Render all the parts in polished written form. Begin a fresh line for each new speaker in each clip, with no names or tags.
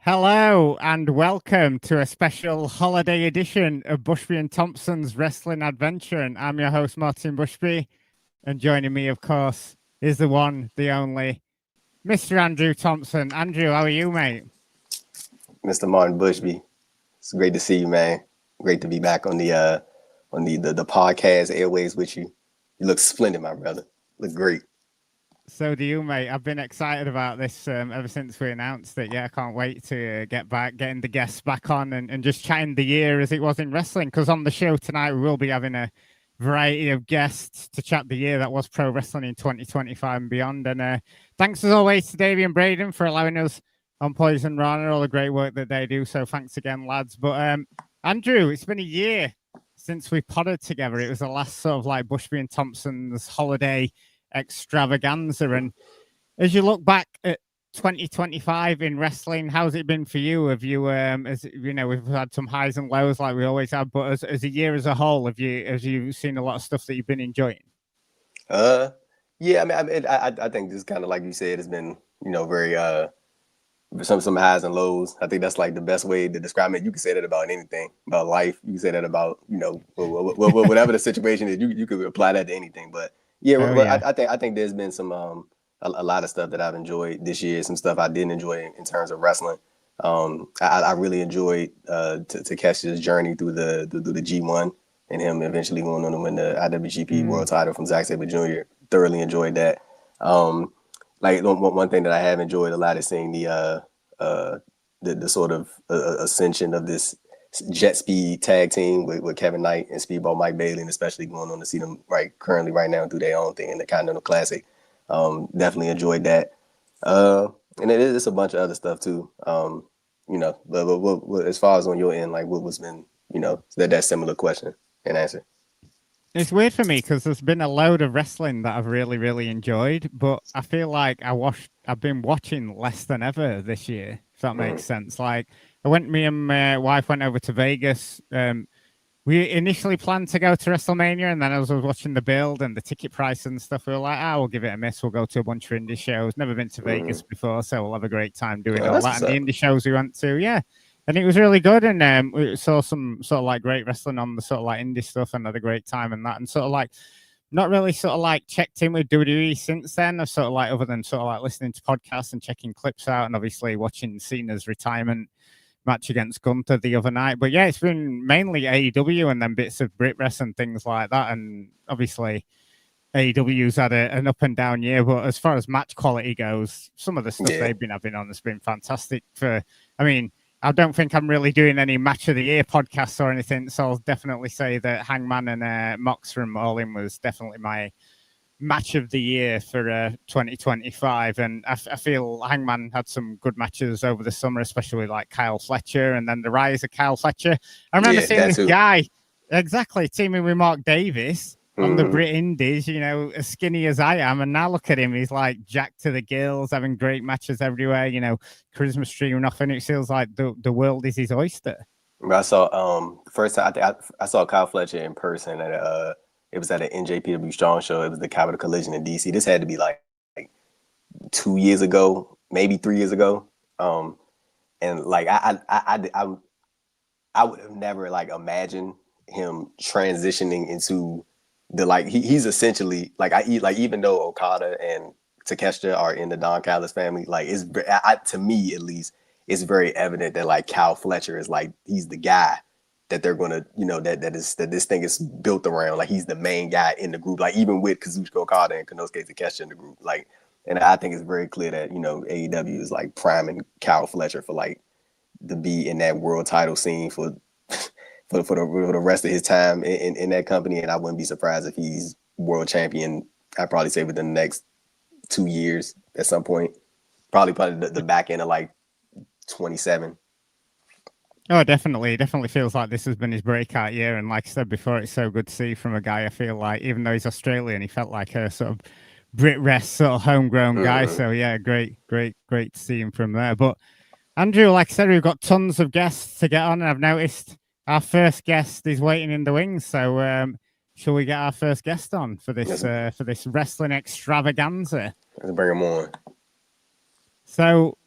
Hello and welcome to a special holiday edition of Bushby and Thompson's Wrestling Adventure. And I'm your host, Martin Bushby. And joining me, of course, is the one, the only, Mr. Andrew Thompson. Andrew, how are you, mate?
Mr. Martin Bushby. It's great to see you, man. Great to be back on the podcast airways with you. You look splendid, my brother. Look great.
So do you, mate. I've been excited about this ever since we announced it. Yeah, I can't wait to get back, getting the guests back on and just chatting the year as it was in wrestling. Because on the show tonight, we will be having a variety of guests to chat the year that was pro wrestling in 2025 and beyond. And thanks as always to Davey and Braden for allowing us on Poison Rana, all the great work that they do. So thanks again, lads. But Andrew, it's been a year since we podded together. It was the last sort of like Bushby and Thompson's holiday extravaganza. And as you look back at 2025 in wrestling, how's it been for you? Have you as you know, we've had some highs and lows like we always have, but as a year as a whole, have you seen a lot of stuff that you've been enjoying?
Yeah, I think this kind of like you said, it's been, very some highs and lows. I think that's like the best way to describe it. You can say that about anything, about life. You can say that about, whatever the situation is, you could apply that to anything. But yeah. I think there's been some a lot of stuff that I've enjoyed this year. Some stuff I didn't enjoy in terms of wrestling. I really enjoyed Takeshi's journey through the G1 and him eventually going on to win the IWGP World Title from Zack Sabre Jr. Thoroughly enjoyed that. Like one thing that I have enjoyed a lot is seeing the sort of ascension of this jet speed tag team with Kevin Knight and Speedball Mike Bailey, and especially going on to see them right now do their own thing in the Continental Classic. Definitely enjoyed that. And it's a bunch of other stuff too. But as far as on your end, like what's been, that similar question and answer.
It's weird for me because there's been a load of wrestling that I've really, really enjoyed, but I feel like I've been watching less than ever this year, if that makes sense. Like me and my wife went over to Vegas. We initially planned to go to WrestleMania, and then as I was watching the build and the ticket price and stuff, we were like, we'll give it a miss. We'll go to a bunch of indie shows. Never been to Vegas before, so we'll have a great time doing all that. And the indie shows we went to, yeah. And it was really good, and we saw some sort of like great wrestling on the sort of like indie stuff, and had a great time and that. And sort of like not really sort of like checked in with WWE since then. I've sort of like, other than sort of like listening to podcasts and checking clips out, and obviously watching Cena's retirement match against Gunther the other night. But yeah, it's been mainly AEW and then bits of Brit Wrestling and things like that. And obviously AEW's had an up and down year, but as far as match quality goes, some of the stuff they've been having on has been fantastic. I don't think I'm really doing any match of the year podcasts or anything, so I'll definitely say that Hangman and Mox from All In was definitely my match of the year for 2025. And I feel Hangman had some good matches over the summer, especially like Kyle Fletcher, and then the rise of Kyle Fletcher. I remember seeing this guy teaming with Mark Davis on the Brit Indies, as skinny as I am. And now look at him. He's like jacked to the gills, having great matches everywhere, charisma streaming off, and it feels like the world is his oyster.
I saw first time I saw Kyle Fletcher in person at it was at an NJPW Strong show. It was the Capital Collision in DC. This had to be like 2 years ago, maybe 3 years ago. And like I would have never like imagined him transitioning into the he's essentially even though Okada and Takeshita are in the Don Callis family, like to me at least, it's very evident that like Kyle Fletcher is like he's the guy that they're gonna that this thing is built around. Like he's the main guy in the group. Like even with Kazuchika Okada and Konosuke Takeshita in the group, like, and I think it's very clear that AEW is like priming Kyle Fletcher for like to be in that world title scene for the rest of his time in that company. And I wouldn't be surprised if he's world champion. I'd probably say within the next 2 years at some point. Probably the back end of like 27.
Oh, definitely. It definitely feels like this has been his breakout year. And like I said before, it's so good to see from a guy. I feel like even though he's Australian, he felt like a sort of Brit Rest sort of homegrown guy. So yeah, great to see him from there. But Andrew, like I said, we've got tons of guests to get on, and I've noticed our first guest is waiting in the wings. So shall we get our first guest on for this wrestling extravaganza?
Let's bring him on.
So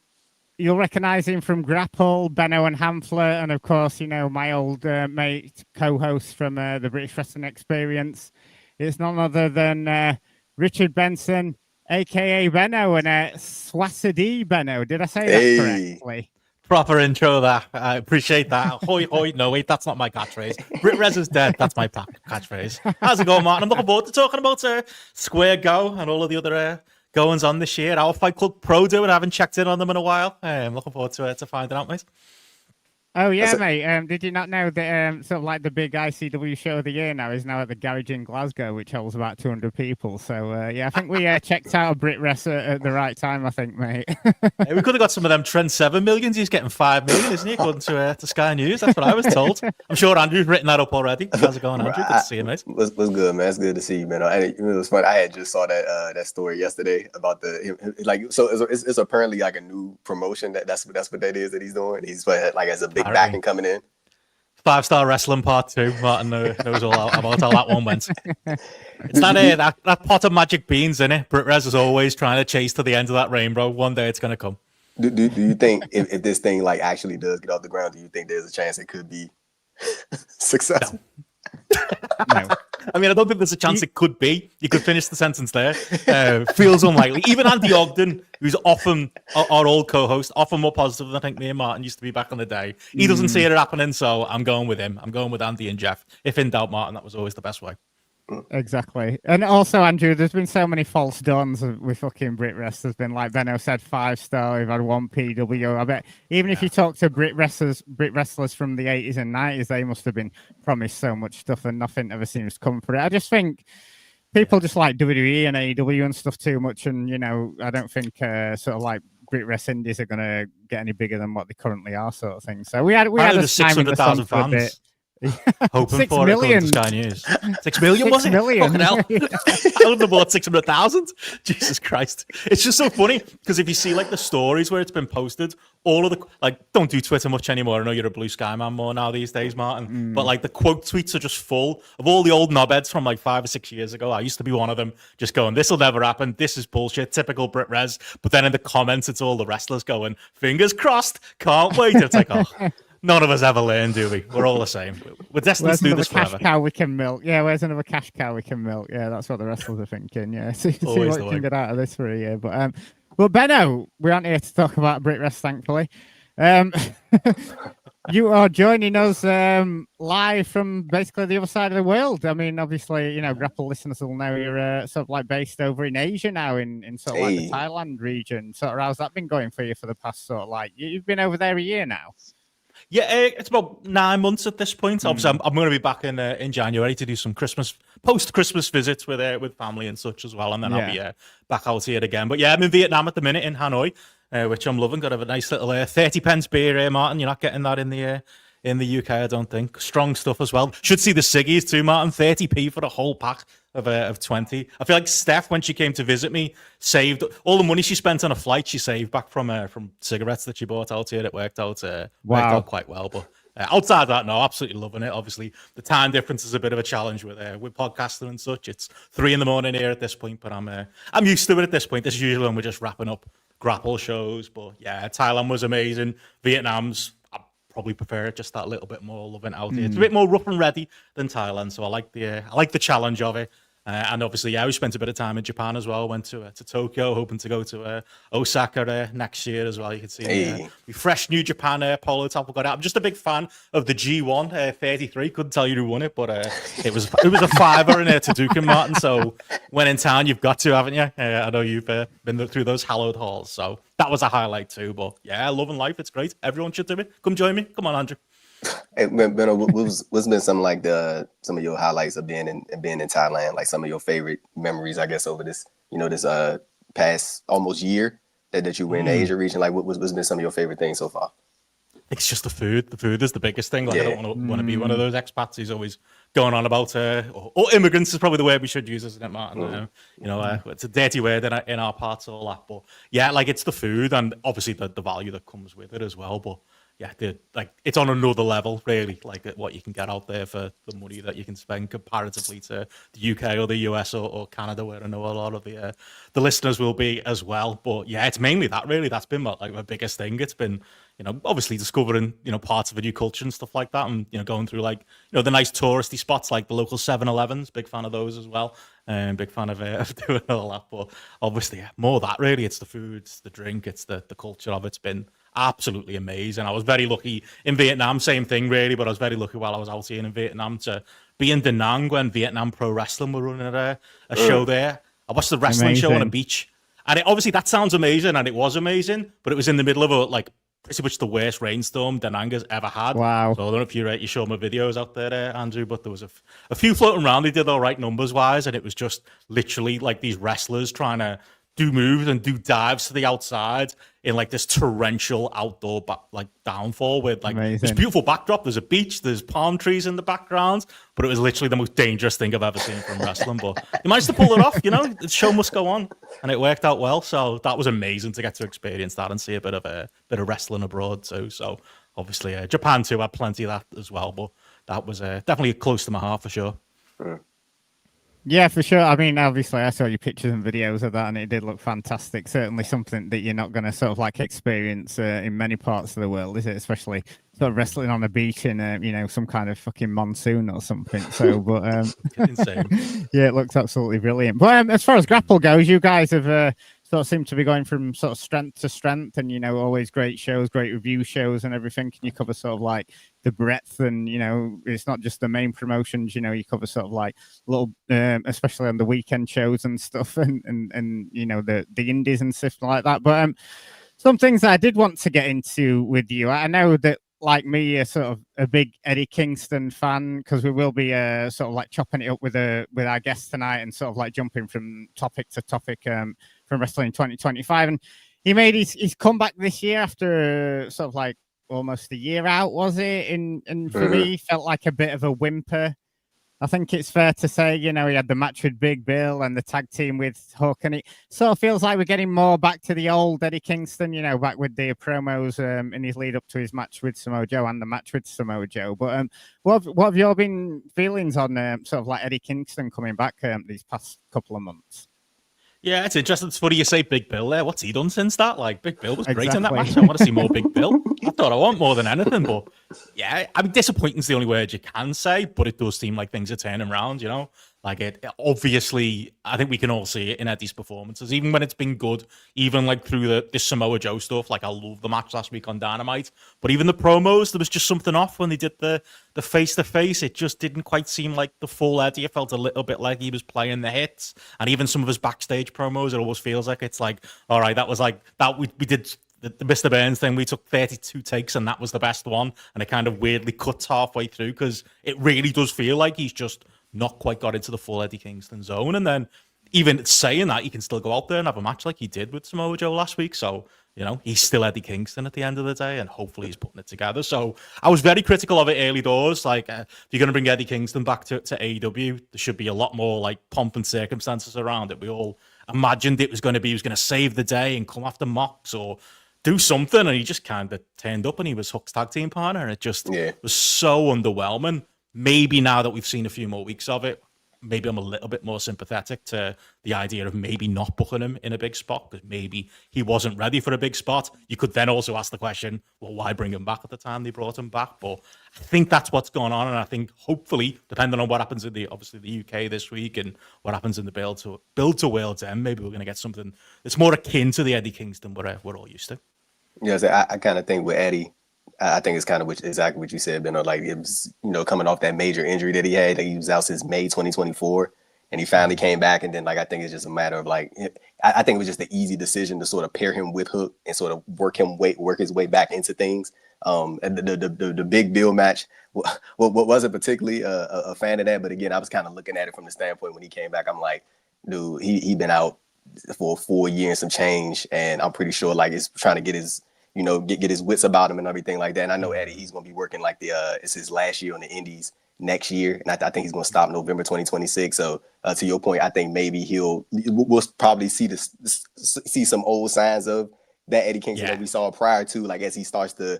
you'll recognise him from Grapple, Benno and Hamflet, and of course, you know, my old mate, co-host from the British Wrestling Experience. It's none other than Richard Benson, aka Benno, and Swasadi Benno. Did I say that correctly?
Proper intro that. I appreciate that. Hoi hoi. No, wait, that's not my catchphrase. Brit Rez is dead. That's my catchphrase. How's it going, Martin? I'm looking forward to talking about Square Go and all of the other goings on this year. Our Fight Club Pro doing. I haven't checked in on them in a while. I'm looking forward to finding out, mate.
Oh yeah, mate. Did you not know that sort of like the big ICW show of the year now is now at the Garage in Glasgow, which holds about 200 people. So yeah, I think we checked out a Brit Wrestler at the right time. I think, mate.
We could have got some of them Trent 7 millions. He's getting 5 million, isn't he? According to Sky News. That's what I was told. I'm sure Andrew's written that up already. How's it going, Andrew? Good to see you, mate.
What's good, man? It's good to see you, man. It was fun. I had just saw that story yesterday about so it's apparently like a new promotion that's what that is that he's doing. He's like as a big backing coming in.
5-Star Wrestling Part 2. Martin knows all about how that one went. It's that pot of magic beans, in it. Brit Rez is always trying to chase to the end of that rainbow. One day it's going to come.
Do you think if this thing like actually does get off the ground, do you think there's a chance it could be successful?
No. I mean, I don't think there's a chance it could be. You could finish the sentence there. Feels unlikely. Even Andy Ogden, who's often our old co-host, often more positive than I think me and Martin used to be back in the day. He doesn't see it happening, so I'm going with him. I'm going with Andy and Jeff. If in doubt, Martin, that was always the best way.
Exactly. And also, Andrew, there's been so many false dawns with fucking Brit Wrestlers. There's been, like Benno said, 5-star. We've had 1 PW. I bet even if you talk to Brit wrestlers from the 80s and 90s, they must have been promised so much stuff and nothing ever seems to come for it. I just think people just like WWE and AEW and stuff too much. And, you know, I don't think sort of like Brit Wrest Indies are going to get any bigger than what they currently are, sort of thing. So we had a
600,000 fans. Hoping
6
for
million.
It, Sky News. 6 million, was it?
Million.
Fucking hell. I would have bought 600,000. Jesus Christ. It's just so funny because if you see like the stories where it's been posted, all of the don't do Twitter much anymore. I know you're a Blue Sky man more now these days, Martin. But like the quote tweets are just full of all the old knobheads from like 5 or 6 years ago. I used to be one of them, just going, "This will never happen. This is bullshit. Typical Brit Rez." But then in the comments, it's all the wrestlers going, "Fingers crossed. Can't wait." It's like, oh. None of us ever learn, do we? We're all the same. We're destined to do this forever.
Cash cow we can milk? Yeah, where's another cash cow we can milk? Yeah, that's what the wrestlers are thinking. Yeah, see what we can get out of this for a year. But well, Benno, we aren't here to talk about Brit Rest, thankfully. You are joining us live from basically the other side of the world. I mean, obviously, you know, Grapple listeners will know you're sort of like based over in Asia now, in sort of like the Thailand region. So how's that been going for you for the past sort of like you've been over there a year now?
Yeah, it's about 9 months at this point. Obviously, I'm going to be back in January to do some post-Christmas visits with family and such as well, and then I'll be back out here again. But yeah, I'm in Vietnam at the minute, in Hanoi, which I'm loving. Got to have a nice little 30 pence beer here, Martin. You're not getting that in the UK, I don't think. Strong stuff as well. Should see the ciggies too, Martin. 30p for a whole pack of 20. I feel like Steph, when she came to visit me, saved all the money she spent on a flight. She saved back from cigarettes that she bought out here. It worked out quite well. But outside that, no, absolutely loving it. Obviously, the time difference is a bit of a challenge with podcasting and such. It's 3 a.m. here at this point, but I'm used to it at this point. This is usually when we're just wrapping up Grapple shows. But yeah, Thailand was amazing. Vietnam's, probably prefer it just that little bit more, loving out here. It's a bit more rough and ready than Thailand, so I like the challenge of it. And obviously, we spent a bit of time in Japan as well. Went to Tokyo, hoping to go to Osaka next year as well. You can see the fresh New Japan polo top we got out. I'm just a big fan of the G1 33. Couldn't tell you who won it, but it was a fiver in Tadukin, Martin. So when in town, you've got to, haven't you? I know you've been through those hallowed halls, so that was a highlight too. But yeah, loving life. It's great. Everyone should do it. Come join me. Come on, Andrew.
Hey, Benno, what's been some of your highlights of being in Thailand? Like some of your favorite memories, I guess, over this past almost year that you were in the Asia region. Like what's been some of your favorite things so far?
It's just the food. The food is the biggest thing. Like I don't want to be one of those expats who's always going on about or immigrants is probably the word we should use, isn't it, Martin? It's a dirty word in our parts, all that. But yeah, like it's the food and obviously the value that comes with it as well. But yeah, it's on another level, really. Like what you can get out there for the money that you can spend comparatively to the UK or the US or Canada, where I know a lot of the listeners will be as well. But yeah, it's mainly that really. That's been my biggest thing. It's been obviously discovering parts of a new culture and stuff like that, and going through like the nice touristy spots like the local 7-Elevens. Big fan of those as well. Big fan of doing all that. But obviously, yeah, more of that really. It's the food, it's the drink, it's the culture of it's been absolutely amazing. I was very lucky in Vietnam, same thing really, but I was very lucky while I was out here in Vietnam to be in Da Nang when Vietnam Pro Wrestling were running a show there. I watched the wrestling show on a beach, and obviously that sounds amazing, and it was amazing, but it was in the middle of pretty much the worst rainstorm Da Nang has ever had.
Wow.
So I don't know if you showed my videos out there, Andrew, but there was a few floating around. They did all right numbers wise, and it was just literally like these wrestlers trying to do moves and do dives to the outside in like this torrential outdoor downfall with like this beautiful backdrop. There's a beach, there's palm trees in the background, but it was literally the most dangerous thing I've ever seen from wrestling. But he managed to pull it off, the show must go on, and it worked out well. So that was amazing to get to experience that and see a bit of wrestling abroad too. So obviously Japan too had plenty of that as well, but that was definitely close to my heart for sure.
Yeah, for sure. I mean, obviously, I saw your pictures and videos of that, and it did look fantastic. Certainly something that you're not going to sort of like experience in many parts of the world, is it? Especially sort of wrestling on a beach in, some kind of fucking monsoon or something. So, but
insane.
Yeah, it looks absolutely brilliant. But as far as grapple goes, you guys have sort of seem to be going from sort of strength to strength, and always great shows, great review shows, and everything. Can you cover sort of like the breadth, and it's not just the main promotions. You cover sort of like little, especially on the weekend shows and stuff, and the indies and stuff like that. But some things I did want to get into with you. I know that, like me, you're sort of a big Eddie Kingston fan, because we will be sort of like chopping it up with our guest tonight, and sort of like jumping from topic to topic from Wrestling 2025. And he made his comeback this year after sort of like almost a year out, was it? And for me, felt like a bit of a whimper. I think it's fair to say, he had the match with Big Bill and the tag team with Hook, and it sort of feels like we're getting more back to the old Eddie Kingston, back with the promos in his lead up to his match with Samoa Joe and the match with Samoa Joe. But what have your been feelings on sort of like Eddie Kingston coming back these past couple of months?
Yeah, it's interesting. It's funny you say Big Bill there. What's he done since that? Like, Big Bill was great in that match. I want to see more Big Bill. I thought I want more than anything, but yeah, I mean, disappointing's the only word you can say, but it does seem like things are turning around, Like it obviously, I think we can all see it in Eddie's performances, even when it's been good, even like through this Samoa Joe stuff. Like I love the match last week on Dynamite, but even the promos, there was just something off when they did the face to face. It just didn't quite seem like the full Eddie. It felt a little bit like he was playing the hits, and even some of his backstage promos, it always feels like it's like, all right, that was like that we did. The Mr. Burns thing, we took 32 takes and that was the best one, and it kind of weirdly cuts halfway through, because it really does feel like he's just not quite got into the full Eddie Kingston zone. And then even saying that, he can still go out there and have a match like he did with Samoa Joe last week. So, he's still Eddie Kingston at the end of the day, and hopefully he's putting it together. So I was very critical of it early doors. Like, if you're going to bring Eddie Kingston back to AEW, there should be a lot more like pomp and circumstances around it. We all imagined it was going to be, he was going to save the day and come after Mox or do something, and he just kind of turned up and he was Hook's tag team partner, and it just was so underwhelming. Maybe now that we've seen a few more weeks of it, maybe I'm a little bit more sympathetic to the idea of maybe not booking him in a big spot, because maybe he wasn't ready for a big spot. You could then also ask the question, well, why bring him back at the time they brought him back? But I think that's what's going on, and I think hopefully, depending on what happens in the UK this week and what happens in the build to World's End, maybe we're going to get something that's more akin to the Eddie Kingston we're all used to.
Yeah, so I kind of think with Eddie, I think it's kind of exactly what you said, Ben. Like it was, coming off that major injury that he had. Like he was out since May 2024, and he finally came back. And then, like, I think it's just a matter of like, I think it was just an easy decision to sort of pair him with Hook and sort of work his way back into things. And the Big Bill match, wasn't particularly a fan of that, but again, I was kind of looking at it from the standpoint when he came back. I'm like, dude, he been out for 4 years and some change, and I'm pretty sure like it's trying to get his get his wits about him and everything like that. And I know Eddie, he's going to be working like it's his last year on the Indies next year, and I think he's going to stop November 2026. So to your point, I think maybe we'll probably see some old signs of that Eddie Kingston that we saw prior to, like as he starts to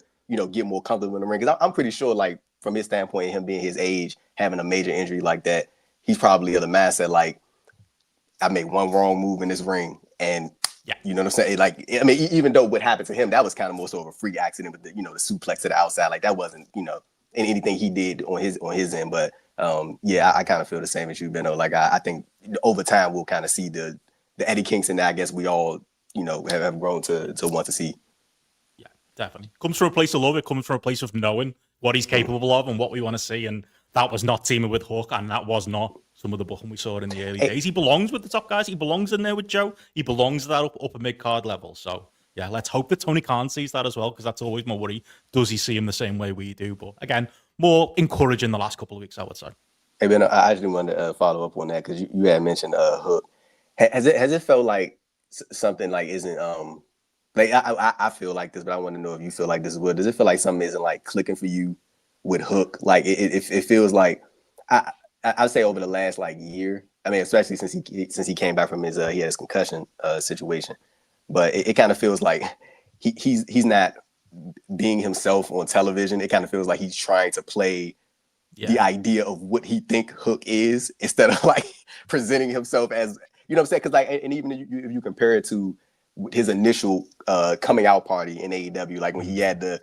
get more comfortable in the ring. Because I'm pretty sure, like, from his standpoint, him being his age, having a major injury like that, he's probably of the mindset, like, I made one wrong move in this ring, and you know what I'm saying? Like, I mean, even though what happened to him, that was kind of more so of a freak accident with the, the suplex to the outside. Like, that wasn't, anything he did on his end. But I kind of feel the same as you, Benno. Like, I think over time we'll kind of see the Eddie Kingston that I guess we all, have grown to want to see.
Yeah, definitely. Comes from a place of love. It comes from a place of knowing what he's capable of and what we want to see. And that was not teaming with Hook, and that was not some of the booking we saw in the early days. He belongs with the top guys. He belongs in there with Joe. He belongs at that upper mid-card level. So, yeah, let's hope that Tony Khan sees that as well, because that's always my worry. Does he see him the same way we do? But, again, more encouraging the last couple of weeks, I would say.
Hey, Ben, I actually wanted to follow up on that, because you had mentioned Hook. Has it felt like something like isn't like I feel like this, but I want to know if you feel like this would. Does it feel like something isn't like clicking for you with Hook? Like it feels like I'd say over the last like year. I mean, especially since he came back from he had his concussion situation, but it kind of feels like he's not being himself on television. It kind of feels like he's trying to play the idea of what he think Hook is, instead of like presenting himself as, you know what I'm saying? Because like, and even if you compare it to his initial coming out party in AEW, like when he had the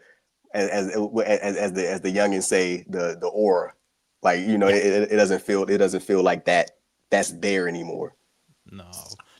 as the youngins say, the aura, like, it doesn't feel like that's there anymore.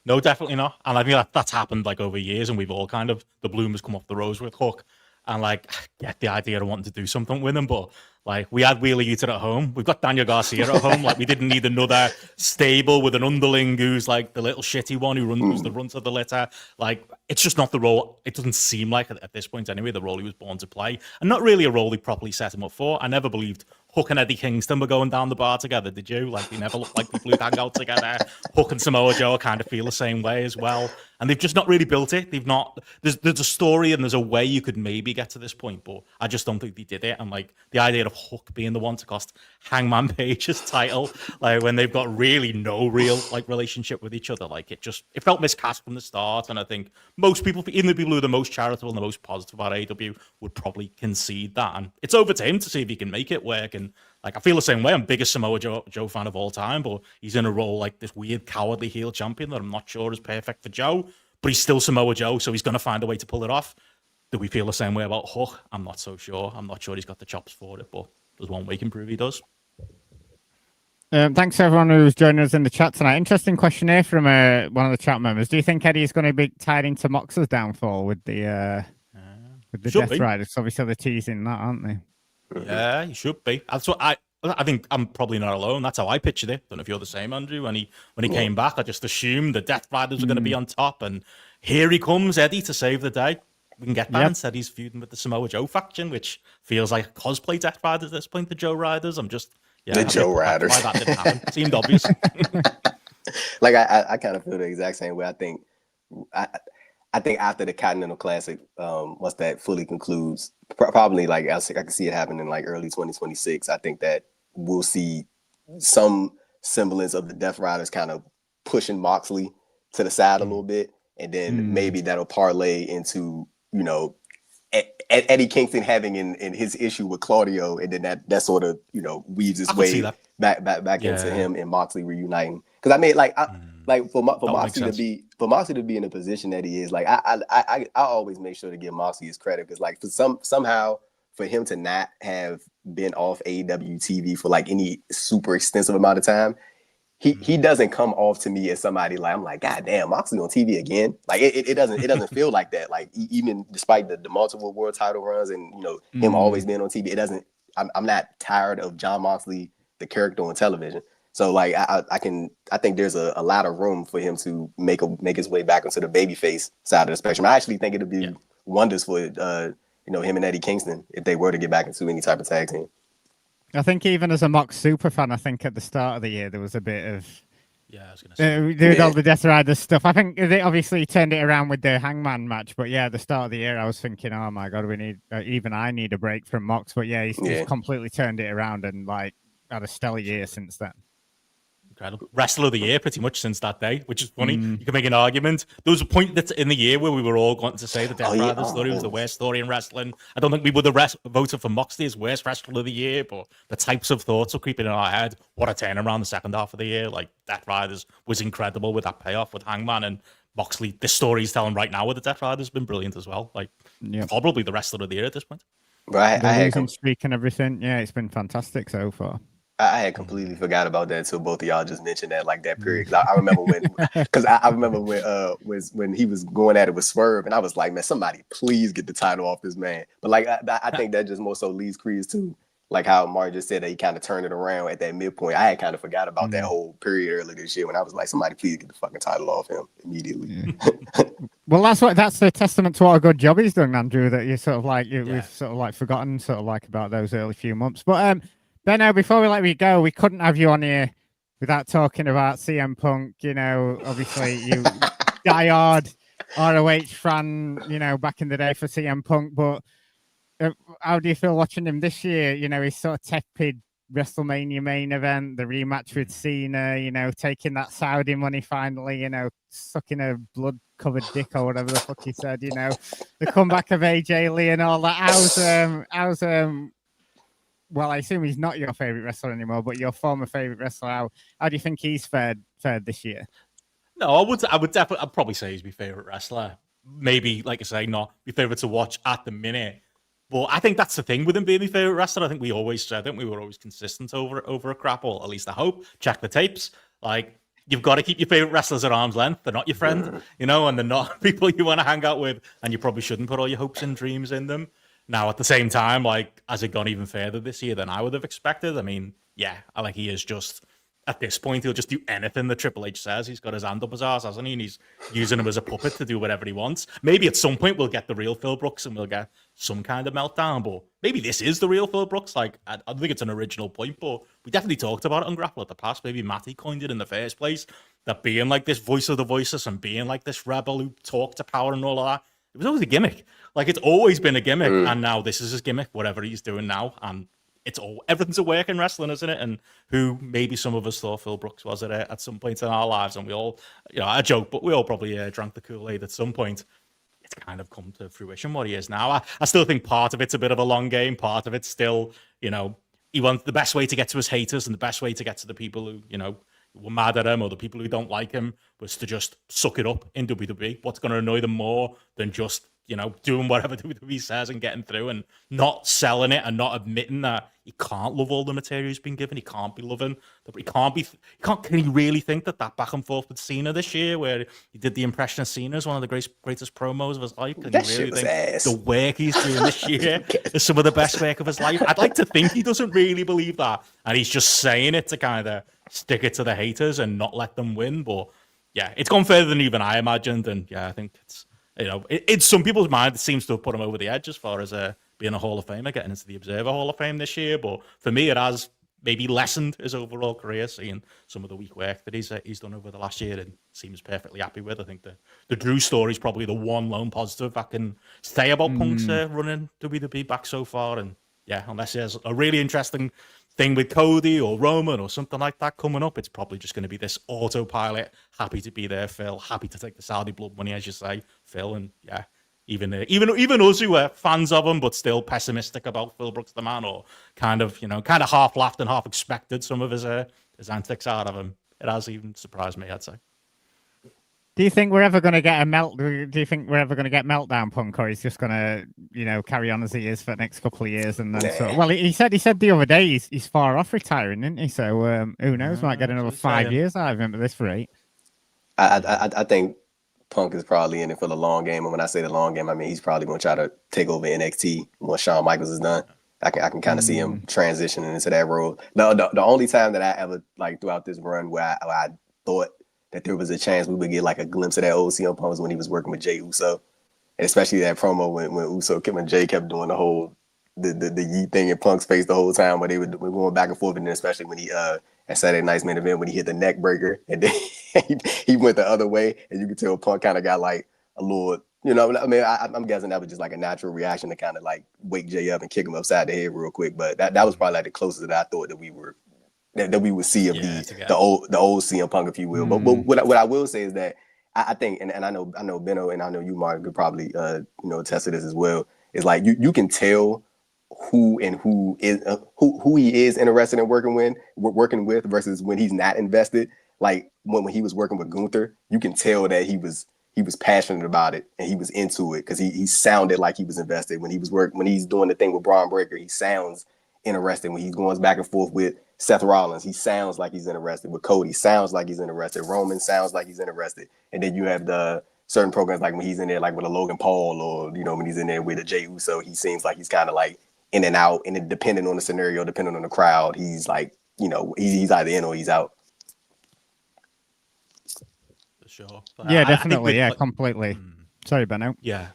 No, definitely not. And I think that's happened like over years, and we've all kind of, the bloom has come off the rose with Hook. And like, get the idea of wanting to do something with him, but like, we had Wheeler Yuta at home. We've got Daniel Garcia at home. Like, we didn't need another stable with an underling who's like the little shitty one who's the runt of the litter. Like, it's just not the role. It doesn't seem like at this point anyway the role he was born to play, and not really a role he properly set him up for. I never believed Hook and Eddie Kingston were going down the bar together. Did you? Like, they never looked like people who'd hang out together. Hook and Samoa Joe kind of feel the same way as well. And they've just not really built it. They've not. There's a story and there's a way you could maybe get to this point, but I just don't think they did it. And like, the idea of Hook being the one to cost Hangman Page's title, like when they've got really no real like relationship with each other, like it felt miscast from the start. And I think most people, even the people who are the most charitable and the most positive about AEW, would probably concede that. And it's over to him to see if he can make it work. And like, I feel the same way. I'm biggest Samoa Joe fan of all time, but he's in a role like this weird cowardly heel champion that I'm not sure is perfect for Joe. But he's still Samoa Joe, so he's going to find a way to pull it off. Do we feel the same way about Hook? I'm not so sure. I'm not sure he's got the chops for it, but there's one way he can prove he does.
Thanks to everyone who's joining us in the chat tonight. Interesting question here from one of the chat members. Do you think Eddie is going to be tied into Mox's downfall with the Death Riders? Obviously, they're teasing that, aren't they?
Yeah, he should be. That's what I think. I'm probably not alone. That's how I pictured it. Don't know if you're the same, Andrew. When he came back, I just assumed the Death Riders were going to be on top, and here he comes, Eddie, to save the day. We can get that. Instead, he's feuding with the Samoa Joe faction, which feels like a cosplay Death Riders at this point. The Joe Riders. I'm just
the Joe Riders.
Why that didn't happen? Seemed obvious.
Like I kind of feel the exact same way. I think after the Continental Classic, once that fully concludes, probably like I can see it happening in like early 2026. I think that we'll see some semblance of the Death Riders kind of pushing Moxley to the side a little bit, and then maybe that'll parlay into Eddie Kingston having in his issue with Claudio, and then that sort of weaves its way back into him and Moxley reuniting. Because I mean, for Moxley to be in the position that he is, like I always make sure to give Moxley his credit, because like somehow for him to not have been off AEW TV for like any super extensive amount of time, he doesn't come off to me as somebody like, I'm like, God damn, Moxley on TV again. Like it doesn't feel like that. Like even despite the multiple world title runs and him always being on TV, it doesn't. I'm not tired of Jon Moxley, the character on television. So like I think there's a lot of room for him to make his way back into the babyface side of the spectrum. I actually think it'd be wonders for him and Eddie Kingston if they were to get back into any type of tag team. I
think even as a Mox super fan, I think at the start of the year there was a bit of
I was gonna say
doing all the Death Riders stuff. I think they obviously turned it around with the Hangman match, but at the start of the year I was thinking, oh my god, we need even I need a break from Mox. But he's completely turned it around and like had a stellar year since then.
incredible. Wrestler of the year pretty much since that day, which is funny. You can make an argument. There was a point that's in the year where we were all going to say the Death Rider story was the worst story in wrestling. I don't think we would have voted for Moxley as worst wrestler of the year, but the types of thoughts are creeping in our head. What a turnaround the second half of the year. Like, Death Riders was incredible with that payoff with Hangman, and Moxley, the story he's telling right now with the Death Riders has been brilliant as well. Like, probably the wrestler of the year at this point.
But I had streak and everything. Yeah, it's been fantastic so far.
I had completely forgot about that until both of y'all just mentioned that, like, that period. I remember when he was going at it with Swerve, and I was like, man, somebody please get the title off this man. But like, I think that just more so leads credence to, like, how Martin just said that he kind of turned it around at that midpoint. I had kind of forgot about that whole period earlier this year when I was like, somebody please get the fucking title off him immediately.
Yeah. Well, that's the testament to what a good job he's done, Andrew. That you sort of like we've sort of like forgotten sort of like about those early few months. But Benno, before we let you go, we couldn't have you on here without talking about CM Punk. You know, obviously you diehard ROH fan, you know, back in the day for CM Punk. But how do you feel watching him this year? You know, he's sort of tepid WrestleMania main event, the rematch with Cena, you know, taking that Saudi money finally, you know, sucking a blood-covered dick or whatever the fuck he said, you know, the comeback of AJ Lee and all that. How's well, I assume he's not your favorite wrestler anymore, but your former favorite wrestler. How do you think he's fared this year?
No, I'd probably say he's my favorite wrestler. Maybe, like I say, not my favorite to watch at the minute. But I think that's the thing with him being my favorite wrestler. I think we always said it. We were always consistent over a crap, or at least I hope. Check the tapes. Like, you've got to keep your favorite wrestlers at arm's length. They're not your friend, you know, and they're not people you want to hang out with, and you probably shouldn't put all your hopes and dreams in them. Now, at the same time, like, has it gone even further this year than I would have expected? I mean, yeah, I like he is just, at this point, he'll just do anything that Triple H says. He's got his hand up his ass, hasn't he? And he's using him as a puppet to do whatever he wants. Maybe at some point we'll get the real Phil Brooks and we'll get some kind of meltdown, but maybe this is the real Phil Brooks. Like, I don't think it's an original point, but we definitely talked about it on Grapple at the past. Maybe Matty coined it in the first place, that being like this voice of the voiceless and being like this rebel who talked to power and all of that, it was always a gimmick. Like, it's always been a gimmick, and now this is his gimmick, whatever he's doing now, and everything's a work in wrestling, isn't it? And who maybe some of us thought Phil Brooks was at some point in our lives, and we all, you know, I joke, but we all probably drank the Kool-Aid at some point. It's kind of come to fruition what he is now. I still think part of it's a bit of a long game. Part of it's still, you know, he wants the best way to get to his haters and the best way to get to the people who, you know, were mad at him or the people who don't like him was to just suck it up in WWE. What's going to annoy them more than just, you know, doing whatever WWE says and getting through and not selling it and not admitting that he can't love all the material he's been given. He can't be loving. Can he really think that back and forth with Cena this year, where he did the impression of Cena as one of the greatest promos of his life? Can he really think
ass.
The work he's doing this year is some of the best work of his life? I'd like to think he doesn't really believe that, and he's just saying it to kind of stick it to the haters and not let them win. But yeah, it's gone further than even I imagined, and yeah, I think it's, you know, in some people's mind, it seems to have put him over the edge as far as being a Hall of Famer, getting into the Observer Hall of Fame this year. But for me, it has maybe lessened his overall career, seeing some of the weak work that he's done over the last year and seems perfectly happy with. I think the Drew story is probably the one lone positive I can say about Punk's running WWE back so far. And yeah, unless there's a really interesting thing with Cody or Roman or something like that coming up, it's probably just going to be this autopilot. Happy to be there, Phil. Happy to take the Saudi blood money, as you say, Phil. And yeah, even us who are fans of him but still pessimistic about Phil Brooks the man, or kind of half laughed and half expected some of his antics out of him. It has even surprised me, I'd say.
Do you think we're ever going to get meltdown Punk, or he's just going to, you know, carry on as he is for the next couple of years? And then, well, he said the other day he's far off retiring, isn't he? So who knows? Might get another 5 years out of him at this rate.
I think Punk is probably in it for the long game, and when I say the long game, I mean he's probably going to try to take over NXT once Shawn Michaels is done. I can kind of see him transitioning into that role. The only time that I ever, like, throughout this run where I thought that there was a chance we would get like a glimpse of that old CM Punk was when he was working with Jey Uso, and especially that promo when Jey kept doing the whole the yeet thing in Punk's face the whole time, where they were going back and forth, and then especially when he at Saturday Night's Main Event when he hit the neck breaker and then he went the other way, and you could tell Punk kind of got like a little, you know, I mean, I'm guessing that was just like a natural reaction to kind of like wake Jey up and kick him upside the head real quick, but that was probably like the closest that I thought that we were that we would see of the old CM Punk, if you will. But what I will say is that I think, and I know Benno, and I know you, Mark, could probably attest to this as well. Is like you can tell who he is interested in working with versus when he's not invested. Like when he was working with Gunther, you can tell that he was passionate about it and he was into it because he sounded like he was invested. When he's doing the thing with Braun Breaker, he sounds interested. When he's going back and forth with Seth Rollins, he sounds like he's interested. With Cody, sounds like he's interested. Roman sounds like he's interested. And then you have the certain programs like when he's in there, like with a Logan Paul, or when he's in there with a Jey Uso, he seems like he's kind of like in and out, and then depending on the scenario, depending on the crowd, he's like, he's either in or he's out.
For sure.
Yeah, definitely. Completely. Sorry, Benno.
Yeah.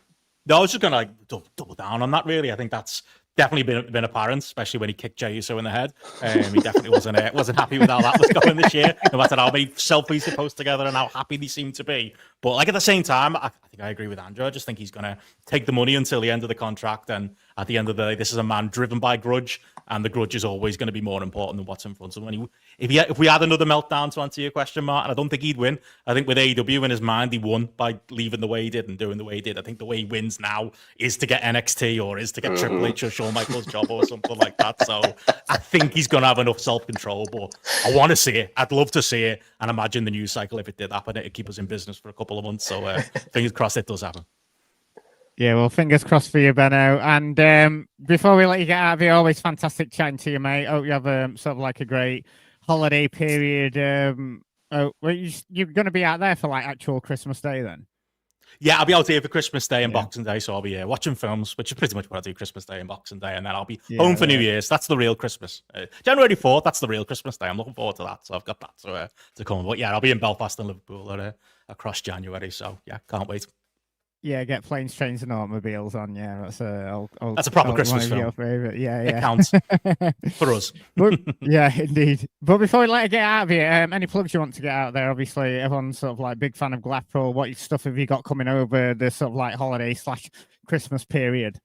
No, I was just going to double down on that, really. I think that's definitely been apparent, especially when he kicked Jey Uso in the head. He definitely wasn't happy with how that was going this year, no matter how many selfies they post together and how happy they seem to be. But like at the same time, I think I agree with Andrew. I just think he's going to take the money until the end of the contract. And at the end of the day, this is a man driven by grudge, and the grudge is always going to be more important than what's in front of him. If we had another meltdown, to answer your question, Mark, and I don't think he'd win. I think with AEW in his mind, he won by leaving the way he did and doing the way he did. I think the way he wins now is to get NXT or is to get Triple H or Shawn Michaels' job or something like that. So I think he's going to have enough self-control, but I want to see it. I'd love to see it and imagine the news cycle, if it did happen, it'd keep us in business for a couple of months. So fingers crossed it does happen.
Yeah, well, fingers crossed for you, Benno. And before we let you get out of here, always fantastic chatting to you, mate. Hope you have sort of like a great holiday period. You're going to be out there for like actual Christmas Day then?
Yeah, I'll be out here for Christmas Day and Boxing Day, so I'll be watching films, which is pretty much what I do Christmas Day and Boxing Day, and then I'll be home for New Year's. That's the real Christmas. January 4th, that's the real Christmas Day. I'm looking forward to that, so I've got that to come. But yeah, I'll be in Belfast and Liverpool across January, so yeah, can't wait.
Yeah, get Planes, Trains and Automobiles on. Yeah, that's
a proper Christmas film.
Your favorite. Yeah,
it counts for us.
But, yeah, indeed. But before we let you get out of here, any plugs you want to get out there? Obviously, everyone's sort of like big fan of Glappro. What stuff have you got coming over the sort of like holiday/Christmas period?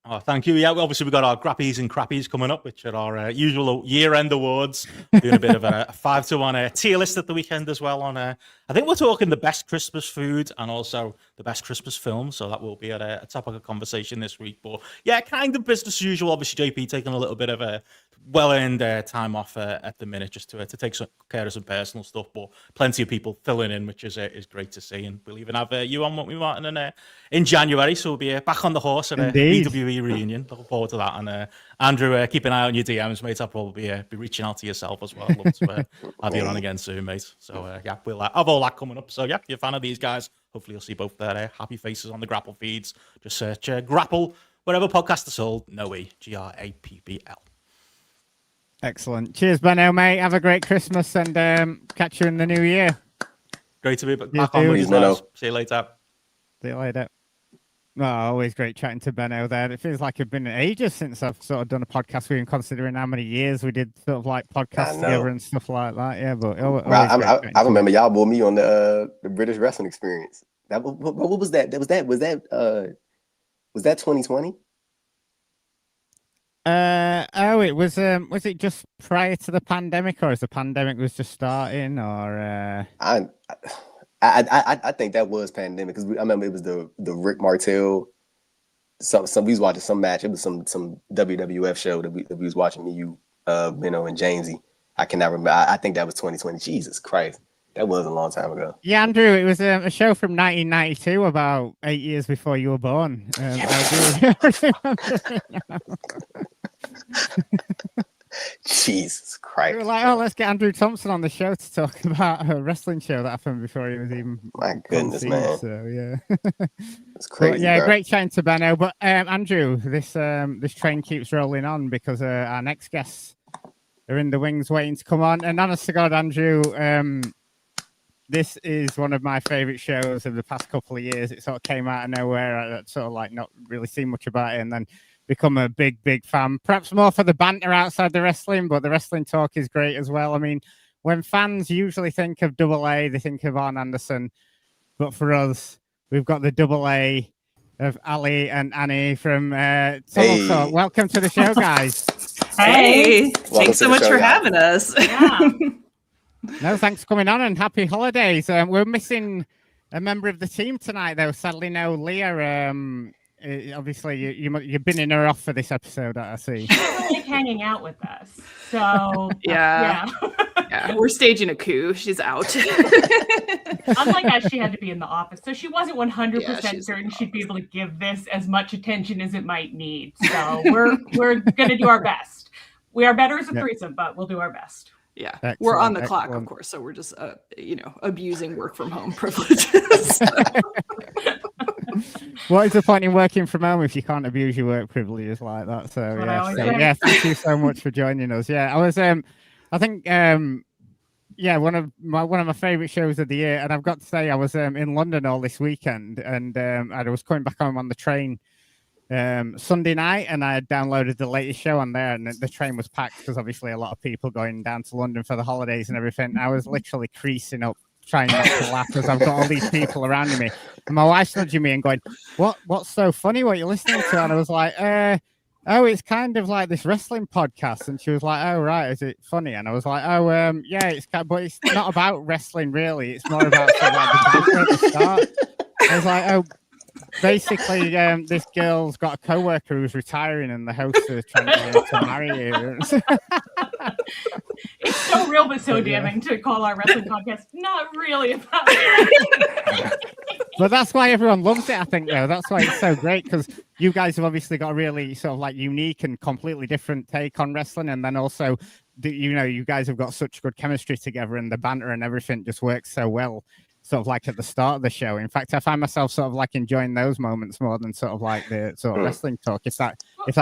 Oh, thank you. Yeah, obviously we've got our Grappies and Crappies coming up, which are our usual year-end awards. Doing a bit of a 5-to-1 tier list at the weekend as well. I think we're talking the best Christmas food and also the best Christmas film. So that will be a topic of conversation this week. But yeah, kind of business as usual. Obviously, JP taking a little bit of a well-earned time off at the minute just to take care of some personal stuff. But plenty of people filling in, which is great to see. And we'll even have you on, won't we, Martin, in January. So we'll be back on the horse at a WWE reunion. Looking forward to that. And Andrew, keep an eye on your DMs, mate. I'll probably be reaching out to yourself as well. Love to have you on again soon, mate. So yeah, we'll have all that coming up. So yeah, if you're a fan of these guys, hopefully you'll see both their happy faces on the Grapple feeds. Just search Grapple wherever podcasts are sold. Noe, GRAPPL.
Excellent. Cheers, Benno, mate. Have a great Christmas and catch you in the new year.
Great to be back on with you guys. See you later.
See you later. Oh, always great chatting to Benno there. It feels like it's been ages since I've sort of done a podcast with him, considering how many years we did sort of like podcasts together and stuff like that. Yeah, but
I remember y'all brought me on the British Wrestling Experience. What was that? Was that 2020?
It was it just prior to the pandemic, or as the pandemic was just starting, or
I think that was pandemic because I remember it was the Rick Martel. Some we was watching some match. It was some WWF show that we was watching. Me, you, Benno, and Jamesy. I cannot remember. I think that was 2020. Jesus Christ, that was a long time ago.
Yeah, Andrew, it was a show from 1992, about 8 years before you were born. I do remember it now.
Jesus Christ.
We were like, let's get Andrew Thompson on the show to talk about a wrestling show that happened before he was even.
My goodness, man.
So yeah,
it's crazy.
But, yeah,
bro.
Great chatting to Benno. But Andrew, this train keeps rolling on because our next guests are in the wings waiting to come on. And honest to God, Andrew, this is one of my favorite shows of the past couple of years. It sort of came out of nowhere. I sort of like not really seen much about it, and then become a big fan, perhaps more for the banter outside the wrestling, but the wrestling talk is great as well. I mean, when fans usually think of Double A, they think of Arn Anderson, but for us, we've got the Double A of Ali and Annie from Tunnel Talk. Welcome to the show, guys.
Hey,
Welcome
thanks so
to the
much
show,
for
y'all.
having us.
Yeah.
No, thanks for coming on and happy holidays. We're missing a member of the team tonight, though. Sadly, no Leah. Obviously, you've been in her off for this episode, I see.
She doesn't like hanging out with us. So,
Yeah. Yeah, we're staging a coup. She's out.
Unlike us, she had to be in the office. So she wasn't 100%
Yeah, she's in
certain
the
she'd be able to give this as much attention as it might need. So we're going to do our best. We are better as a threesome, but we'll do our best.
Yeah,
Excellent,
we're on the clock, of
excellent.
course. So we're just, abusing work from home privileges.
What is the point in working from home if you can't abuse your work privileges like that? So
what I always say.
yeah, thank you so much for joining us. Yeah, I was I think one of my favorite shows of the year, and I've got to say I was in London all this weekend, and I was coming back home on the train Sunday night, and I had downloaded the latest show on there, and the train was packed because obviously a lot of people going down to London for the holidays and everything. I was literally creasing up, trying not to laugh as I've got all these people around me, and my wife's nudging me and going, "What's so funny? What you're listening to?" And I was like, "Oh, it's kind of like this wrestling podcast." And she was like, "Oh, right, is it funny?" And I was like, "Oh, yeah, but it's not about wrestling really. It's more about sort of like the banter at the start." I was like, "Oh." Basically, this girl's got a coworker who's retiring, and the host is trying to get her to marry you.
It's so real, but so damning to call our wrestling podcast not really about it.
But that's why everyone loves it, I think, though. That's why it's so great, because you guys have obviously got a really sort of like unique and completely different take on wrestling, and then also, you guys have got such good chemistry together, and the banter and everything just works so well. Sort of like at the start of the show. In fact, I find myself sort of like enjoying those moments more than sort of like the sort of wrestling talk. If that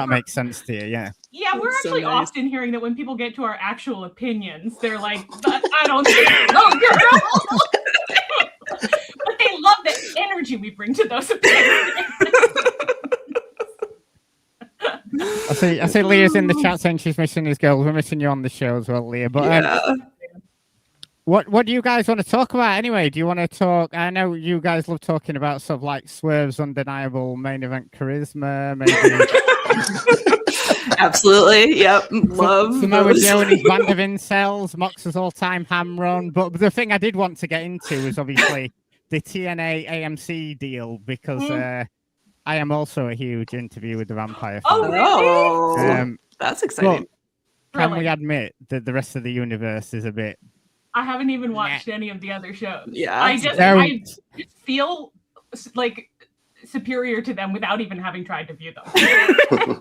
makes sense to you, yeah.
Yeah, we're
That's so
actually
nice.
often hearing that when people get to our actual opinions, they're like, I don't think so, girl. But they love the energy we bring to those opinions.
I see Leah's in the chat saying she's missing his girls. We're missing you on the show as well, Leah. But
Yeah.
What do you guys want to talk about anyway? Do you want to talk? I know you guys love talking about sort of like Swerve's undeniable main event charisma, maybe
Absolutely. Yep. Love
Samoa
those.
Joe and his band of incels, Mox's all-time ham run. But the thing I did want to get into is obviously the TNA AMC deal, because I am also a huge Interview with the Vampire fan.
Oh, really?
That's exciting.
But can
Really?
we admit that the rest of the universe is a bit...
I haven't even watched any of the other shows.
Yeah.
I just feel like superior to them without even having tried to view them.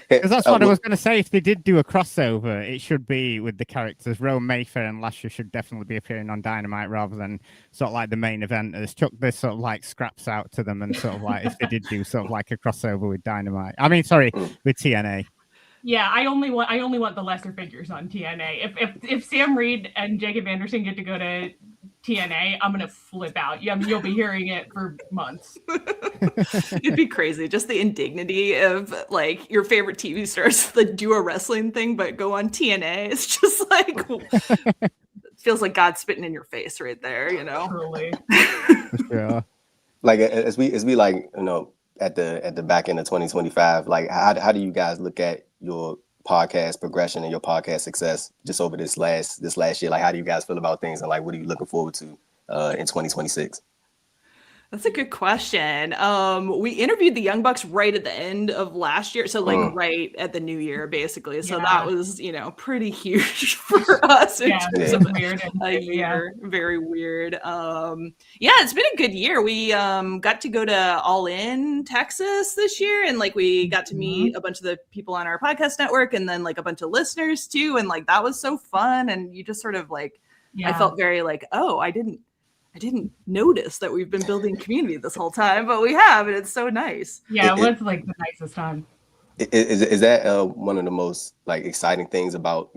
Because that's what I was going to say. If they did do a crossover, it should be with the characters. Rowan Mayfair and Lashley should definitely be appearing on Dynamite rather than sort of like the main eventers. Chuck this sort of like scraps out to them, and sort of like if they did do sort of like a crossover with Dynamite. I mean, sorry, with TNA.
Yeah, I only want the lesser figures on TNA. If Sam Reed and Jacob Anderson get to go to TNA, I'm gonna flip out. You'll be hearing it for months.
It'd be crazy. Just the indignity of like your favorite TV stars that do a wrestling thing but go on TNA. It's just like feels like God spitting in your face right there, you know.
Truly.
Yeah.
Like as we like, at the back end of 2025, like how do you guys look at your podcast progression and your podcast success just over this last year? Like, how do you guys feel about things, and like what are you looking forward to in 2026?
That's a good question. We interviewed the Young Bucks right at the end of last year. So like right at the new year, basically. So that was, pretty huge for us. In terms of
weird.
A year. Very weird. It's been a good year. We got to go to All In Texas this year. And like we got to meet a bunch of the people on our podcast network, and then like a bunch of listeners too. And like that was so fun. And you just sort of like, I felt very like, oh, I didn't notice that we've been building community this whole time, but we have, and it's so nice.
Yeah, it was like the nicest time.
Is that one of the most like exciting things about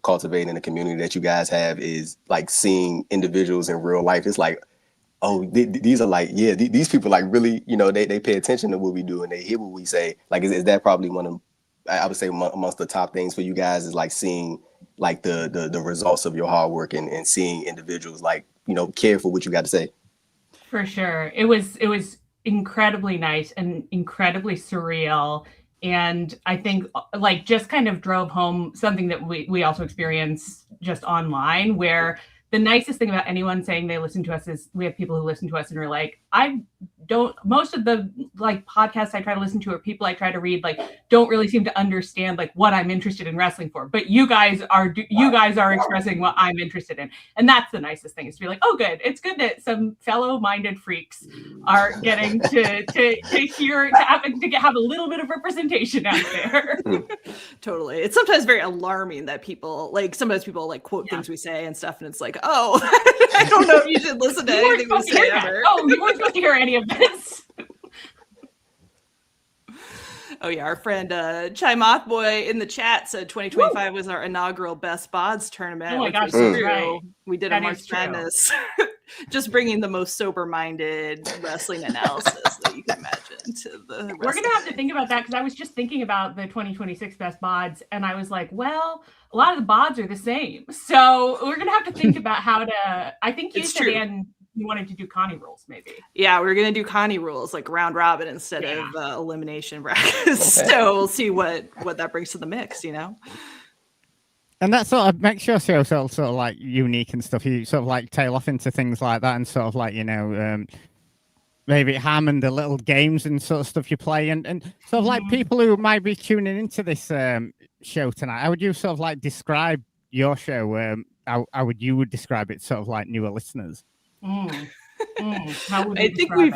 cultivating the community that you guys have, is like seeing individuals in real life? It's like, oh, these are like, these people like really, they pay attention to what we do and they hear what we say. Like, is that probably one of, I would say, amongst the top things for you guys, is like seeing like the results of your hard work and seeing individuals like care for what you got to say.
For sure. It was incredibly nice and incredibly surreal And I think like just kind of drove home something that we also experience just online, where the nicest thing about anyone saying they listen to us is we have people who listen to us and are like, most of the like podcasts I try to listen to or people I try to read, like don't really seem to understand like what I'm interested in wrestling for, but you guys are expressing what I'm interested in. And that's the nicest thing, is to be like, oh good, it's good that some fellow minded freaks are getting to hear, to have a little bit of representation out there.
Totally. It's sometimes very alarming that sometimes people like quote things we say and stuff, and it's like, oh, I don't know if you should listen to anything we say ever.
Oh, you weren't supposed to hear any of this.
Oh yeah, our friend Chai Mothboy in the chat said 2025 was our inaugural Best Bods tournament.
Oh my gosh,
that's
right.
We did a March Madness, just bringing the most sober-minded wrestling analysis that you can imagine to the.
We're gonna have to think about that, because I was just thinking about the 2026 Best Bods, and I was like, well, a lot of the bods are the same, so we're gonna have to think about how to. I think you said, Ann, you wanted to do Connie rules, maybe.
Yeah, we're gonna do Connie rules, like round robin instead of elimination brackets. Okay. So we'll see what that brings to the mix, you know.
And that sort of makes your show sort of like unique and stuff. You sort of like tail off into things like that, and sort of like, you know, maybe Hammond, the little games and sort of stuff you play, and sort of like people who might be tuning into this show tonight. How would you sort of like describe your show? How would you describe it, sort of like newer listeners?
I think we've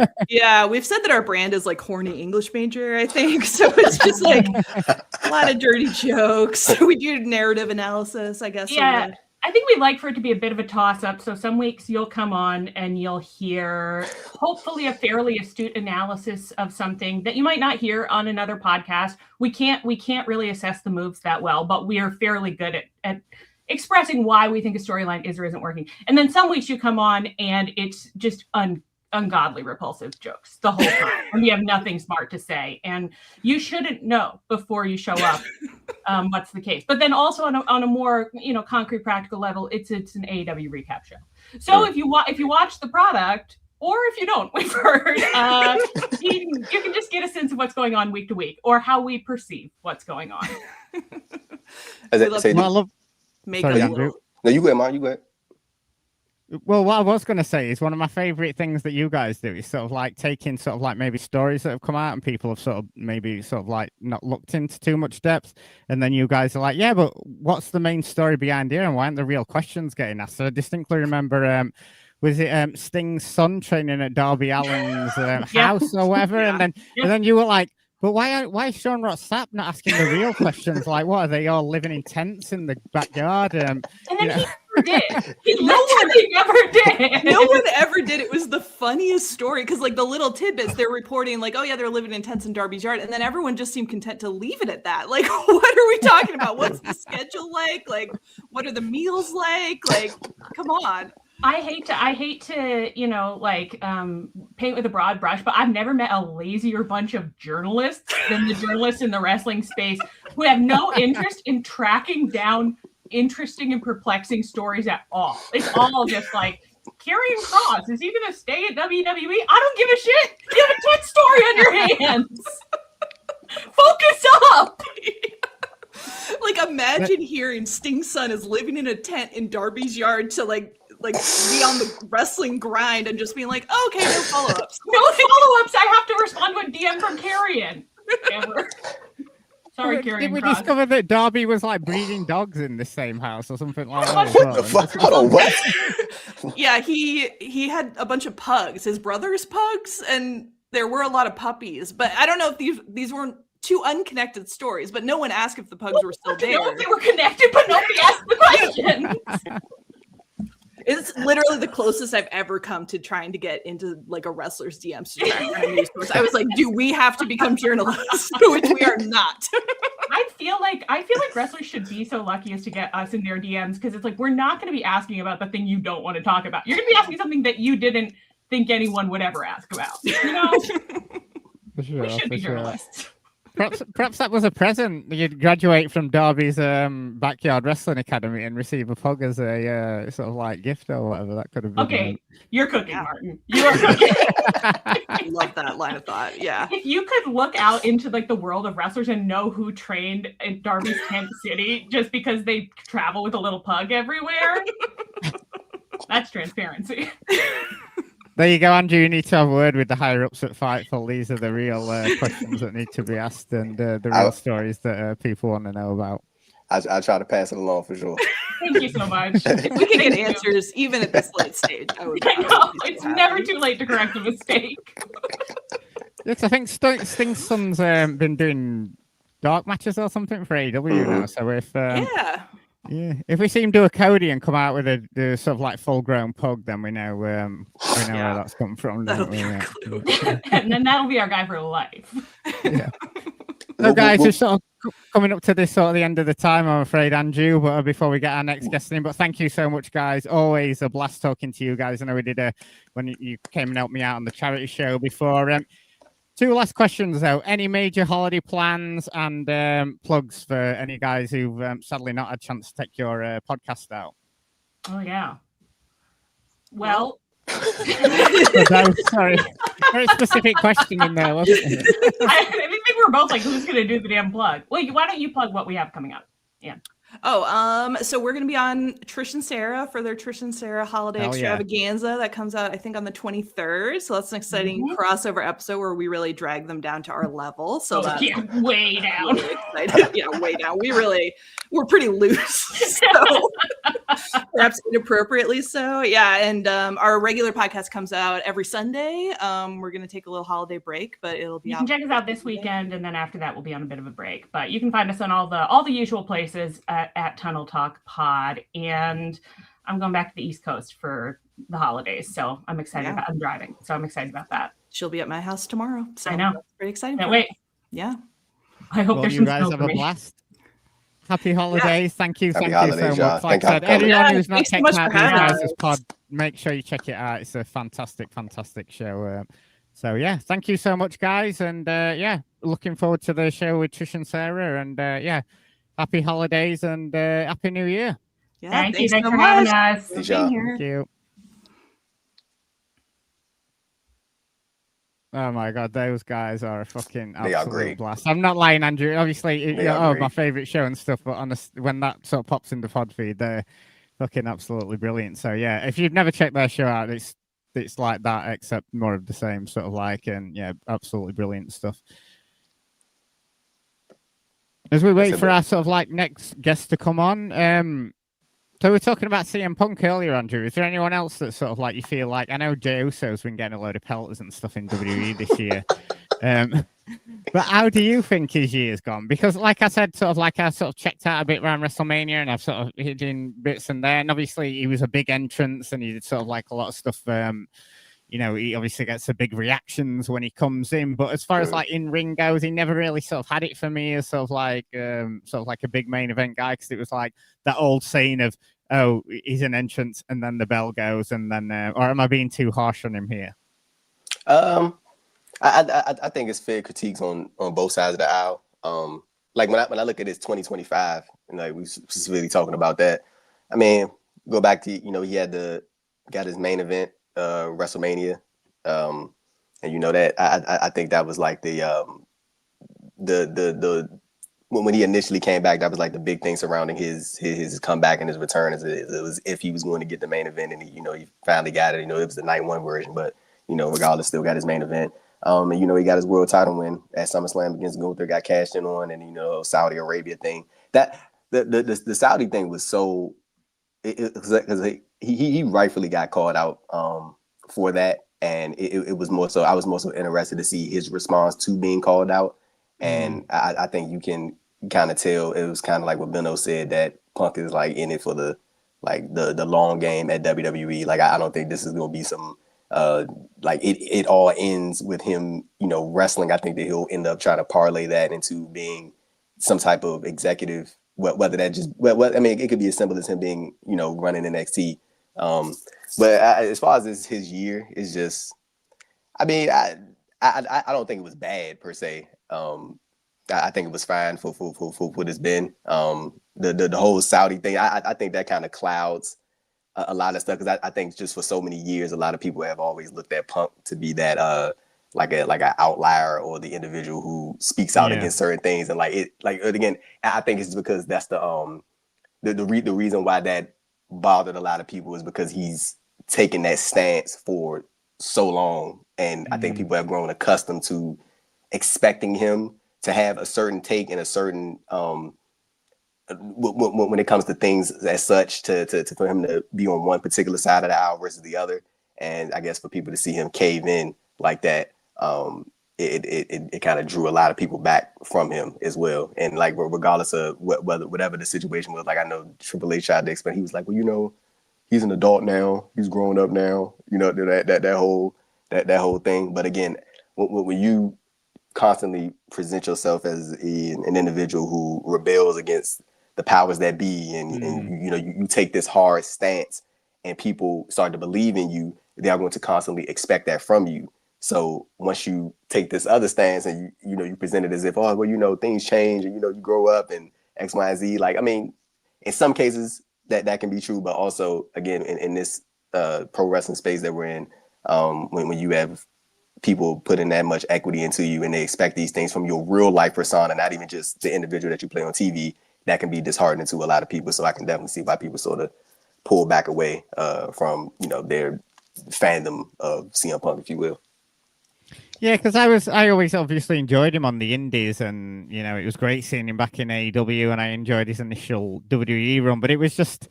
said that our brand is like horny English major, I think. So it's just like a lot of dirty jokes. We do narrative analysis, I guess.
Yeah. I think we'd like for it to be a bit of a toss-up. So some weeks you'll come on and you'll hear hopefully a fairly astute analysis of something that you might not hear on another podcast. We can't really assess the moves that well, but we are fairly good at expressing why we think a storyline is or isn't working. And then some weeks you come on and it's just ungodly repulsive jokes the whole time. And you have nothing smart to say. And you shouldn't know before you show up what's the case. But then also on a more, you know, concrete, practical level, it's an AEW recap show. So if you watch the product, or if you don't, we've heard, you can just get a sense of what's going on week to week, or how we perceive what's going on.
Sorry, Andrew.
No, you go ahead, man. You go ahead.
Well, what I was going to say is one of my favorite things that you guys do is sort of like taking sort of like maybe stories that have come out and people have sort of like not looked into too much depth. And then you guys are like, yeah, but what's the main story behind here? And why aren't the real questions getting asked? So I distinctly remember, was it Sting's son training at Darby Allin's house or whatever? Yeah. And then you were like, but why is Sean Ross Sapp not asking the real questions? Like, what are they all living in tents in the backyard?
And then he never did. He literally never did.
No one ever did. It was the funniest story, because like the little tidbits they're reporting, like, oh yeah, they're living in tents in Darby's yard, and then everyone just seemed content to leave it at that. Like, what are we talking about? What's the schedule like? Like, what are the meals like? Like, come on.
I hate to, you know, like paint with a broad brush, but I've never met a lazier bunch of journalists than the journalists in the wrestling space who have no interest in tracking down interesting and perplexing stories at all. It's all just like, Karrion Kross, is he going to stay at WWE? I don't give a shit. You have a tent story on your hands. Focus up.
Like, imagine hearing Sting's son is living in a tent in Darby's yard to like be on the wrestling grind and just being like, oh, okay, no follow-ups.
No follow-ups. I have to respond to a DM from Karrion. Sorry, Karrion.
Did we discover that Darby was like breeding dogs in the same house or something like that?
What the fuck? Hold on, what?
Yeah, he had a bunch of pugs, his brother's pugs, and there were a lot of puppies. But I don't know if these weren't two unconnected stories, but no one asked if the pugs were still there.
No, they were connected, but nobody asked the question.
It's literally the closest I've ever come to trying to get into like a wrestler's DMs to track down news stories. I was like, do we have to become journalists? Which we are not.
I feel like wrestlers should be so lucky as to get us in their DMs, because it's like, we're not going to be asking about the thing you don't want to talk about. You're going to be asking something that you didn't think anyone would ever ask about. You know?
For sure,
we should be journalists.
Perhaps that was a present. You'd graduate from Derby's backyard wrestling academy and receive a pug as a sort of like gift or whatever. That could have been.
Okay, you're cooking,
Yeah.
Martin. You are cooking.
I love that line of thought. Yeah.
If you could look out into like the world of wrestlers and know who trained in Darby's Tent City just because they travel with a little pug everywhere, that's transparency.
There you go, Andrew. You need to have a word with the higher ups at Fightful. These are the real questions that need to be asked and the real stories that people want to know about.
I try to pass it along for sure.
Thank you so much.
If we can get answers even at this late stage, I would.
I know, it's never too late to correct a mistake.
Yes, I think Sting Son's been doing dark matches or something for AEW now. So if if we see him do a Cody and come out with a sort of like full grown pug, then we know where that's come from.
That'll
Don't
be
we?
our
Yeah.
clue.
And then that'll be our guy for life.
Yeah. So guys, we're sort of coming up to this sort of the end of the time, I'm afraid, Andrew, but before we get our next guest in, but thank you so much, guys. Always a blast talking to you guys. I know we did when you came and helped me out on the charity show before. Two last questions though. Any major holiday plans and plugs for any guys who've sadly not had a chance to take your podcast out?
Oh yeah. Well,
sorry, very specific question in there, wasn't it?
I think we were both like, "Who's going to do the damn plug?" Wait, why don't you plug what we have coming up? Yeah.
So we're gonna be on Trish and Sarah for their Trish and Sarah holiday extravaganza that comes out, I think, on the 23rd. So that's an exciting crossover episode where we really drag them down to our level. So that's
way down.
Really exciting. Yeah, way down. We're pretty loose. So perhaps inappropriately so. Yeah. And our regular podcast comes out every Sunday. We're gonna take a little holiday break, but it'll be
You
out.
can check us out this weekend, and then after that we'll be on a bit of a break. But you can find us on all the usual places at Tunnel Talk Pod. And I'm going back to the East Coast for the holidays, so I'm excited. I'm driving, so I'm excited about that.
She'll be at my house tomorrow. So
I know.
That's pretty exciting.
Can't wait.
Yeah.
I hope there's
you
some
guys
snow
have
for
a
me.
blast. Happy holidays. Thank you.
Happy
Thank
holidays,
you so
y'all.
much. Like I said,
Thank you.
everyone who's not
Thanks so
checked
much
out
for
these
having
guys'
us.
pod, make sure you check it out. It's a fantastic show. So yeah, thank you so much, guys. And looking forward to the show with Trish and Sarah. And happy holidays and happy New Year.
Yeah.
Thank you.
Thanks
Thanks
so
for
much.
having us.
Thanks,
Being
y'all.
here.
Thank you. Oh my god, those guys are a fucking
They are
absolute
great.
blast. I'm not lying, Andrew. Obviously,
They are
my
great.
favorite show and stuff. But when that sort of pops in the pod feed, they're fucking absolutely brilliant. So yeah, if you've never checked their show out, it's like that, except more of the same sort of like, and yeah, absolutely brilliant stuff. As we wait for our sort of like next guest to come on, so we're talking about CM Punk earlier, Andrew. Is there anyone else that sort of like you feel like? I know Jey Uso's been getting a load of pelters and stuff in WWE this year, but how do you think his year's gone? Because, like I said, sort of like I sort of checked out a bit around WrestleMania, and I've sort of hit in bits and there. And obviously, he was a big entrance, and he did sort of like a lot of stuff. He obviously gets the big reactions when he comes in, but as far as like in ring goes, he never really sort of had it for me as sort of like a big main event guy, because it was like that old saying of, oh, he's an entrance and then the bell goes, and then or am I being too harsh on him here?
I think it's fair critiques on both sides of the aisle. Like when I look at his 2025, and like we specifically talking about that, I mean, go back to he got his main event WrestleMania, and that I think that was like the when he initially came back, that was like the big thing surrounding his comeback and his return. It was if he was going to get the main event, and he finally got it. It was the night one version, but regardless, still got his main event. And he got his world title win at SummerSlam against Gunther, got cashed in on, and Saudi Arabia thing. That the Saudi thing was so because he rightfully got called out for that, and it was more so I was more so interested to see his response to being called out, and I think you can kind of tell it was kind of like what Benno said, that Punk is like in it for the long game at WWE. Like I don't think this is gonna be some like it all ends with him wrestling. I think that he'll end up trying to parlay that into being some type of executive. Whether that just I mean, it could be as simple as him being running NXT. But as far as his year, it's just, I mean, I don't think it was bad per se. I think it was fine for what it's been. The whole Saudi thing, I think that kind of clouds a lot of stuff, because I think just for so many years, a lot of people have always looked at Punk to be that like an outlier, or the individual who speaks out against certain things, and again, I think it's because that's the reason why that bothered a lot of people is because he's taken that stance for so long, and I think people have grown accustomed to expecting him to have a certain take and a certain when it comes to things as such, to for him to be on one particular side of the aisle versus the other. And I guess for people to see him cave in like that, it kind of drew a lot of people back from him as well. And like, regardless of whatever the situation was, like, I know Triple H tried to explain, he was like, well, you know, he's an adult now, he's grown up now, you know, that whole thing. But again, when you constantly present yourself as an individual who rebels against the powers that be, and you know, you take this hard stance, and people start to believe in you, they are going to constantly expect that from you. So once you take this other stance, and you know, you present it as if, oh, well, you know, things change, and you know, you grow up and X, Y, and Z. Like, I mean, in some cases that can be true, but also, again, in this pro wrestling space that we're in, when you have people putting that much equity into you, and they expect these things from your real life persona, not even just the individual that you play on TV, that can be disheartening to a lot of people. So I can definitely see why people sort of pull back away from, you know, their fandom of CM Punk, if you will.
Yeah, because I always obviously enjoyed him on the indies, and you know, it was great seeing him back in AEW, and I enjoyed his initial WWE run. But it was just,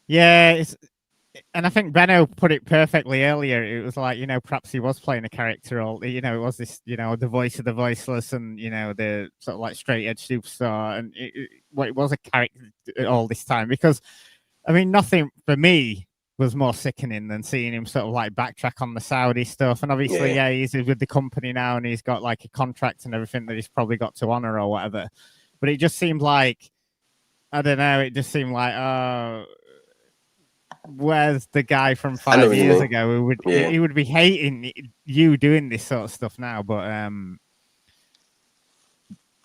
and I think Benno put it perfectly earlier. It was like, you know, perhaps he was playing a character, or, you know, it was this, you know, the voice of the voiceless, and, you know, the sort of like straight edge superstar, and it was a character all this time. Because, I mean, nothing for me was more sickening than seeing him sort of like backtrack on the Saudi stuff. And obviously, he's with the company now, and he's got like a contract and everything that he's probably got to honor or whatever. But it just seemed like, I don't know, it just seemed like, where's the guy from 5 years ago who would he would be hating you doing this sort of stuff now?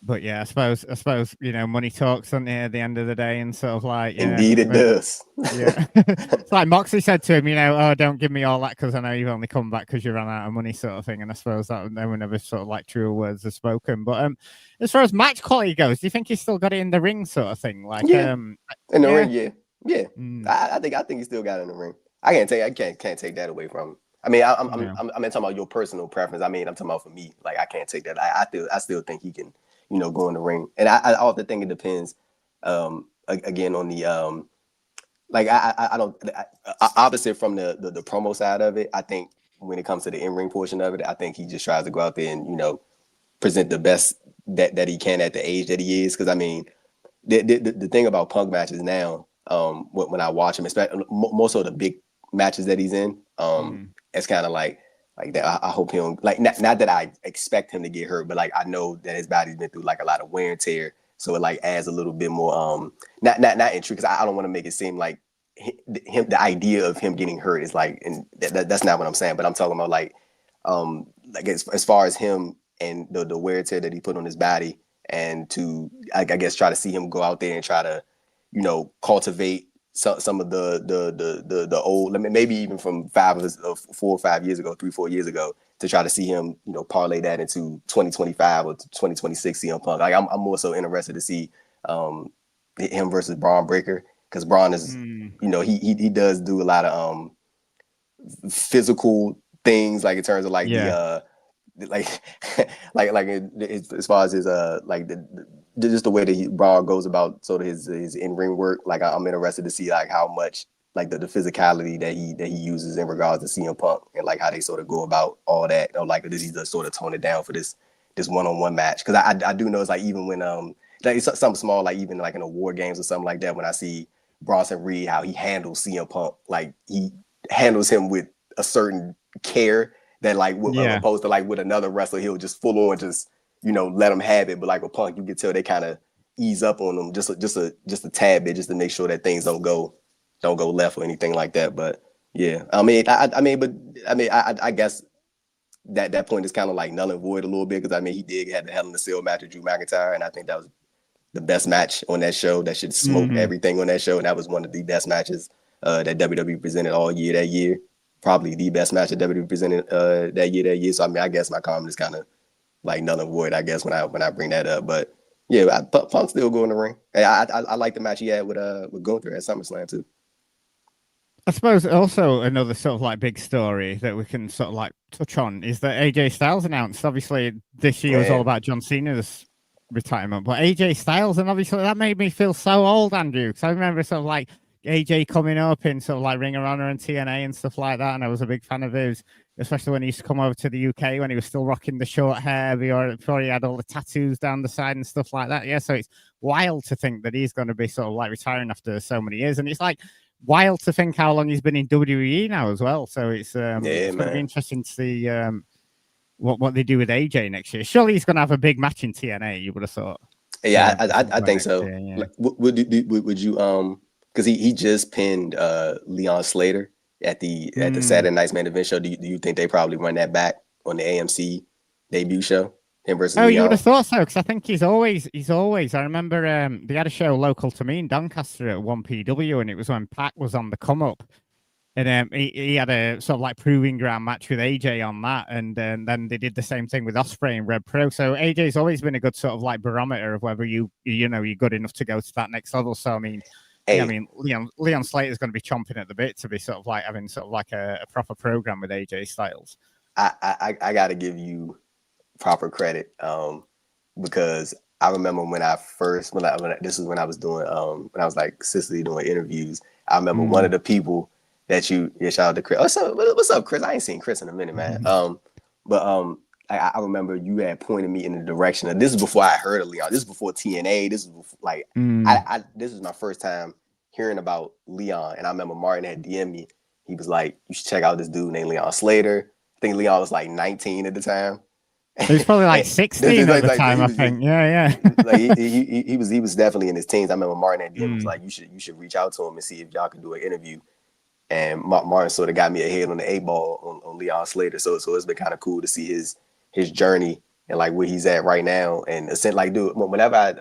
But yeah, I suppose, you know, money talks, on at the end of the day, and sort of like,
indeed it does.
Yeah, it's like Moxley said to him, you know, oh, don't give me all that because I know you've only come back because you ran out of money, sort of thing. And I suppose that they were never sort of like truer words are spoken. But as far as match quality goes, do you think he's still got it in the ring, sort of thing? Like,
in the ring, yeah. I think he still got it in the ring. I can't take that away from him. I mean, I'm talking about your personal preference. I mean, I'm talking about for me. Like, I can't take that. I still think he can, you know, go in the ring. And I often think it depends, again, on the like, I don't, opposite from the promo side of it. I think when it comes to the in-ring portion of it, I think he just tries to go out there and, you know, present the best that he can at the age that he is. Because I mean, the thing about Punk matches now, when I watch him, especially most of the big matches that he's in, it's kind of like that. I hope he don't, like, not that I expect him to get hurt, but like, I know that his body's been through like a lot of wear and tear, so it like adds a little bit more not intrigue, because I don't want to make it seem like the idea of him getting hurt is like, and that's not what I'm saying. But I'm talking about like as far as him and the wear and tear that he put on his body, and to I guess try to see him go out there and try to, you know, cultivate some of the old, maybe even from 4 or 5 years ago, 3-4 years ago, to try to see him, you know, parlay that into 2025 or 2026 CM Punk. Like, I'm more so interested to see him versus Braun Breaker, because Braun is, you know, he does do a lot of physical things, like in terms of like the like as far as his like just the way that Braun goes about sort of his in-ring work. Like, I'm interested to see like how much like the physicality that he uses in regards to CM Punk, and like how they sort of go about all that, or like does he just sort of tone it down for this one-on-one match? Because I do know it's like, even when like it's something small, like even like in award games or something like that, when I see Bronson Reed, how he handles CM Punk, like he handles him with a certain care that like opposed to like with another wrestler, he'll just full on just, you know, let him have it. But like with Punk, you can tell they kind of ease up on them just a tad bit, just to make sure that things don't go left or anything like that. But yeah, I guess that point is kind of like null and void a little bit, because I mean he did have the Hell in a Cell match with Drew McIntyre, and I think that was the best match on that show. That should smoke everything on that show, and that was one of the best matches that WWE presented all year that year. Probably the best match that WWE presented that year. So I mean, I guess my comment is kind of like null and void, I guess, when I bring that up. But yeah, Punk still go in the ring. I like the match he had with Gunther at SummerSlam too.
I suppose also another sort of like big story that we can sort of like touch on is that AJ Styles announced. Obviously, this year was all about John Cena's retirement, but AJ Styles, and obviously that made me feel so old, Andrew, because I remember sort of like AJ coming up in sort of like Ring of Honor and TNA and stuff like that, and I was a big fan of his, especially when he used to come over to the UK when he was still rocking the short hair before he had all the tattoos down the side and stuff like that. Yeah, so it's wild to think that he's going to be sort of like retiring after so many years, and it's like wild to think how long he's been in WWE now as well. So it's going to be interesting to see what they do with AJ next year. Surely he's going to have a big match in TNA, you would have thought.
Yeah, I think so. Year, yeah. Like, would you because he just pinned Leon Slater at the Saturday Night's Main Event show. Do you think they probably run that back on the AMC debut show? Him versus Leon?
You would have thought so, because I think he's always. I remember they had a show local to me in Doncaster at 1PW, and it was when Pac was on the come up, and he had a sort of like proving ground match with AJ on that, and then they did the same thing with Ospreay and Red Pro. So AJ's always been a good sort of like barometer of whether you're good enough to go to that next level. So I mean. Yeah, I mean, Leon Slater is going to be chomping at the bit to be sort of like having sort of like a proper program with AJ Styles.
I got to give you proper credit because I remember when I first this is when I was doing when I was like Sicily doing interviews. I remember one of the people that shout out to Chris. What's up, Chris? I ain't seen Chris in a minute, man. I remember you had pointed me in the direction of, this is before I heard of Leon. This is before TNA. This is before, like this is my first time hearing about Leon, and I remember Martin had DM'd me. He was like, "You should check out this dude named Leon Slater." I think Leon was like 19 at the time.
He was probably like 16 at the time, I think. Yeah.
Like he was definitely in his teens. I remember Martin had DM'd was like, "You should reach out to him and see if y'all can do an interview." And Martin sort of got me ahead on the 8-ball on Leon Slater. So it's been kind of cool to see his journey and like where he's at right now. And like, dude, whenever I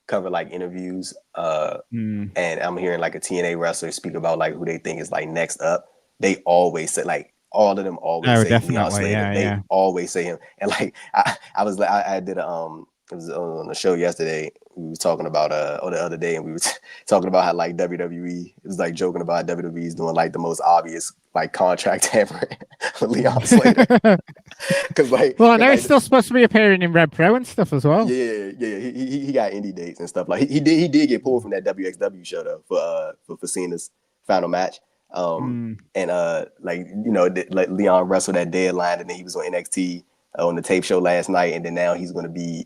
cover like interviews and I'm hearing like a TNA wrestler speak about like who they think is like next up, they always say, like, all of them always say Leon Slater. They always say him. And like I did it was on the show yesterday. We was talking about or the other day, and we were talking about how like WWE, it was like joking about WWE's doing like the most obvious like contract tampering with Leon Slater. Because like,
well, I know he's still supposed to be appearing in Red Pro and stuff as well.
Yeah. He got indie dates and stuff. Like he did get pulled from that WXW show though for Cena's final match. And like, you know, like Leon wrestled that Deadline, and then he was on NXT on the tape show last night, and then now he's going to be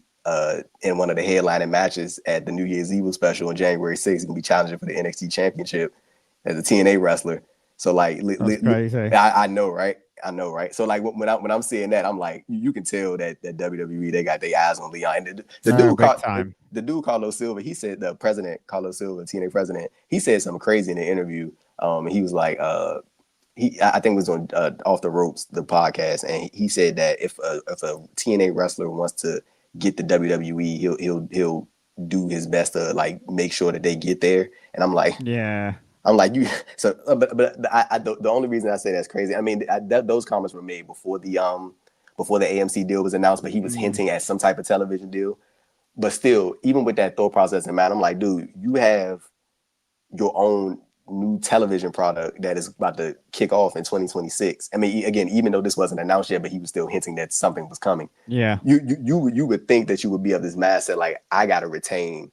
in one of the headlining matches at the New Year's Evil special on January 6th. He's gonna be challenging for the NXT Championship as a TNA wrestler. So like, I know, right? So like when I'm seeing that, I'm like, you can tell that WWE, they got their eyes on Leon. And the dude Carlos Silva, he said, the president Carlos Silva, TNA president, he said something crazy in the interview. And he was like, I think it was on Off the Ropes, the podcast, and he said that if a TNA wrestler wants to get the WWE, he'll do his best to like make sure that they get there. And I'm like, you. So, but the only reason I say that's crazy, I mean, those comments were made before the AMC deal was announced, but he was hinting at some type of television deal. But still, even with that thought process in mind, I'm like, dude, you have your own new television product that is about to kick off in 2026. I mean, again, even though this wasn't announced yet, but he was still hinting that something was coming. Yeah, you would think that you would be of this mindset, like, I got to retain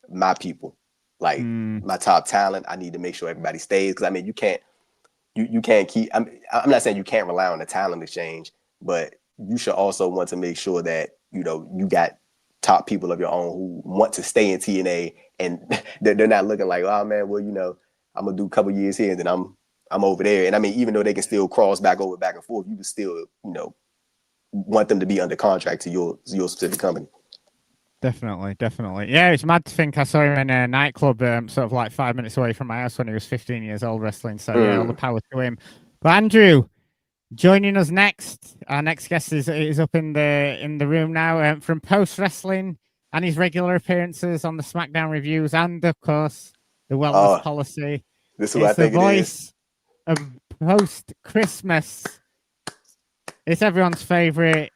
my people, like my top talent. I need to make sure everybody stays, because I mean, you can't keep. I'm not saying you can't rely on the talent exchange, but you should also want to make sure that you got top people of your own who want to stay in TNA, and they're not looking like, oh man, well, I'm gonna do a couple years here and then I'm over there. And I mean, even though they can still cross back and forth, you would still, want them to be under contract to your specific company.
Definitely. Yeah, it's mad to think I saw him in a nightclub sort of like 5 minutes away from my house when he was 15 years old wrestling. So yeah, all the power to him. But Andrew, Joining us next, our next guest is up in the room now from Post Wrestling and his regular appearances on the SmackDown reviews and of course the Wellness Policy.
This is who I
It's the
think it is.
voice of Post Christmas. It's everyone's favorite.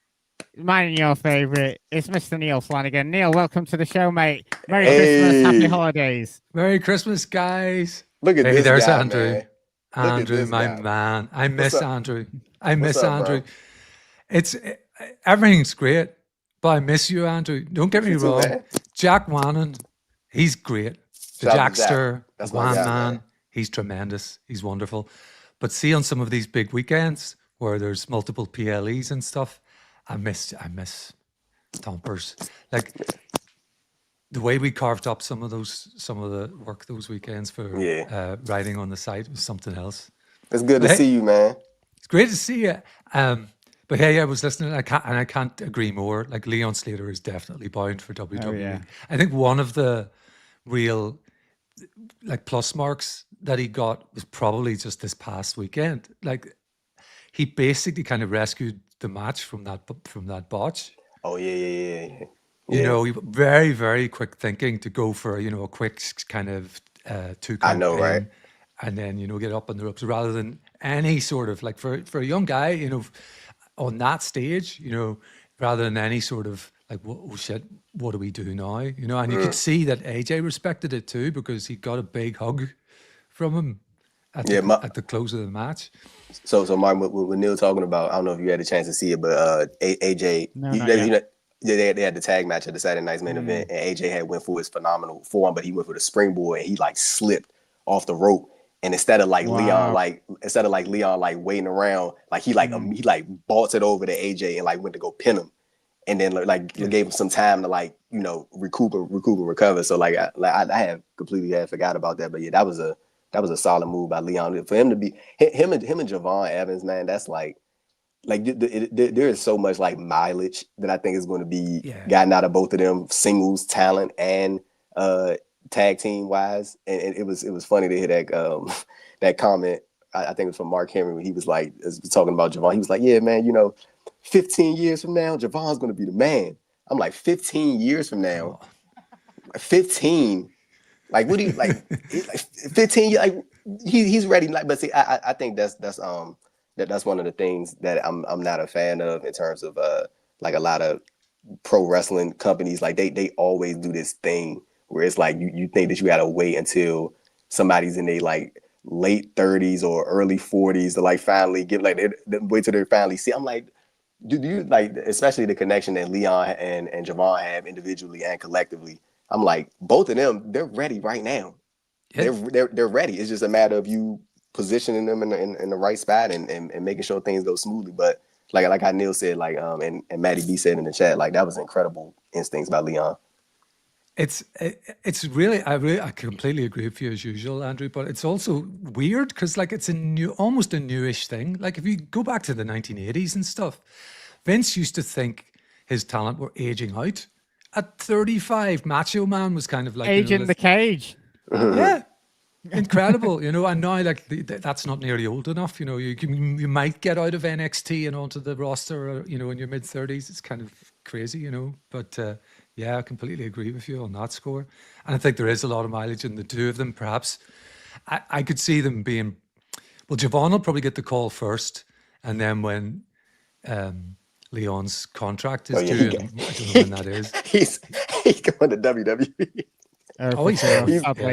Mine and your favorite. It's Mr. Neil Flanagan. Neil, welcome to the show, mate. Merry Christmas, happy holidays.
Merry Christmas, guys.
Look at
Hey,
this
there's
guy,
Andrew.
man. Look at
Andrew,
this
my
guy.
man. I miss
up?
Andrew. I miss
What's up,
Andrew.
bro?
It's everything's great, but I miss you, Andrew. Don't get me
You too,
wrong.
man.
Jack Wannon, he's great. The
Shout out to Jack.
Jackster,
That's
the
my
Wan
guy,
man,
man.
he's tremendous. He's wonderful. But see, on some of these big weekends where there's multiple PLEs and stuff, I miss Stompers. Like the way we carved up some of the work those weekends for writing on the site was something else.
It's good to
Hey.
see you, man.
It's great to see you. But hey, I was listening. I can't agree more. Like Leon Slater is definitely bound for WWE.
yeah.
I think one of the real like plus marks that he got was probably just this past weekend. Like he basically kind of rescued the match from that botch.
Oh yeah.
You know, very, very quick thinking to go for, you know, a quick kind of 2 count
I know,
pin,
right?
and then, you know, get up on the ropes rather than any sort of like for a young guy, you know, on that stage, you know, rather than any sort of like, oh shit, what do we do now? You know, and you could see that AJ respected it too because he got a big hug from him at the close of the match.
So Martin, what Neil talking about, I don't know if you had a chance to see it, but AJ, they had the tag match at the Saturday Night's main event, and AJ had went for his phenomenal form, but he went for the springboard and he like slipped off the rope. And instead of like Leon waiting around, like he bolted over to AJ and like went to go pin him, and then gave him some time to like, you know, recoup and recover. So like I had completely forgot about that, but yeah, that was a solid move by Leon for him to be him and Javon Evans, man. That's like there is so much like mileage that I think is going to be gotten out of both of them, singles talent and tag team wise. And it was funny to hear that that comment. I think it was from Mark Henry when he was like talking about Javon. He was like, "Yeah, man, you know, 15 years from now, Javon's going to be the man." I'm like, 15 years from now, 15. Like, what do you like? 15? Like, he's ready. Like, but see, I think that's one of the things that I'm not a fan of in terms of like a lot of pro wrestling companies. Like they always do this thing where it's like you think that you gotta wait until somebody's in their like late 30s or early 40s to like finally get like they wait till they finally see. I'm like, do you like, especially the connection that Leon and Javon have individually and collectively? I'm like, both of them, they're ready right now. Yeah. They're ready. It's just a matter of you positioning them in the right spot and making sure things go smoothly. But like how Neil said, like and Maddie B said in the chat, like that was incredible instincts by Leon.
It's really I completely agree with you as usual, Andrew. But it's also weird because like it's almost a newish thing. Like if you go back to the 1980s and stuff, Vince used to think his talent were aging out. At 35, Macho Man was kind of like
Age in the cage.
Yeah, incredible, you know. And now, like that's not nearly old enough. You know, you might get out of NXT and onto the roster, you know, in your mid-30s. It's kind of crazy, you know. But yeah, I completely agree with you on that score. And I think there is a lot of mileage in the two of them. Perhaps I could see them being. Well, Javon will probably get the call first, and then when Leon's contract is due, I don't know when that is.
He's going to WWE.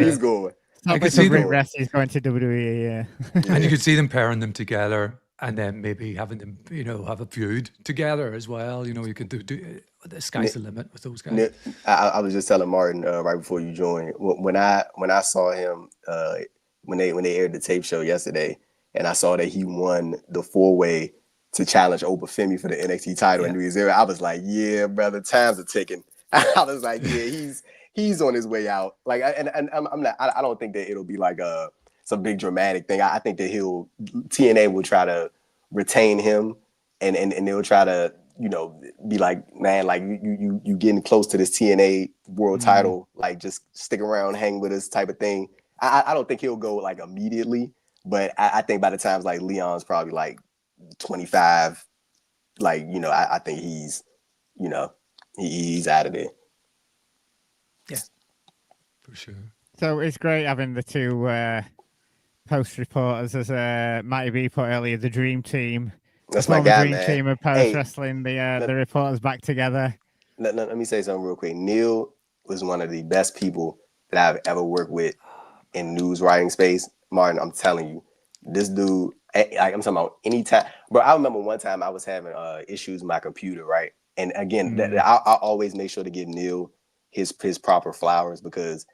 He's going.
I could see them.
He's going to WWE. Yeah.
And you could see them pairing them together, and then maybe having them, you know, have a feud together as well. You know, you could do the sky's the limit with those guys.
I was just telling Martin right before you joined, when I saw him when they aired the tape show yesterday, and I saw that he won the 4-way to challenge Obafemi for the NXT title in New Year's Eve, I was like, yeah, brother, times are ticking. I was like, yeah, he's on his way out. Like, and I'm not. I don't think that it'll be like some big dramatic thing. I think that TNA will try to retain him, and they'll try to, you know, be like, man, like you getting close to this TNA world title, like just stick around, hang with us type of thing. I don't think he'll go like immediately, but I think by the time like Leon's probably like 25. Like, you know, I think he's, you know, he's out of there.
Yeah, for sure.
So it's great having the two post reporters, as Matty B put earlier, the dream team.
That's
the
my
former
guy,
dream
man.
team of post wrestling. The reporters back together.
Let me say something real quick. Neil was one of the best people that I've ever worked with in news writing space. Martin, I'm telling you, this dude, like, I'm talking about anytime. Bro, I remember one time I was having issues with my computer, right? And again, I always make sure to give Neil his proper flowers because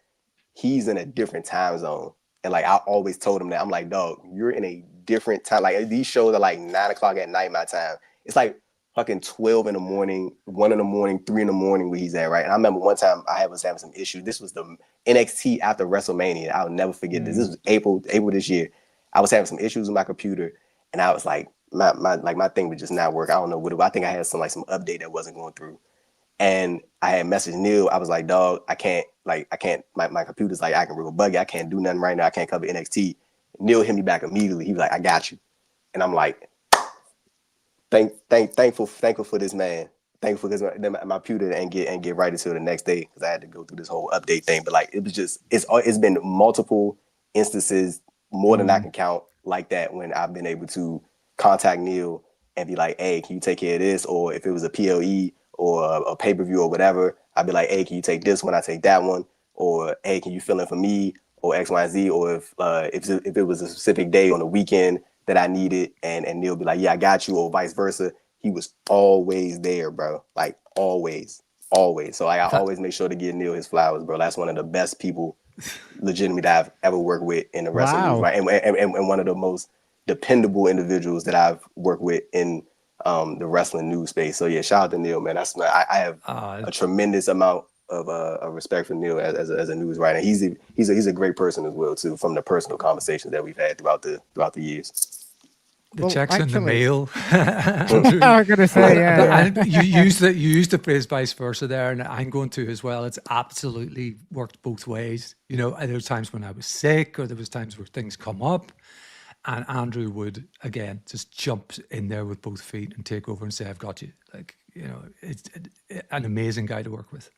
he's in a different time zone. And like I always told him that. I'm like, dog, you're in a different time. Like these shows are like 9 o'clock at night my time. It's like fucking 12 in the morning, 1 in the morning, 3 in the morning where he's at, right? And I remember one time I was having some issues. This was the NXT after WrestleMania. I'll never forget this. This was April this year. I was having some issues with my computer, and I was like, my thing would just not work. I don't know what. I think I had some update that wasn't going through, and I had messaged Neil. I was like, dog, I can't. My computer's like acting real buggy. I can't do nothing right now. I can't cover NXT. Neil hit me back immediately. He was like, I got you, and I'm like, thankful for this man. Thankful because my computer and get right until the next day because I had to go through this whole update thing. But like it was just it's been multiple instances, more than I can count, like that when I've been able to contact Neil and be like, hey, can you take care of this? Or if it was a PLE or a pay-per-view or whatever, I'd be like, hey, can you take this one? I take that one. Or hey, can you fill in for me? Or X, Y, Z. Or if it was a specific day on the weekend that I needed, and Neil be like, yeah, I got you, or vice versa. He was always there, bro. Like always. So like, I always make sure to give Neil his flowers, bro. That's one of the best people legitimately that I've ever worked with in the wrestling news, right? And one of the most dependable individuals that I've worked with in the wrestling news space. So yeah, shout out to Neil, man. I have a tremendous amount of respect for Neil as a news writer. He's a great person as well too, from the personal conversations that we've had throughout the years.
The checks in the mail.
I was gonna say, yeah.
You used the phrase vice versa there, and I'm going to as well. It's absolutely worked both ways. You know, there were times when I was sick, or there was times where things come up, and Andrew would again just jump in there with both feet and take over and say, "I've got you." Like, you know, it's an amazing guy to work with.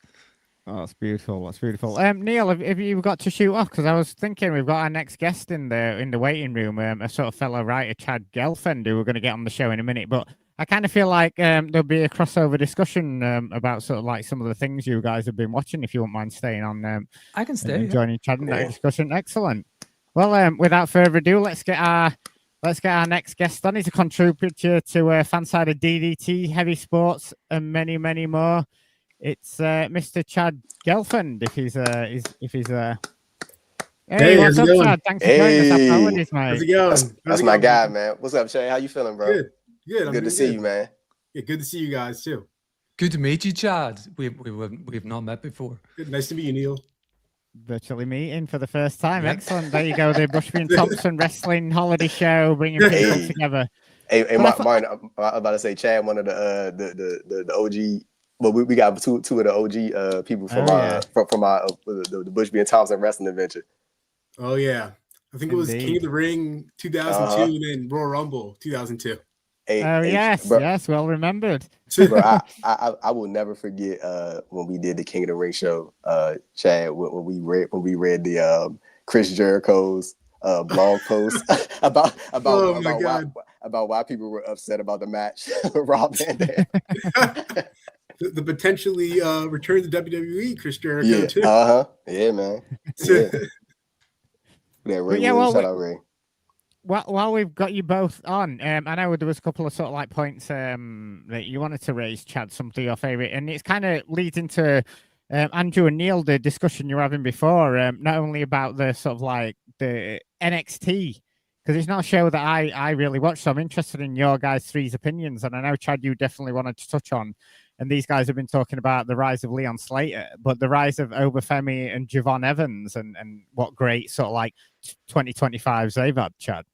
Oh, that's beautiful. That's beautiful. Neil, have you got to shoot off? Because I was thinking we've got our next guest in the waiting room, a sort of fellow writer, Chad Gelfand, who we're going to get on the show in a minute. But I kind of feel like there'll be a crossover discussion about sort of like some of the things you guys have been watching. If you won't mind staying on,
I can stay.
Joining Chad in that discussion. Excellent. Well, without further ado, let's get our next guest on. He's a contributor to Fanside DDT, Heavy Sports, and many, many more. It's Mr. Chad Gelfand, if he's there. Hey, what's up, Chad? Thanks for joining us. Apologies, mate.
How's it going?
That's my guy, man. What's up, Shay? How you feeling, bro?
Good.
Good to see you, man.
Yeah, good to see you guys too.
Good to meet you, Chad. We've not met before.
Good. Nice to meet you, Neil.
Virtually meeting for the first time. Yep. Excellent. There you go. The Bushby and Thompson Wrestling Holiday Show, bringing people together.
Hey, Martin, I'm about to say, Chad, one of the OG. Well, we got two of the OG people from the Bushby and Thompson wrestling adventure.
Oh yeah, I think it was King of the Ring 2002, and then Royal Rumble 2002.
Yes, well remembered.
Bro, I will never forget when we did the King of the Ring show, Chad. When we read the Chris Jericho's blog post about why people were upset about the match with Rob Van Dam.
The potentially return to WWE, Chris Jericho too.
Yeah, man.
Shout out Ray. While we've got you both on, I know there was a couple of sort of like points that you wanted to raise, Chad, some of your favorite, and it's kind of leads into Andrew and Neil, the discussion you were having before, not only about the sort of like the NXT, because it's not a show that I really watch, so I'm interested in your guys' three's opinions, and I know, Chad, you definitely wanted to touch on. And these guys have been talking about the rise of Leon Slater, but the rise of Obafemi and Javon Evans and what great sort of like 2025s they've had, Chad.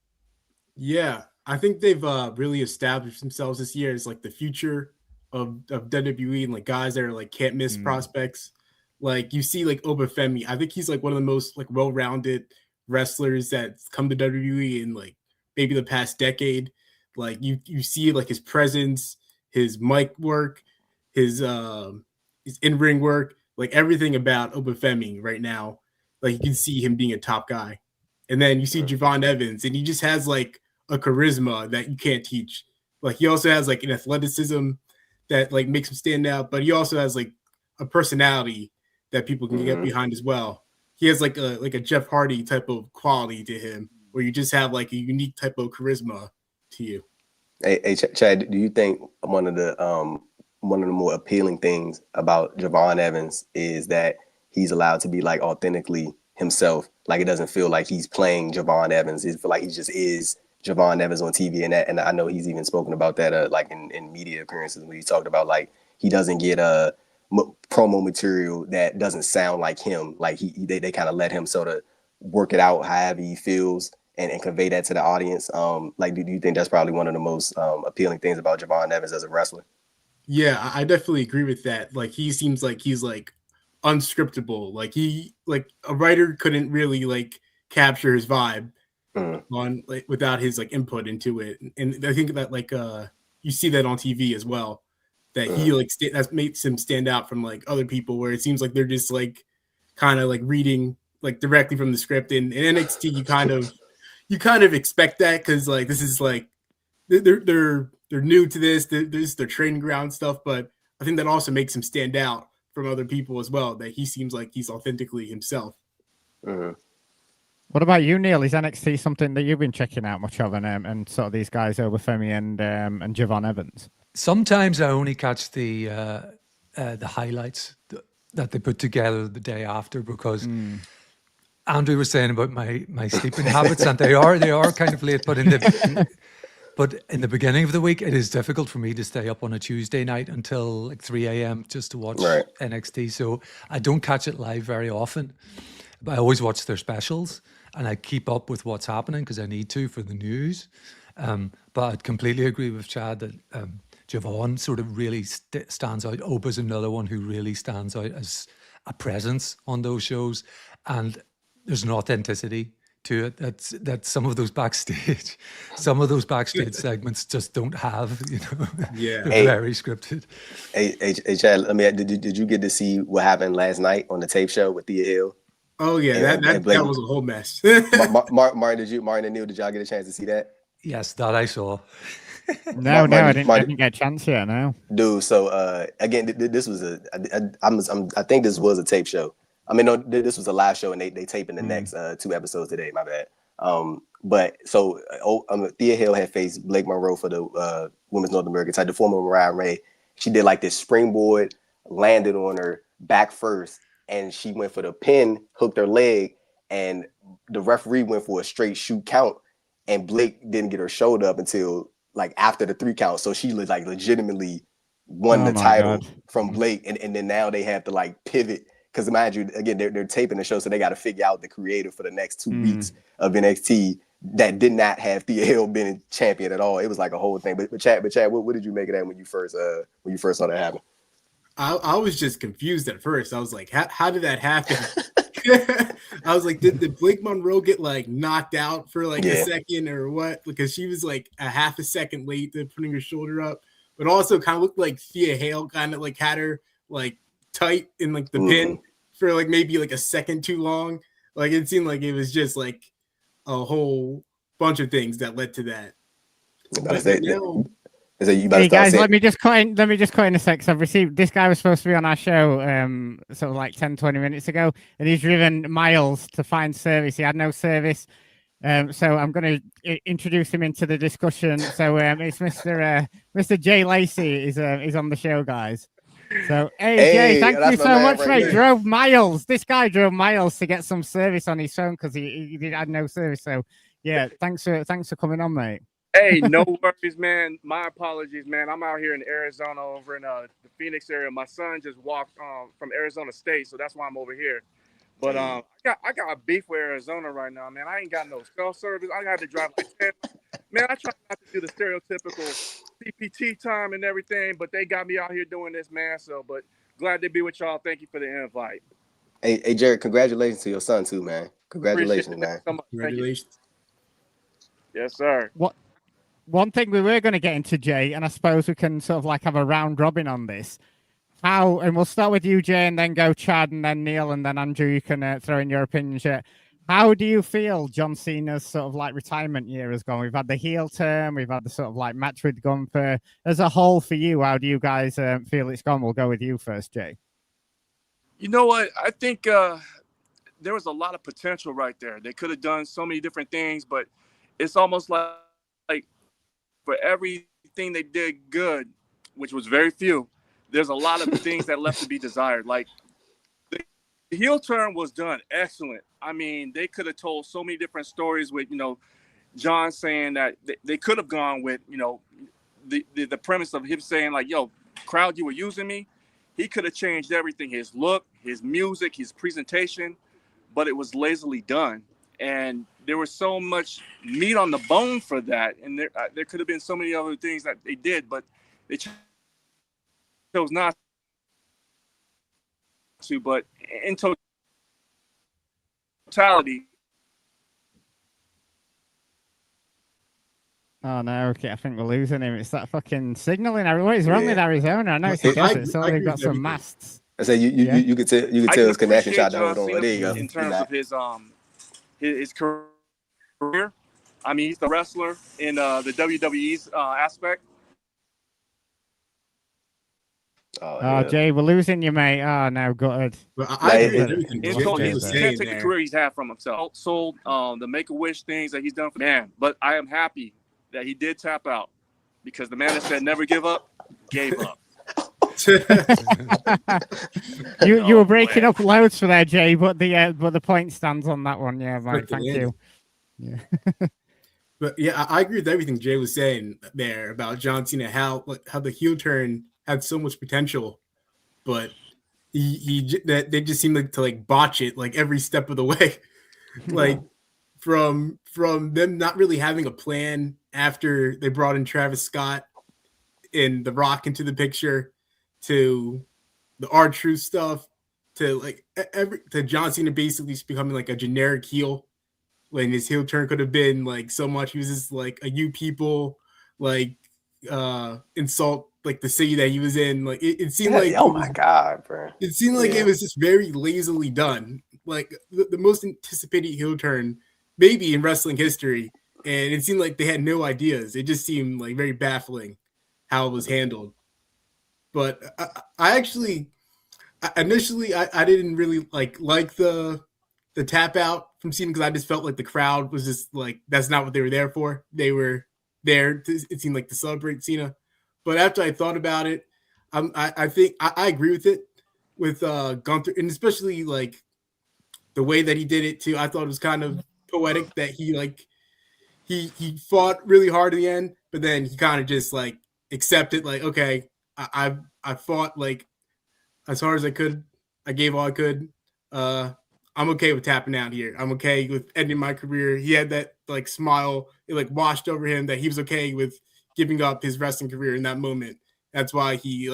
Yeah, I think they've really established themselves this year as like the future of WWE and like guys that are like can't miss prospects. Like you see like Obafemi, I think he's like one of the most like well-rounded wrestlers that's come to WWE in like maybe the past decade. Like you see like his presence, his mic work, his in-ring work, like everything about Obafemi right now. Like you can see him being a top guy. And then you see Javon Evans, and he just has like a charisma that you can't teach. Like he also has like an athleticism that like makes him stand out, but he also has like a personality that people can get behind as well. He has like a Jeff Hardy type of quality to him, where you just have like a unique type of charisma to you.
Hey, Chad, do you think one of the more appealing things about Javon Evans is that he's allowed to be like authentically himself? Like it doesn't feel like he's playing Javon Evans. It feels like he just is Javon Evans on TV, and I know he's even spoken about that like in media appearances when he talked about like he doesn't get promo material that doesn't sound like him. Like they kind of let him sort of work it out however he feels and convey that to the audience. Like, do you think that's probably one of the most appealing things about Javon Evans as a wrestler?
Yeah, I definitely agree with that. Like he seems like he's like unscriptable. Like a writer couldn't really like capture his vibe on like without his like input into it. And I think that like you see that on TV as well. That he like that makes him stand out from like other people, where it seems like they're just like kind of like reading like directly from the script. In NXT, you kind of expect that because like this is like they're new to this. This is their training ground stuff, but I think that also makes him stand out from other people as well. That he seems like he's authentically himself.
What about you, Neil? Is NXT something that you've been checking out much of, and sort of these guys Obafemi and Javon Evans?
Sometimes I only catch the highlights that they put together the day after, because Andrew was saying about my sleeping habits, and they are kind of late. But in the beginning of the week, it is difficult for me to stay up on a Tuesday night until like 3 a.m. just to watch NXT. So I don't catch it live very often. But I always watch their specials, and I keep up with what's happening because I need to for the news. But I'd completely agree with Chad that Javon sort of really stands out. Oba's another one who really stands out as a presence on those shows, and there's an authenticity to it that some of those backstage segments just don't have. You know,
Yeah,
they're very scripted.
Hey, Chad, did you get to see what happened last night on the tape show with Thea Hill?
Oh yeah, that was a whole mess.
Martin and Neil, did y'all get a chance to see that?
Yes, that I saw.
No, I didn't get a chance yet. No,
dude. So again, this was I think this was a tape show. I mean, no, this was a live show, and they taping the next 2 episodes today. My bad. But so Thea Hill had faced Blake Monroe for the Women's North American title, the former Mariah Ray. She did like this springboard, landed on her back first, and she went for the pin, hooked her leg, and the referee went for a straight shoot count, and Blake didn't get her shoulder up until like after the 3 count. So she like legitimately won the title from Blake, and then now they have to like pivot. Because mind you, again, they're taping the show, so they got to figure out the creative for the next 2 weeks of NXT that did not have Thea Hill being champion at all. It was like a whole thing. But Chad, what did you make of that when you first saw that happen?
I was just confused at first. I was like, how did that happen? I was like, did Blake Monroe get like knocked out for like a second or what? Because she was like a half a second late to putting her shoulder up, but also kind of looked like Thea Hill kind of like had her like tight in like the pin for like maybe like a second too long. Like it seemed like it was just like a whole bunch of things that led to that.
Hey guys, let me just cut in a sec. So I've received, this guy was supposed to be on our show sort of like 10-20 minutes ago, and he's driven miles to find service. He had no service. So I'm going to introduce him into the discussion. So it's Mr. Jay Lacey is on the show, guys. So hey Jay, thank you so much, mate. This guy drove miles to get some service on his phone because he had no service. So yeah, thanks for coming on, mate.
Hey, no worries, man. My apologies, man. I'm out here in Arizona, over in the Phoenix area. My son just walked from Arizona State, so that's why I'm over here. But I got a beef with Arizona right now, man. I ain't got no cell service. I got to drive like 10. Man, I try not to do the stereotypical CPT time and everything, but they got me out here doing this, man. So, but glad to be with y'all. Thank you for the invite.
Hey, Jared, congratulations to your son too, man. Congratulations, man.
So much.
Congratulations.
Yes, sir.
one thing we were going to get into, Jay, and I suppose we can sort of like have a round robin on this. How, and we'll start with you, Jay, and then go Chad, and then Neil, and then Andrew. You can throw in your opinions here. How do you feel John Cena's sort of like retirement year has gone? We've had the heel turn, we've had the sort of like match with Gunther. As a whole, for you, how do you guys feel it's gone? We'll go with you first, Jay.
You know what? I think there was a lot of potential right there. They could have done so many different things, but it's almost like for everything they did good, which was very few, there's a lot of things that left to be desired. Like the heel turn was done excellent. I mean, they could have told so many different stories with, John saying that they could have gone with, the premise of him saying like, yo, crowd, you were using me. He could have changed everything, his look, his music, his presentation, but it was lazily done. And there was so much meat on the bone for that. And there could have been so many other things that they did, but they chose not to. But in totality.
Oh no, okay, I think we're losing him. It's that fucking signaling. What is wrong with Arizona? I know it's because they've got some masts.
I say you could tell his connection shot down. There you go.
In terms of his career, I mean, he's the wrestler in the WWE's aspect.
Jay, we're losing you, mate. Oh no, gutted.
I agree.
You can't take the career he's had from himself. Sold the Make-A-Wish things that he's done for man. But I am happy that he did tap out, because the man that said never give up, gave up.
You were breaking up loads for there, Jay, but the point stands on that one. Yeah, Mike, thank you. Yeah.
But yeah, I agree with everything Jay was saying there about John Cena, how the heel turn had so much potential, but they just seemed to like botch it like every step of the way. Like from them not really having a plan after they brought in Travis Scott and The Rock into the picture, to the R-Truth stuff, to like to John Cena basically becoming like a generic heel, when his heel turn could have been like so much. He was just like a you people like insult like the city that he was in. Like it seemed like,
oh my god, bro.
It seemed like it was just very lazily done. Like the most anticipated heel turn maybe in wrestling history, and it seemed like they had no ideas. It just seemed like very baffling how it was handled. But I actually initially I didn't really like the tap out from Cena, because I just felt like the crowd was just like, that's not what they were there for. They were there it seemed like to celebrate Cena. But after I thought about it, I think I agree with it with Gunther, and especially like the way that he did it too. I thought it was kind of poetic that he fought really hard in the end, but then he kind of just like accepted, like, okay, I fought like as hard as I could. I gave all I could. I'm okay with tapping out here. I'm okay with ending my career. He had that like smile. It like washed over him that he was okay with giving up his wrestling career in that moment. That's why he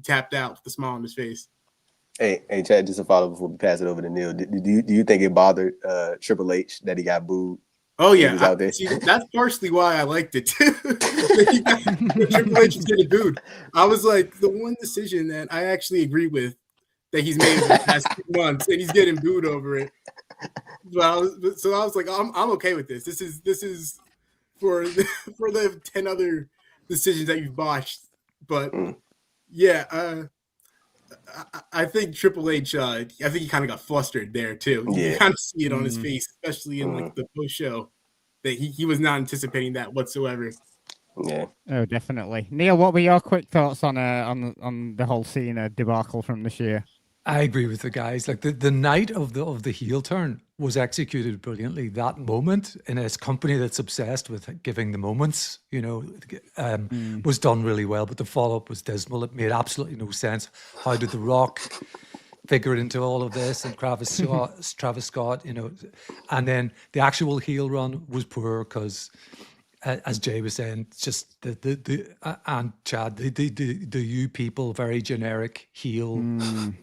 tapped out with a smile on his face.
Hey, Chad, just a follow before we pass it over to Neil. Do you think it bothered Triple H that he got booed?
Oh yeah, see, that's partially why I liked it too. Triple H was getting booed. I was like, the one decision that I actually agree with that he's made in the past 2 months, and he's getting booed over it. So I was like, I'm okay with this. This is for the 10 other decisions that you've botched. But yeah, I think Triple H. I think he kind of got flustered there too. You kind of see it on his face, especially in like the post show, that he was not anticipating that whatsoever.
Yeah.
Oh, definitely. Neil, what were your quick thoughts on the whole Cena debacle from this year?
I agree with the guys. Like the night of the heel turn was executed brilliantly. That moment in a company that's obsessed with giving the moments, was done really well. But the follow up was dismal. It made absolutely no sense. How did The Rock figure into all of this? And Travis Scott, and then the actual heel run was poor because, as Jay was saying, just and Chad, the you people, very generic heel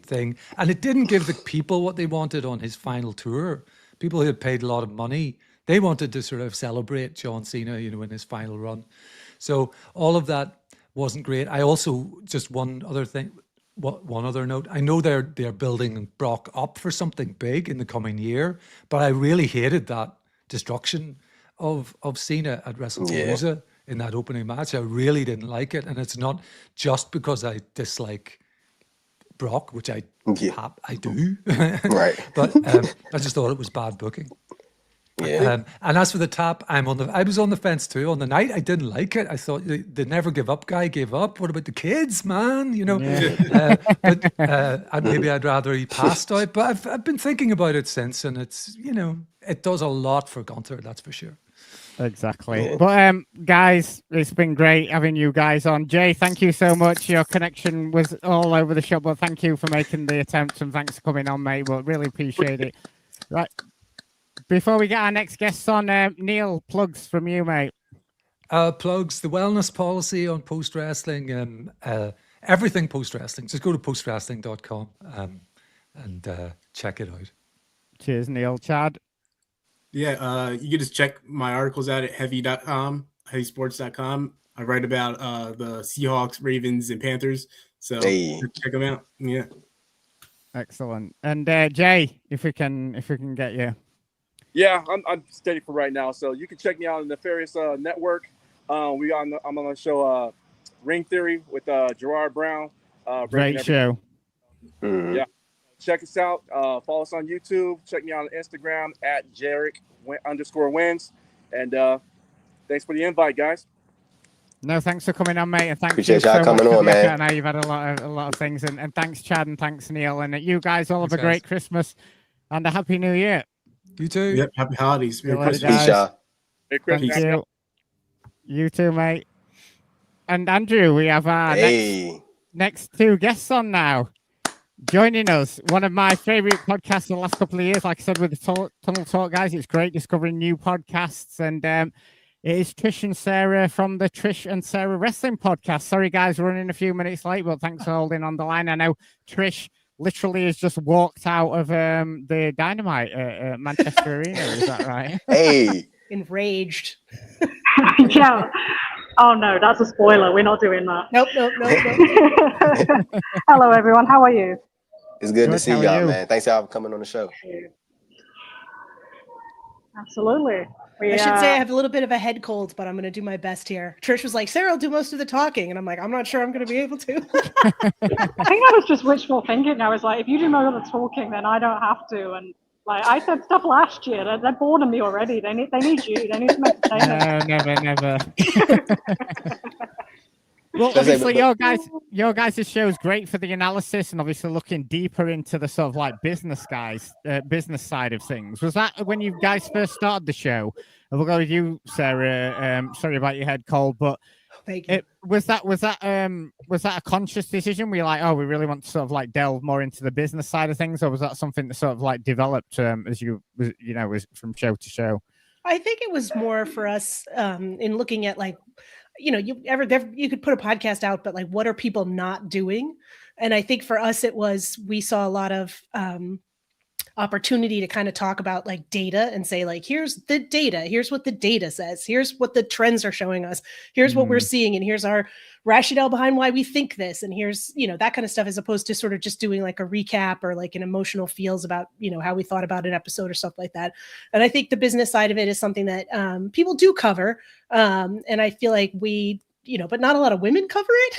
thing, and it didn't give the people what they wanted on his final tour. People who had paid a lot of money they wanted to sort of celebrate John Cena, in his final run. So all of that wasn't great. I also, just one other note. I know they're building Brock up for something big in the coming year, but I really hated that destruction of Cena at WrestleMania in that opening match. I really didn't like it, and it's not just because I dislike Brock, which I do,
right?
But I just thought it was bad booking.
Yeah.
And as for the tap, I was on the fence too. On the night, I didn't like it. I thought the never give up guy gave up. What about the kids, man? And maybe I'd rather he passed out. But I've been thinking about it since, and it's it does a lot for Gunther, that's for sure.
Exactly. Yeah. But guys, it's been great having you guys on. Jay, thank you so much. Your connection was all over the shop, but thank you for making the attempt, and thanks for coming on, mate. But really appreciate it. Right. Before we get our next guests on, Neil, plugs from you, mate.
Plugs, the wellness policy on Post Wrestling, everything Post Wrestling. Just go to postwrestling.com and check it out.
Cheers, Neil. Chad?
Yeah, you can just check my articles out at heavy.com, heavysports.com. I write about the Seahawks, Ravens, and Panthers. So check them out. Yeah.
Excellent. And Jay, if we can get you.
Yeah, I'm steady for right now. So you can check me out on the Nefarious Network. I'm on the show Ring Theory with Gerard Brown.
Great show.
Yeah. Check us out. Follow us on YouTube. Check me out on Instagram at Jarek_wins. And thanks for the invite, guys.
No, thanks for coming on, mate. And thanks
appreciate y'all coming on, man.
I know you've had a lot of things. And thanks, Chad, and thanks, Neil. And you guys all have a great Christmas and a happy New Year.
You too.
Yep. Happy holidays. Merry Christmas.
Peace, y'all.
Merry Christmas.
Thank you. You too, mate. And Andrew, we have our next two guests on now. Joining us, one of my favorite podcasts in the last couple of years, like I said, with the Tunnel Talk guys. It's great discovering new podcasts. And it is Trish and Sarah from the Trish and Sarah Wrestling Podcast. Sorry, guys, we're running a few minutes late, but thanks for holding on the line. I know Trish literally has just walked out of the Dynamite at Manchester Arena. Is that right?
Hey.
Enraged.
Yeah. Oh, no, that's a spoiler. We're not doing that.
Nope.
Hello, everyone. How are you?
It's good to see y'all, man. Thanks, y'all, for coming on the show.
Absolutely.
I should say I have a little bit of a head cold, but I'm going to do my best here. Trish was like, Sarah will do most of the talking. And I'm like, I'm not sure I'm going to be able to.
I think that was just wishful thinking. I was like, if you do most of the talking, then I don't have to. And like I said stuff last year. They're bored of me already. They need you. They need some entertainment.
No, never. Well, obviously, your guys' show is great for the analysis and obviously looking deeper into the sort of like business side of things. Was that when you guys first started the show? And we'll go with you, Sarah. Sorry about your head cold, but
thank you.
Was that a conscious decision? Were you like, oh, we really want to sort of like delve more into the business side of things, or was that something that sort of like developed as you was from show to show?
I think it was more for us in looking at like, you could put a podcast out, but like, what are people not doing? And I think for us, we saw a lot of opportunity to kind of talk about like data and say like, here's the data, here's what the data says, here's what the trends are showing us, here's what we're seeing, and here's our rationale behind why we think this, and here's that kind of stuff, as opposed to sort of just doing like a recap or like an emotional feels about how we thought about an episode or stuff like that. And I think the business side of it is something that people do cover, and I feel like we but not a lot of women cover it.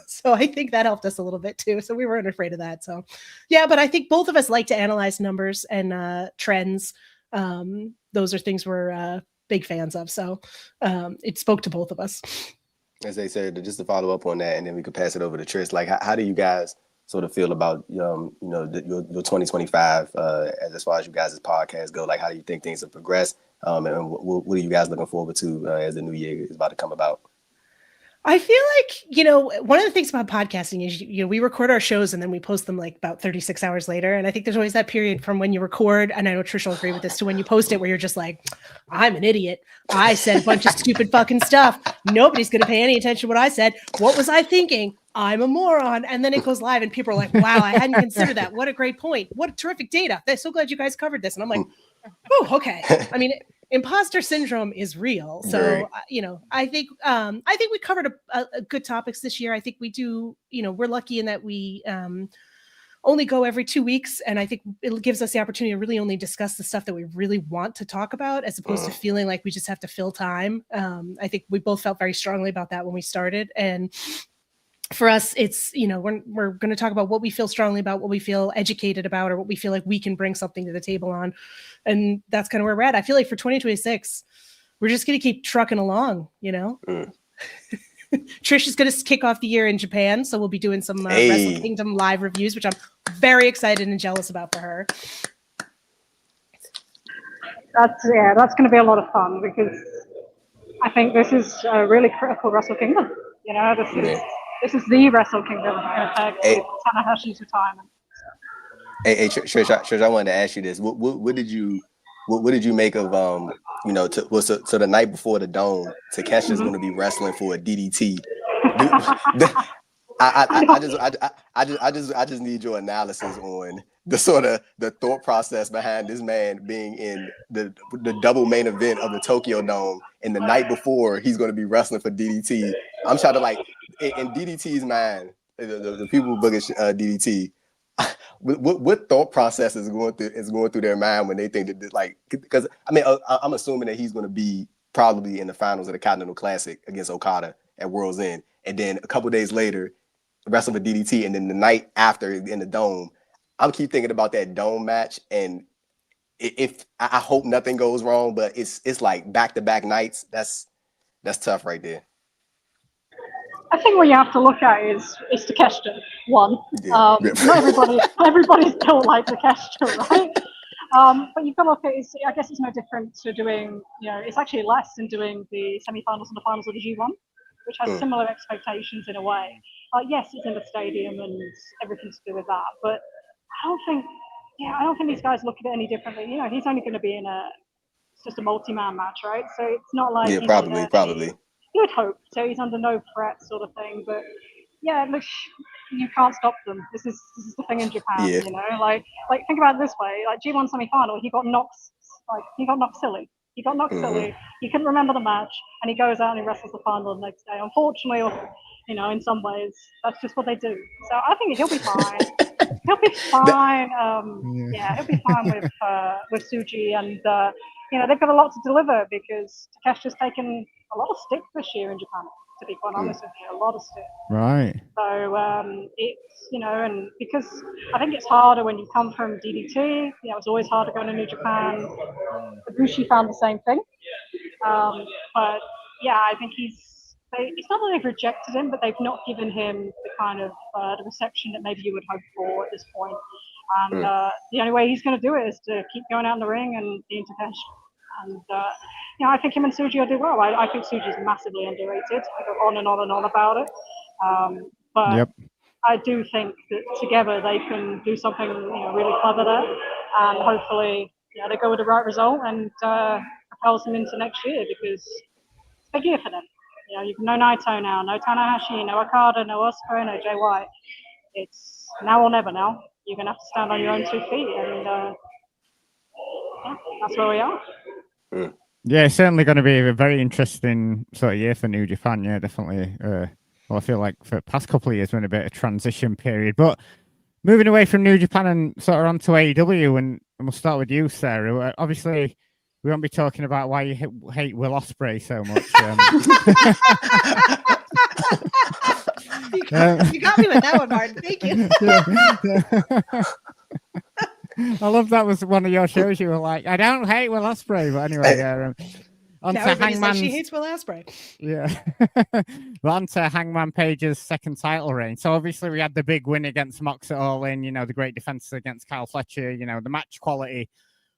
So I think that helped us a little bit too. So we weren't afraid of that. So yeah, but I think both of us like to analyze numbers and trends. Those are things we're big fans of. So it spoke to both of us.
As they said, just to follow up on that, and then we could pass it over to Trish. Like, how do you guys sort of feel about your 2025 as far as you guys' podcast go? Like, how do you think things have progressed? And what are you guys looking forward to as the new year is about to come about?
I feel like, one of the things about podcasting is, we record our shows and then we post them like about 36 hours later. And I think there's always that period from when you record, and I know Trish will agree with this, to when you post it, where you're just like, I'm an idiot. I said a bunch of stupid fucking stuff. Nobody's going to pay any attention to what I said. What was I thinking? I'm a moron. And then it goes live and people are like, wow, I hadn't considered that. What a great point. What a terrific data. I'm so glad you guys covered this. And I'm like, oh, okay. I mean, imposter syndrome is real. So, I think we covered a good topics this year. I think we do, we're lucky in that we only go every 2 weeks. And I think it gives us the opportunity to really only discuss the stuff that we really want to talk about, as opposed to feeling like we just have to fill time. I think we both felt very strongly about that when we started. And for us, it's, we're going to talk about what we feel strongly about, what we feel educated about, or what we feel like we can bring something to the table on. And that's kind of where we're at. I feel like for 2026, we're just going to keep trucking along, Trish is going to kick off the year in Japan. So we'll be doing some Wrestle Kingdom live reviews, which I'm very excited and jealous about for her.
That's going to be a lot of fun, because I think this is a really critical Wrestle Kingdom. This is the Wrestle Kingdom in effect. Tanahashi's retirement.
Hey, Trish, I wanted to ask you this. What did you make of so the night before the Dome, Takesha's going to be wrestling for a DDT. I just need your analysis on the sort of the thought process behind this man being in the double main event of the Tokyo Dome, and the night before he's going to be wrestling for DDT. I'm trying to in DDT's mind, the people who book DDT. What thought process is going through their mind when they think that, because I'm assuming that he's going to be probably in the finals of the Continental Classic against Okada at World's End, and then a couple days later wrestle for DDT, and then the night after in the Dome. I keep thinking about that Dome match, and if I hope nothing goes wrong, but it's like back-to-back nights. That's tough right there.
I think what you have to look at is Takeshita. One, not everybody's built like Takeshita, right? But you've got to look at I guess it's no different to doing, it's actually less than doing the semi-finals and the finals of the G1, which has similar expectations in a way. Yes, it's in the stadium and everything to do with that, but I don't think these guys look at it any differently. He's only going to be it's just a multi-man match, right? So it's not like he's
probably.
You would hope so. He's under no threat, sort of thing. But yeah, look, you can't stop them. This is the thing in Japan, Like think about it this way: like G1 semi-final, he got knocked silly. He couldn't remember the match, and he goes out and he wrestles the final the next day. Unfortunately, in some ways, that's just what they do. So I think he'll be fine. He'll be fine. He'll be fine with Tsuji, and they've got a lot to deliver, because Takesha's taken a lot of stick this year in Japan, to be quite honest with you, a lot of stick.
Right.
So it's, and because I think it's harder when you come from DDT, it's always hard to go to New Japan. Bushby found the same thing. But yeah, I think it's not that they've rejected him, but they've not given him the kind of the reception that maybe you would hope for at this point. And the only way he's going to do it is to keep going out in the ring and being Takesha. And I think him and Tsuji will do well. I think Tsuji's massively underrated. I go on and on and on about it. But I do think that together they can do something really clever there, and hopefully they go with the right result and propels them into next year, because it's a big year for them. You've no Naito now, no Tanahashi, no Okada, no Ospreay, no Jay White. It's now or never now. You're going to have to stand on your own 2 feet, and that's where we are.
Yeah, it's certainly going to be a very interesting sort of year for New Japan. Yeah, definitely. I feel like for the past couple of years, we're in a bit of transition period. But moving away from New Japan and sort of onto AEW, and we'll start with you, Sarah. Obviously, we won't be talking about why you hate Will Ospreay so much.
You got me with that one, Martin. Thank you.
I love that was one of your shows. You were like, I don't hate Will Ospreay, but anyway, on to
Hangman. Like, she hates Will Ospreay.
Yeah, well, on to Hangman Page's second title reign. So obviously we had the big win against Mox at All In. The great defense against Kyle Fletcher. The match quality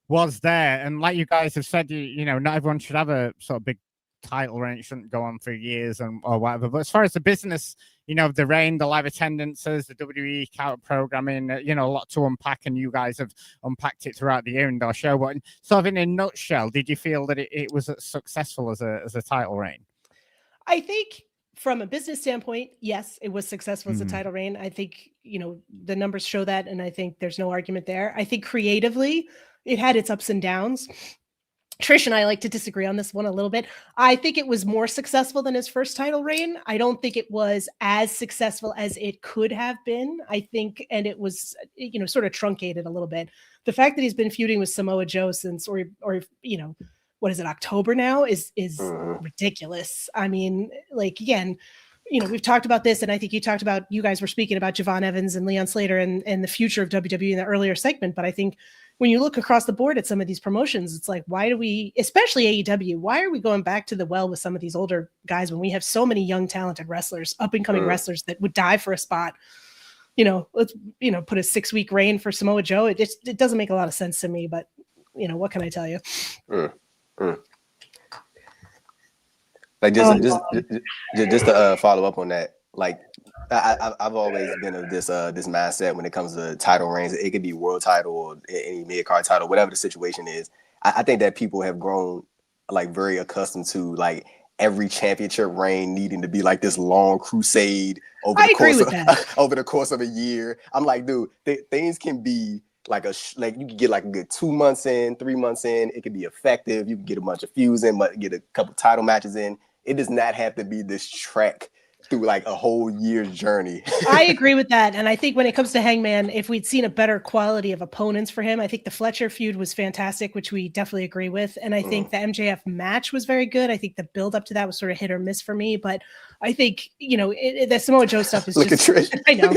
was there, and like you guys have said, not everyone should have a sort of big title reign. It shouldn't go on for years or whatever. But as far as the business, the reign, the live attendances, the WWE counter programming, a lot to unpack, and you guys have unpacked it throughout the year in our show. But sort of in a nutshell, did you feel that it was as successful as a title reign?
I think from a business standpoint, yes, it was successful as a title reign. I think, the numbers show that, and I think there's no argument there. I think creatively, it had its ups and downs. Trish and I like to disagree on this one a little bit. I think it was more successful than his first title reign. I don't think it was as successful as it could have been. I think, and it was, sort of truncated a little bit. The fact that he's been feuding with Samoa Joe since, or what is it, October now, is ridiculous. I mean, like, again, we've talked about this, and I think you guys were speaking about Javon Evans and Leon Slater and the future of WWE in the earlier segment. But I think when you look across the board at some of these promotions, it's like, why do we, especially AEW, why are we going back to the well with some of these older guys when we have so many young, talented wrestlers, up and coming wrestlers that would die for a spot? Let's, put a 6-week reign for Samoa Joe. It doesn't make a lot of sense to me, but what can I tell you?
Like just to follow up on that, like I've always been of this mindset when it comes to title reigns. It could be world title or any mid card title, whatever the situation is. I think that people have grown like very accustomed to like every championship reign needing to be like this long crusade over the course of a year. I'm like, dude, things can be like you can get like a good 2 months in, 3 months in. It can be effective. You can get a bunch of feuds in, but get a couple title matches in. It does not have to be this trek through like a whole year's journey.
I agree with that. And I think when it comes to Hangman, if we'd seen a better quality of opponents for him, I think the Fletcher feud was fantastic, which we definitely agree with. And I think the MJF match was very good. I think the build up to that was sort of hit or miss for me. But I think, the Samoa Joe stuff is
Look
just...
at Trish.
I know.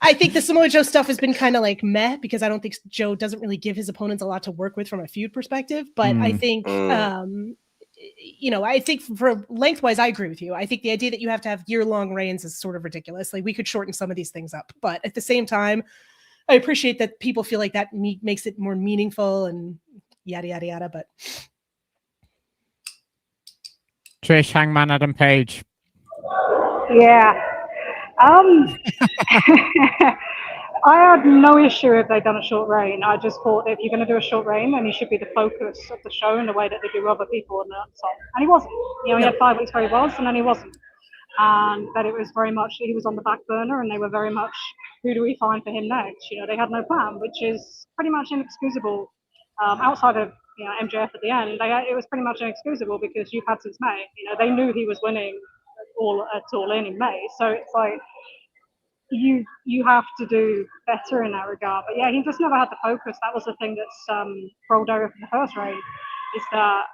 I think the Samoa Joe stuff has been kind of like meh, because I don't think Joe doesn't really give his opponents a lot to work with from a feud perspective. But I think, I think for lengthwise, I agree with you. I think the idea that you have to have year-long reigns is sort of ridiculous. Like, we could shorten some of these things up, but at the same time, I appreciate that people feel like that makes it more meaningful and yada, yada, yada. But
Trish, Hangman Adam Page.
Yeah. I had no issue if they'd done a short reign. I just thought that if you're going to do a short reign, then he should be the focus of the show in the way that they do other people in the song. And he wasn't. He had 5 weeks where he was, and then he wasn't. And that it was very much, he was on the back burner, and they were very much, who do we find for him next? They had no plan, which is pretty much inexcusable. Outside of MJF at the end, it was pretty much inexcusable because you've had since May. They knew he was winning all in May, so it's like you have to do better in that regard. But yeah, he just never had the focus. That was the thing that's rolled over from the first reign, is that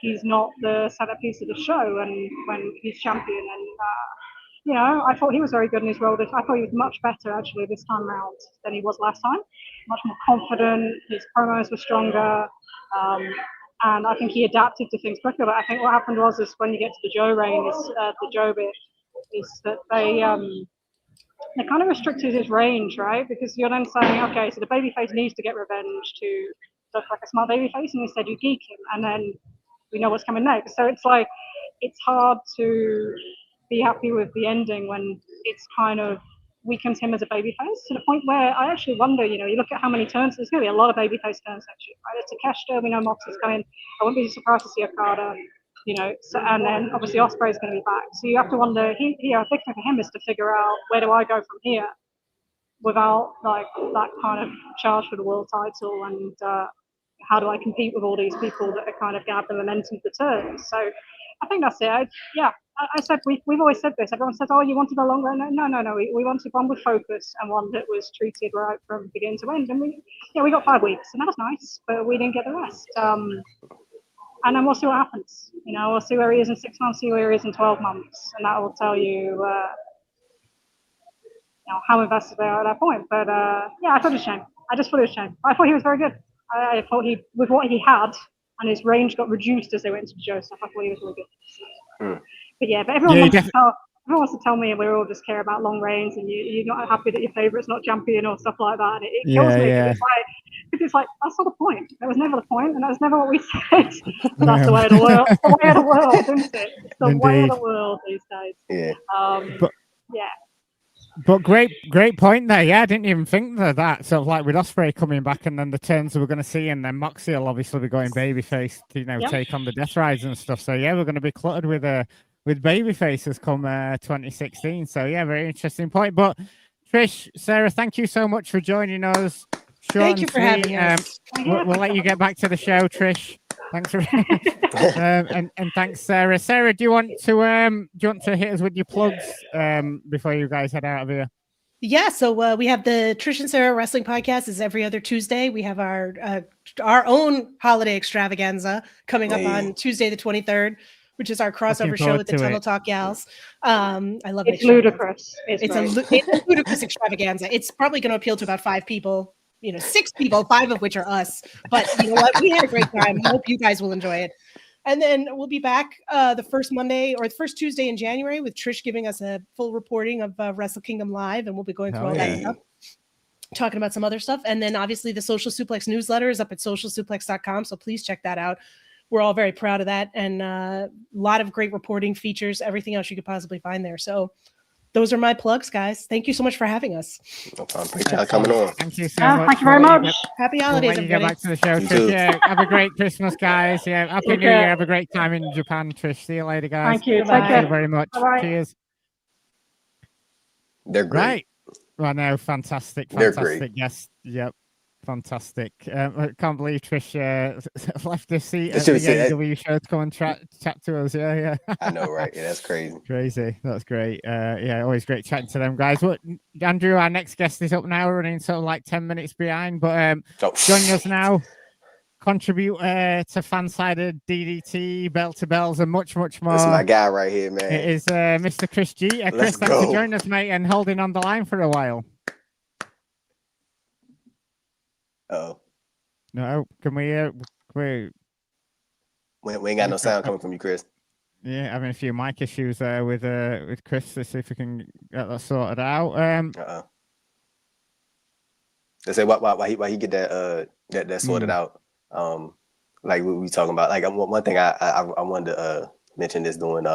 he's not the centerpiece of the show, and when he's champion, and I thought he was very good in his role. I thought he was much better actually this time around than he was last time. Much more confident. His promos were stronger. And I think he adapted to things quicker. But I think what happened was when you get to the Joe reign, the Joe bit, is that they kind of restricted his range, right? Because you're then saying, okay, so the babyface needs to get revenge to look like a smart babyface, and instead you geek him, and then we know what's coming next. So it's like, it's hard to be happy with the ending when it's kind of weakens him as a babyface to the point where I actually wonder, you look at how many turns, there's going to be a lot of babyface turns next year, right? It's Takeshita, we know Mox is coming. I wouldn't be surprised to see Okada, so, and then obviously Ospreay is going to be back. So you have to wonder, a big thing for him is to figure out, where do I go from here without like that kind of charge for the world title, and how do I compete with all these people that are kind of going to have the momentum for turns? So I think that's it. I said we've always said this. Everyone says, "Oh, you wanted a long run." No. We wanted one with focus and one that was treated right from beginning to end. And we got 5 weeks, and that was nice, but we didn't get the rest. And then we'll see what happens. We'll see where he is in 6 months, see where he is in 12 months, and that will tell you, how invested they are at that point. But I thought it was a shame. I just thought it was a shame. I thought he was very good. I thought with what he had, and his range got reduced as they went into Joseph. I thought he was really good. But everyone wants to tell me we all just care about long reigns, and you're not happy that your favourite's not champion or stuff like that. And it kills me. Yeah. It's like, that's not the point. That was never the point, and that was never what we said. But that's the way of the world. It's the way of the world, isn't it? It's the way of the world these days.
Yeah.
But But great point there. Yeah, I didn't even think that. Sort of like with Ospreay coming back, and then the turns we're going to see, and then Moxie will obviously be going babyface to
Yep.
take on the Death Rides and stuff. So yeah, we're going to be cluttered with babyfaces come 2016. So yeah, very interesting point. But Trish, Sarah, thank you so much for joining us. Short
Thank you
and
for having
sweet.
us.
We'll let you get back to the show, Trish. Thanks for and thanks, Sarah. Sarah, do you want to hit us with your plugs before you guys head out of here?
Yeah, so we have the Trish and Sarah Wrestling Podcast is every other Tuesday. We have our own holiday extravaganza coming up on Tuesday the 23rd, which is our crossover show with the Tunnel Talk Gals. I love
It's ludicrous.
It's a ludicrous extravaganza. It's probably going to appeal to about 5 people, 6 people, 5 of which are us. But you know what? We had a great time. I hope you guys will enjoy it. And then we'll be back the first Monday or the first Tuesday in January with Trish giving us a full reporting of Wrestle Kingdom Live. And we'll be going through all that stuff, talking about some other stuff. And then obviously the Social Suplex newsletter is up at socialsuplex.com. So please check that out. We're all very proud of that. And a lot of great reporting features, everything else you could possibly find there. So those are my plugs, guys. Thank you so much for having us.
No problem. Appreciate y'all coming on.
Thank you so much.
Thank you very much.
Happy holidays,
We'll let you get
everybody.
back to the show,
You
Trish.
too.
Yeah, have a great Christmas, guys. Yeah, Happy
Take
New
care.
Year. Have a great time in Japan, Trish. See you later, guys.
Thank you. Take
Thank you
care.
very much.
Bye-bye.
Cheers.
They're great.
Right. Well, no, fantastic.
They're great.
Yes. Yep. Fantastic. I can't believe Trish left the seat
They
at
should
the
have said that.
AEW show to come and chat to us. Yeah.
I know, right? Yeah, that's crazy.
Crazy. That's great. Yeah, always great chatting to them guys. What, Andrew, our next guest is up now, running sort of like 10 minutes behind. But joining us now, contribute to fan-sided DDT, bell to bells, and much, much more.
That's my guy right here, man.
It is Mr. Chris G. Chris,
Let's
thanks for
go.
joining us, mate, and holding on the line for a while.
Uh-oh.
No, can we?
We ain't got no sound coming from you, Chris.
Yeah, having a few mic issues with Chris to see if we can get that sorted out.
They say why he get that sorted out. Like we talking about. Like one thing I wanted to mention this during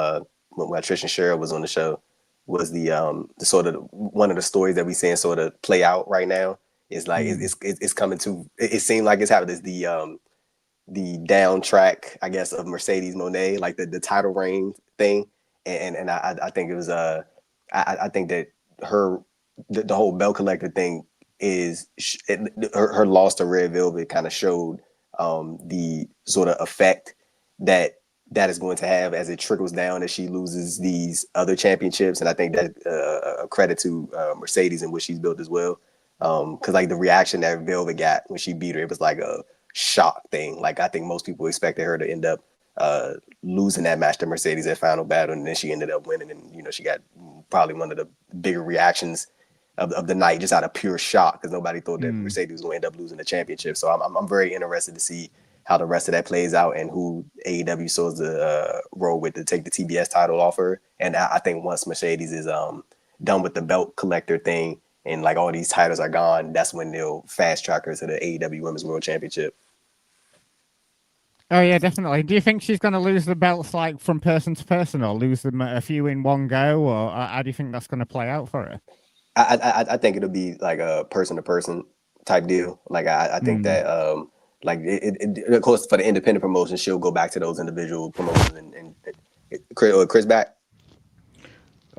when Trish and Cheryl was on the show was the sort of one of the stories that we seeing sort of play out right now. It's like it's coming to. It seemed like it's happening. It's the down track, I guess, of Mercedes Moné, like the title reign thing, and I think it was I think that the whole belt collector thing is her loss to Red Velvet kind of showed the sort of effect that is going to have as it trickles down as she loses these other championships, and I think that a credit to Mercedes and what she's built as well. Because like the reaction that Velvet got when she beat her, it was like a shock thing. Like I think most people expected her to end up losing that match to Mercedes at Final Battle, and then she ended up winning, and she got probably one of the bigger reactions of the night just out of pure shock because nobody thought that Mercedes was going to end up losing the championship. So I'm very interested to see how the rest of that plays out and who AEW saws the role with to take the TBS title off her. And I think once Mercedes is done with the belt collector thing, and like all these titles are gone, that's when they'll fast track her to the AEW Women's World Championship.
Oh yeah, definitely. Do you think she's going to lose the belts like from person to person, or lose them a few in one go, or how do you think that's going to play out for her?
I think it'll be like a person to person type deal. Like I think that like it of course for the independent promotion, she'll go back to those individual promotions and Chris back.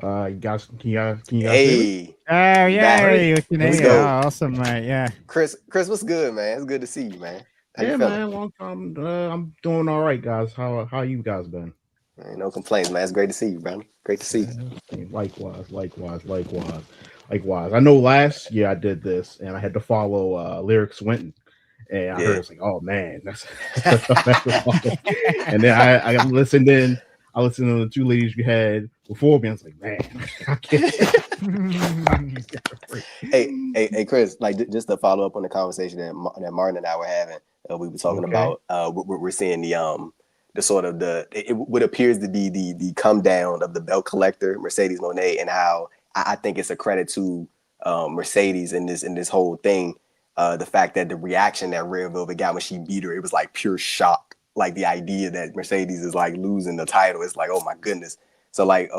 You guys, can you guys
Hey.
Oh yeah, you can
Let's
hear.
go.
Oh, awesome, mate. Yeah.
Chris, what's good, man? It's good to see you, man. How
yeah,
you feeling?
man, long time. I'm doing all right, guys. How you guys been?
Ain't no complaints, man. It's great to see you, brother. Great to see you.
Likewise. I know last year I did this and I had to follow Lyric Swinton. And I heard it's like, oh man, that's and then I listened in. I listened to the two ladies you had before me. I was like, man, I can't.
Hey, Chris. Like, just to follow up on the conversation that Martin and I were having, we were talking about. We're seeing the sort of what appears to be the come down of the belt collector Mercedes Moné, and how I think it's a credit to Mercedes in this whole thing. The fact that the reaction that Red Velvet got when she beat her, it was like pure shock. Like the idea that Mercedes is like losing the title, it's like, oh my goodness. So like,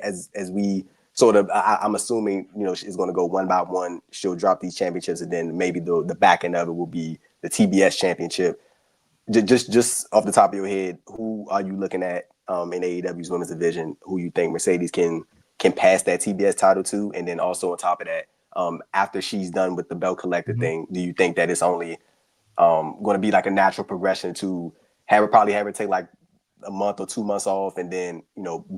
as we sort of, I'm assuming, she's going to go one by one. She'll drop these championships, and then maybe the back end of it will be the TBS championship. Just off the top of your head, who are you looking at in AEW's women's division? Who you think Mercedes can pass that TBS title to? And then also on top of that, after she's done with the belt collector thing, do you think that it's only going to be like a natural progression to have her take like a month or 2 months off, and then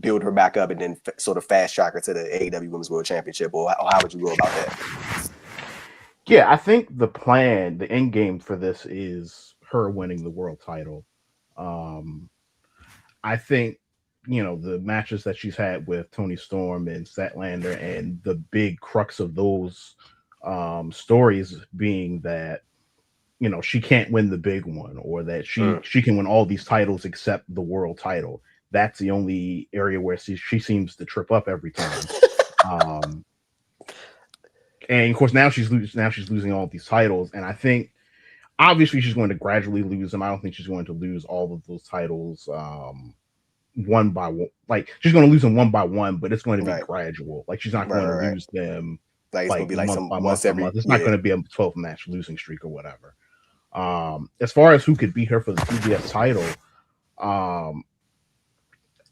build her back up, and then sort of fast track her to the AEW Women's World Championship, or how would you go about that?
Yeah, I think the plan, the end game for this is her winning the world title. I think the matches that she's had with Toni Storm and Statlander, and the big crux of those stories being that she can't win the big one, or that she can win all these titles except the world title. That's the only area where she seems to trip up every time. And of course now she's losing all these titles, and I think obviously she's going to gradually lose them. I don't think she's going to lose all of those titles one by one. Like, she's going to lose them one by one, but it's going to be gradual. Like, she's not going to lose them
like it's going to be like
month by
once
month.
every.
It's not going to be a 12-match losing streak or whatever. As far as who could beat her for the TBS title,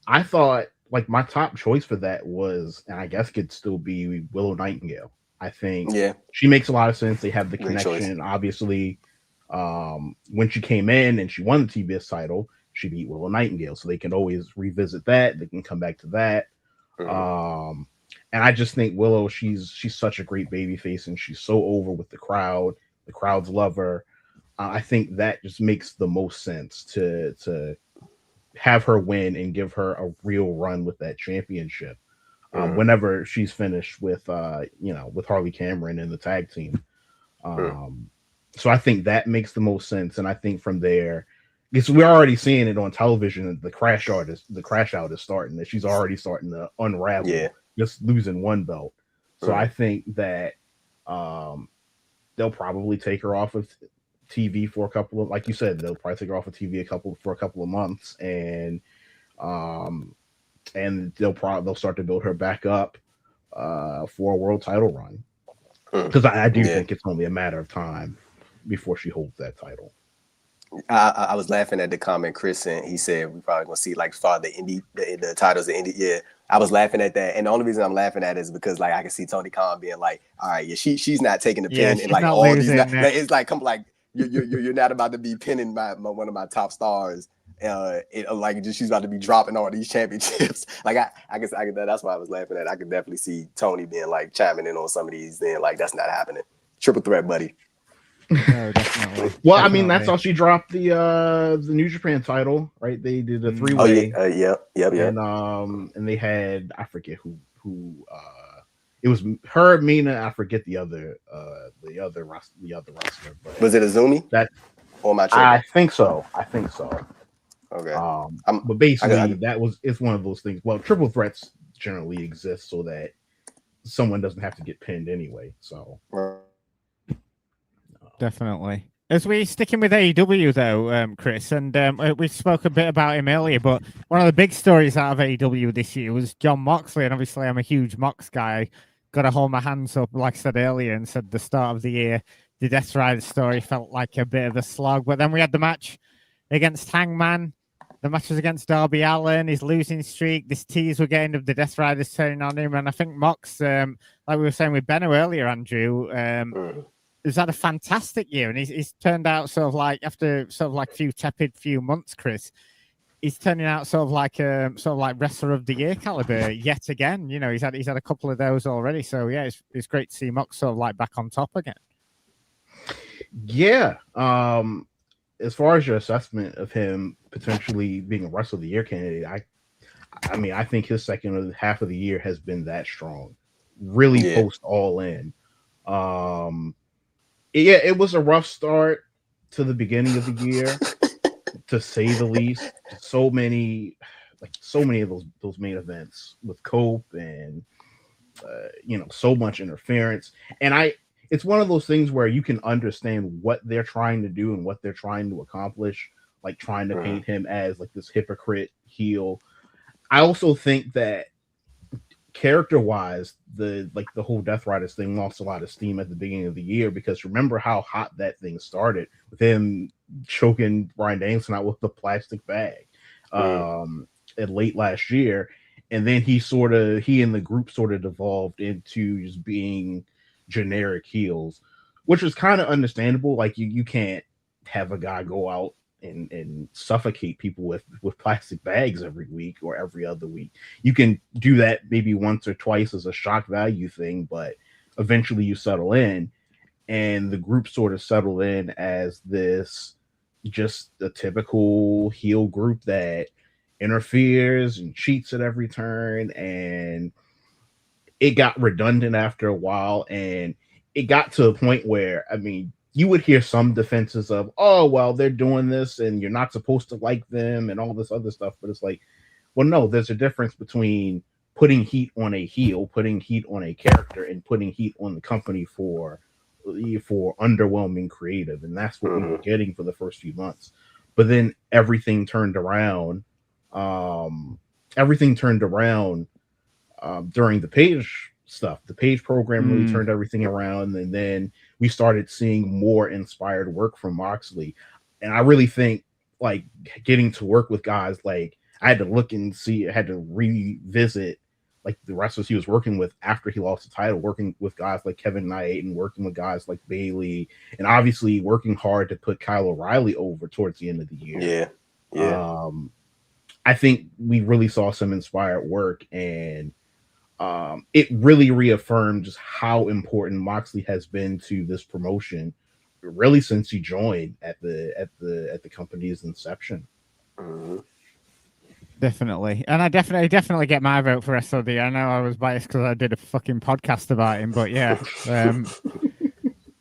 I thought like my top choice for that was, and I guess could still be, Willow Nightingale. I think she makes a lot of sense. They have the connection. Obviously, when she came in and she won the TBS title, she beat Willow Nightingale, so they can always revisit that. They can come back to that. And I just think Willow, she's such a great babyface, and she's so over with the crowd. The crowds love her. I think that just makes the most sense to have her win and give her a real run with that championship. Whenever she's finished with with Harley Cameron and the tag team. So I think that makes the most sense. And I think from there, because we're already seeing it on television, the crash out is starting, that she's already starting to unravel, just losing one belt. So I think that they'll probably take her off of TV for a couple of, like you said, they'll probably take her off of TV for a couple of months, and they'll start to build her back up for a world title run, because I do think it's only a matter of time before she holds that title.
I was laughing at the comment Chris sent. He said we probably gonna see like the titles of indie. Yeah, I was laughing at that, and the only reason I'm laughing at it is because like I can see Tony Khan being like, all right, she's not taking the pin, and like all these, it's like come like you're not about to be pinning one of my top stars. She's about to be dropping all these championships. Like I guess that's why I was laughing at. I could definitely see Tony being like chiming in on some of these. Then like that's not happening. Triple threat, buddy.
No, definitely.
Well, I mean, that's how she dropped the New Japan title, right? They did a 3-way.
Yep.
And they had, I forget who it was, her, Mina. I forget the other wrestler. But
was it Azumi?
That
or my?
I think so.
Okay.
But basically, it's one of those things. Well, triple threats generally exist so that someone doesn't have to get pinned anyway. So.
Definitely. As we sticking with AEW though, Chris, and we spoke a bit about him earlier, but one of the big stories out of AEW this year was Jon Moxley, and obviously I'm a huge Mox guy. Got to hold my hands up, like I said earlier, and said the start of the year, the Death Rider story felt like a bit of a slog, but then we had the match against Hangman. The match was against Darby Allin, his losing streak, this tease we're getting of the Death Riders turning on him, and I think Mox, like we were saying with Benno earlier, Andrew, he's had a fantastic year, and he's turned out sort of like after sort of like few months, Chris. He's turning out sort of like wrestler of the year caliber yet again. You know, he's had a couple of those already. So yeah, it's great to see Mox sort of like back on top again.
Yeah. As far as your assessment of him potentially being a wrestler of the year candidate, I mean, I think his second half of the year has been that strong. Really post All In. Yeah, it was a rough start to the beginning of the year, to say the least. So many of those main events with Cope and so much interference. And it's one of those things where you can understand what they're trying to do and what they're trying to accomplish, like trying to paint him as like this hypocrite heel. I also think that character-wise, the whole Death Riders thing lost a lot of steam at the beginning of the year, because remember how hot that thing started with him choking Bryan Danielson out with the plastic bag at late last year, and then he and the group sort of devolved into just being generic heels, which was kind of understandable. Like you can't have a guy go out and suffocate people with plastic bags every week or every other week. You can do that maybe once or twice as a shock value thing, but eventually you settle in, and the group sort of settled in as this just a typical heel group that interferes and cheats at every turn, and it got redundant after a while, and it got to a point where, I mean, you would hear some defenses of, oh, well, they're doing this and you're not supposed to like them and all this other stuff. But it's like, well, no, there's a difference between putting heat on a heel, putting heat on a character, and putting heat on the company for underwhelming creative. And that's what we were getting for the first few months. But then everything turned around. During the Page stuff. The Page program really turned everything around, and then we started seeing more inspired work from Moxley. And I really think, like, getting to work with guys like, I had to look and see, I had to revisit like the wrestlers he was working with after he lost the title, working with guys like Kevin Knight and working with guys like Bailey, and obviously working hard to put Kyle O'Reilly over towards the end of the year. Yeah. I think we really saw some inspired work, and it really reaffirmed just how important Moxley has been to this promotion, really since he joined at the company's inception.
Definitely, and I definitely get my vote for SOD. I know I was biased because I did a fucking podcast about him, but yeah.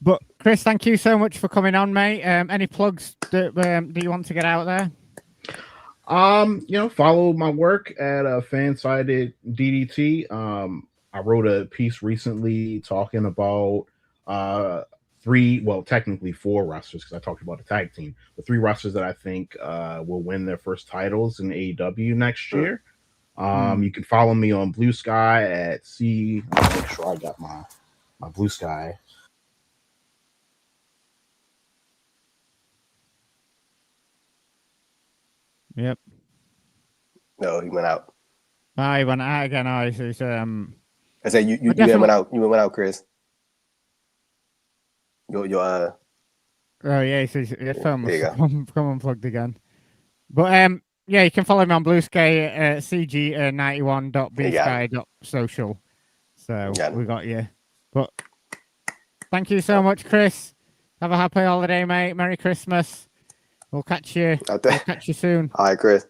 But Chris, thank you so much for coming on, mate. Any plugs that do you want to get out there?
Follow my work at Fansided DDT. I wrote a piece recently talking about technically 4 wrestlers, because I talked about a tag team, but 3 wrestlers that I think will win their first titles in AEW next year. You can follow me on Blue Sky at I'll make sure I got my Blue Sky.
Yep.
No, he went out.
He went out again. I
said you went out. You went out, Chris. Your
Oh yeah, he says your phone must come unplugged again. But yeah, you can follow me on Blue Sky at cg91.bsky.social. So we got you. But thank you so much, Chris. Have a happy holiday, mate. Merry Christmas. We'll catch you. We'll catch you soon.
All right, Chris.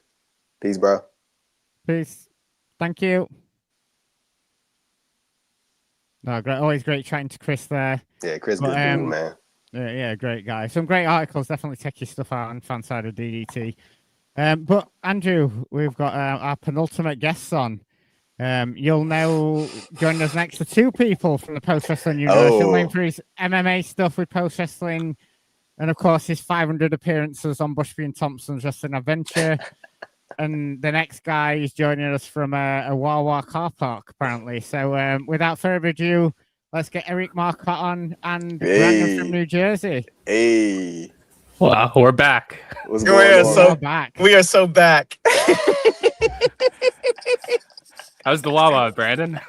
Peace, bro.
Peace. Thank you. No, great. Always great chatting to Chris there.
Yeah, Chris, good dude, man.
Yeah, great guy. Some great articles. Definitely check your stuff out on Fanside of DDT. But Andrew, we've got our penultimate guests on. You'll now join us next to 2 people from the Post Wrestling universe. He'll name for his MMA stuff with Post Wrestling, and of course his 500 appearances on Bushby and Thompson's Wrestling Adventure. And the next guy is joining us from a Wawa car park, apparently. So without further ado, let's get Eric Marcotte on and Brandon from New Jersey.
Hey.
Wow, we're back.
What's going on?
We are so back. How's the Wawa, Brandon?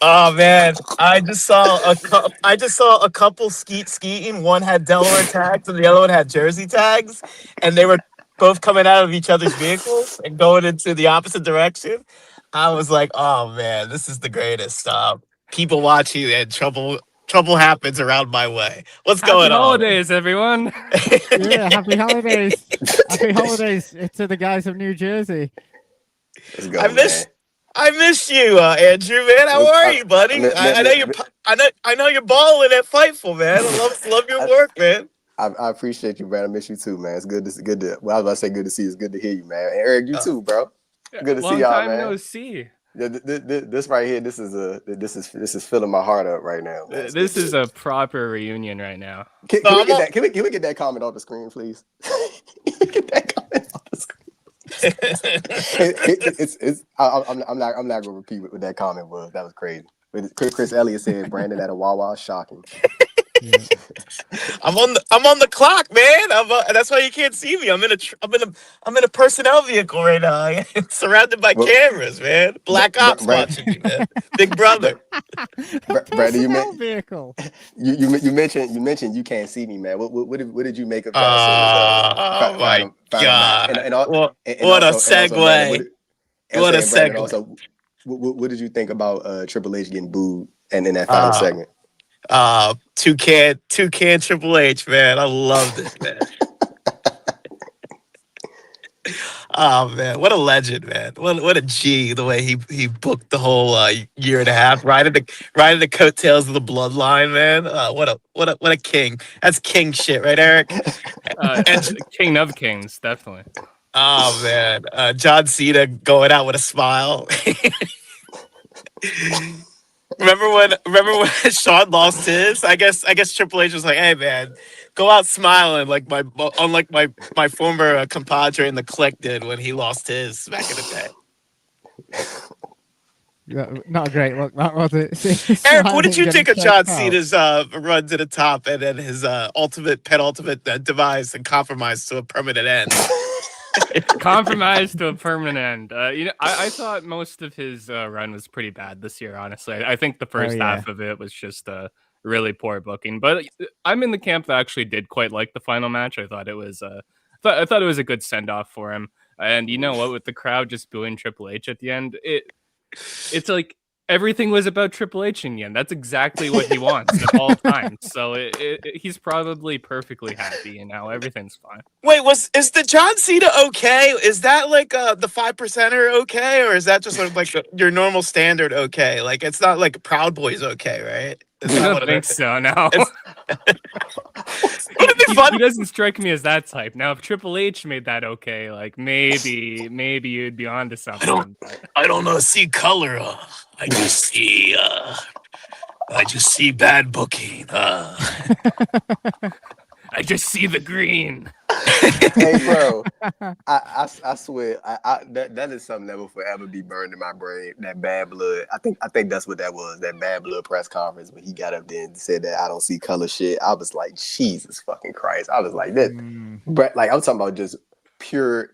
Oh man, I just saw a couple skeeting. One had Delaware tags and the other one had Jersey tags, and they were both coming out of each other's vehicles and going into the opposite direction. I was like, oh man, this is the greatest. People watching and trouble happens around my way. What's going on?
Happy holidays, everyone.
Yeah, happy holidays. Happy holidays to the guys of New Jersey.
I miss you, Andrew, man. How are you, buddy? I know you're balling at Fightful, man. I love your work, man.
I appreciate you, man. I miss you too, man. It's good to. Well, I was about to say good to see you. It's good to hear you, man. And Eric, you too, bro. Good to see y'all, man.
Long time no see.
This right here, this is filling my heart up right now. Man.
This is a proper reunion right now.
Can we get that comment off the screen, please? Can we get that comment off the screen? I'm not gonna repeat what that comment was. That was crazy. Chris Elliott said Brandon at a Wawa, shocking.
Yeah.
I'm on the clock, man. That's why you can't see me. I'm in a personnel vehicle right now, surrounded by cameras, man. Black Ops watching me, man. Big brother.
Brandon,
vehicle.
You mentioned you can't see me, man. What did you make of John
Oh my God! What a segue! What a segue!
Also, what did you think about Triple H getting booed and in that final segment?
Toucan Triple H, man. I love this, man. Oh man, what a legend, man! What a G, the way he booked the whole year and a half, riding the coattails of the bloodline, man. What a king! That's king shit, right, Eric?
And king of kings, definitely.
Oh man, John Cena going out with a smile. Remember when Shawn lost his? I guess Triple H was like, "Hey man, go out smiling unlike my former compadre in the Click did when he lost his back in the day."
Yeah, not a great look, that was it.
Eric, what did you think of John Cena's run to the top and then his penultimate demise and compromise to a permanent end?
Compromised to a permanent end. I thought most of his run was pretty bad this year, honestly. I think the first half of it was just really poor booking. But I'm in the camp that actually did quite like the final match. I thought it was I thought it was a good send-off for him. And you know what, with the crowd just booing Triple H at the end, it's like everything was about Triple H in the end. That's exactly what he wants at all times. So he's probably perfectly happy, and now everything's fine.
Wait, is the John Cena okay? Is that like the 5%er okay, or is that just like your normal standard okay? Like it's not like Proud Boys okay, right?
I don't think so. No. He doesn't strike me as that type. Now, if Triple H made that okay, like maybe you'd be onto something.
I don't see color. I just see bad booking.
I just see the green.
Hey, bro, I swear, that is something that will forever be burned in my brain. That bad blood. I think that's what that was. That bad blood press conference when he got up there and said that I don't see color shit. I was like, Jesus fucking Christ. I was like, that, but like I'm talking about just pure.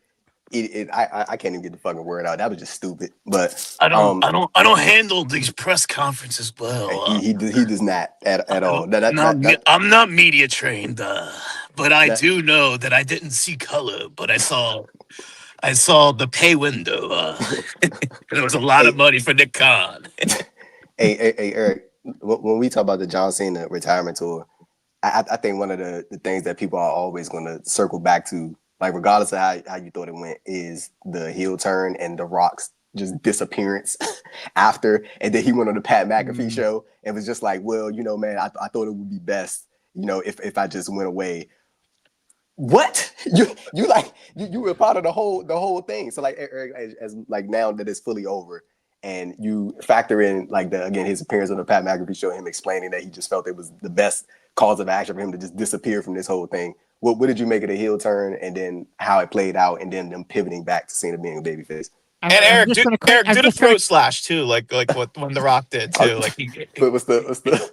I can't even get the fucking word out. That was just stupid. But
I don't handle these press conferences well.
He does not at all.
I'm not media trained, but I do know that I didn't see color, but I saw the pay window. There was a lot of money for Nick Khan.
Hey, Eric, when we talk about the John Cena retirement tour, I think one of the things that people are always going to circle back to, like regardless of how you thought it went, is the heel turn and The Rock's just disappearance after. And then he went on the Pat McAfee show and was just like, well, man, I thought it would be best, if I just went away. What? You were part of the whole thing. So like, Eric, as like now that it's fully over and you factor in like his appearance on the Pat McAfee show, him explaining that he just felt it was the best cause of action for him to just disappear from this whole thing. What did you make of the heel turn and then how it played out and then them pivoting back to Cena being a babyface?
And Eric did a throat slash too, like what when The Rock did too. Like
what's the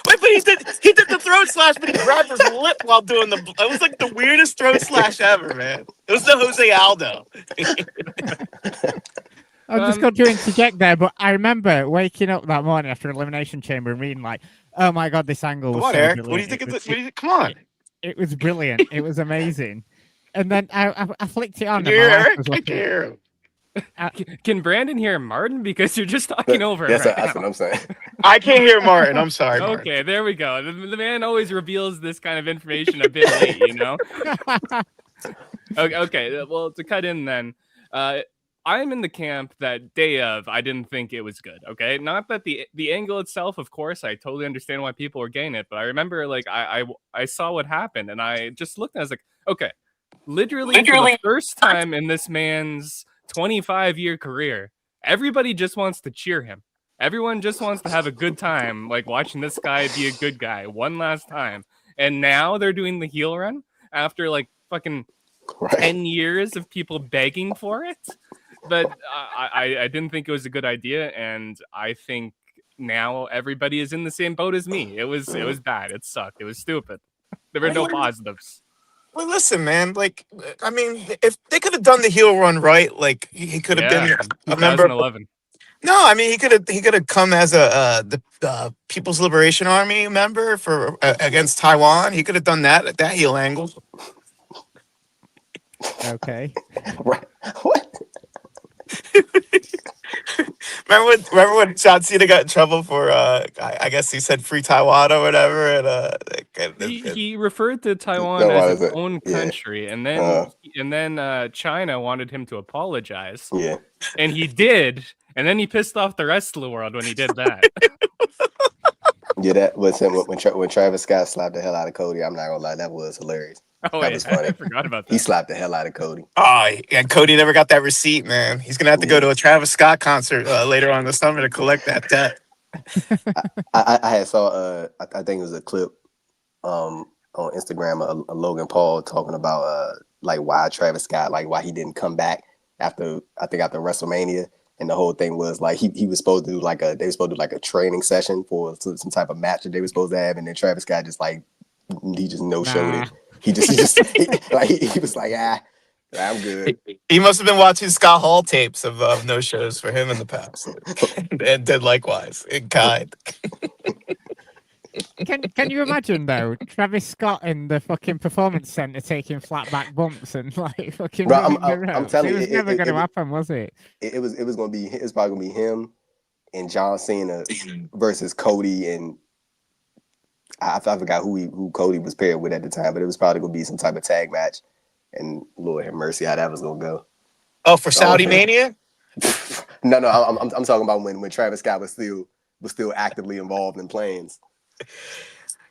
Wait, but he did the throat slash, but he grabbed his lip while doing it was like the weirdest throat slash ever, man. It was the Jose Aldo.
I'm just going to interject there, but I remember waking up that morning after Elimination Chamber and reading like, oh my God, this angle was
Come on,
so
Eric.
brilliant.
What do you think of this? Come on.
It was brilliant. It was amazing. And then I flicked it on.
Can Brandon hear Martin? Because you're just talking over him.
That's what I'm saying.
I can't hear Martin. I'm sorry.
Martin. Okay, there we go. The man always reveals this kind of information a bit late, Okay, well, to cut in then, I'm in the camp that day of, I didn't think it was good, okay? Not that the angle itself, of course, I totally understand why people were getting it, but I remember, like, I saw what happened, and I just looked and I was like, okay, literally for the first time in this man's 25-year career, everybody just wants to cheer him. Everyone just wants to have a good time, like, watching this guy be a good guy one last time. And now they're doing the heel run after, like, fucking 10 years of people begging for it. But I didn't think it was a good idea, and I think now everybody is in the same boat as me. It was bad. It sucked. It was stupid. There were no positives.
Well, listen, man. Like, I mean, if they could have done the heel run right, like he could have been a member.
2011.
No, I mean he could have come as the People's Liberation Army member for against Taiwan. He could have done that at that heel angle.
Okay.
Right. What?
Remember when John Cena got in trouble for I guess he said free Taiwan or whatever, and
he referred to Taiwan as its own country, and then China wanted him to apologize.
Yeah,
and he did, and then he pissed off the rest of the world when he did that.
Yeah, that was him when Travis Scott slapped the hell out of Cody. I'm not gonna lie, that was hilarious.
Oh,
that was funny.
I forgot about that.
He slapped the hell out of Cody.
Oh, and Cody never got that receipt, man. He's gonna have to go to a Travis Scott concert later on in the summer to collect that debt.
I had saw I think it was a clip on Instagram of Logan Paul talking about like why Travis Scott, like why he didn't come back after WrestleMania. And the whole thing was like he was supposed to do like a training session for some type of match that they were supposed to have, and then Travis Scott just like he just no-showed it. He was like, I'm good.
He must have been watching Scott Hall tapes of no shows for him in the past, and did likewise in kind.
Can you imagine though, Travis Scott in the fucking performance center taking flat back bumps and like fucking.
Bro, I'm telling you,
it was never going to happen, was it?
It was probably gonna be him and John Cena versus Cody, and I forgot who Cody was paired with at the time, but it was probably gonna be some type of tag match. And Lord have mercy, how that was gonna go.
Oh, for Saudi Mania?
No, I'm talking about when Travis Scott was still actively involved in plans.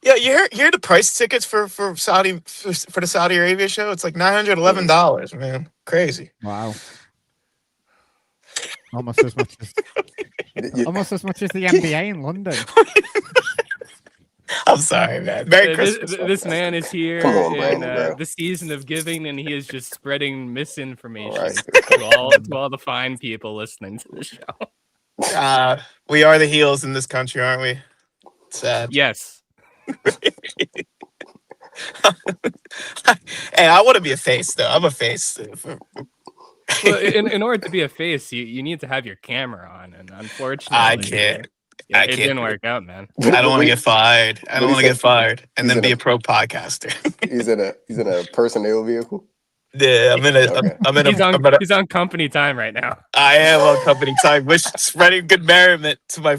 Yeah, you hear the price tickets for the Saudi Arabia show? It's like $911, man. Crazy.
Wow. Almost as much as the NBA in London.
I'm sorry, man. Merry Christmas.
This man is here in the season of giving, and he is just spreading misinformation to all the fine people listening to the show.
We are the heels in this country, aren't we? Sad.
Yes.
Hey, I want to be a face, though. I'm a face.
Well, in order to be a face, you need to have your camera on, and unfortunately,
I can't.
It didn't work out, man.
I don't want to get fired. I don't want to get fired and then be a pro podcaster.
He's in a personnel vehicle.
Yeah,
He's on company time right now.
I am on company time. Spreading good merriment to my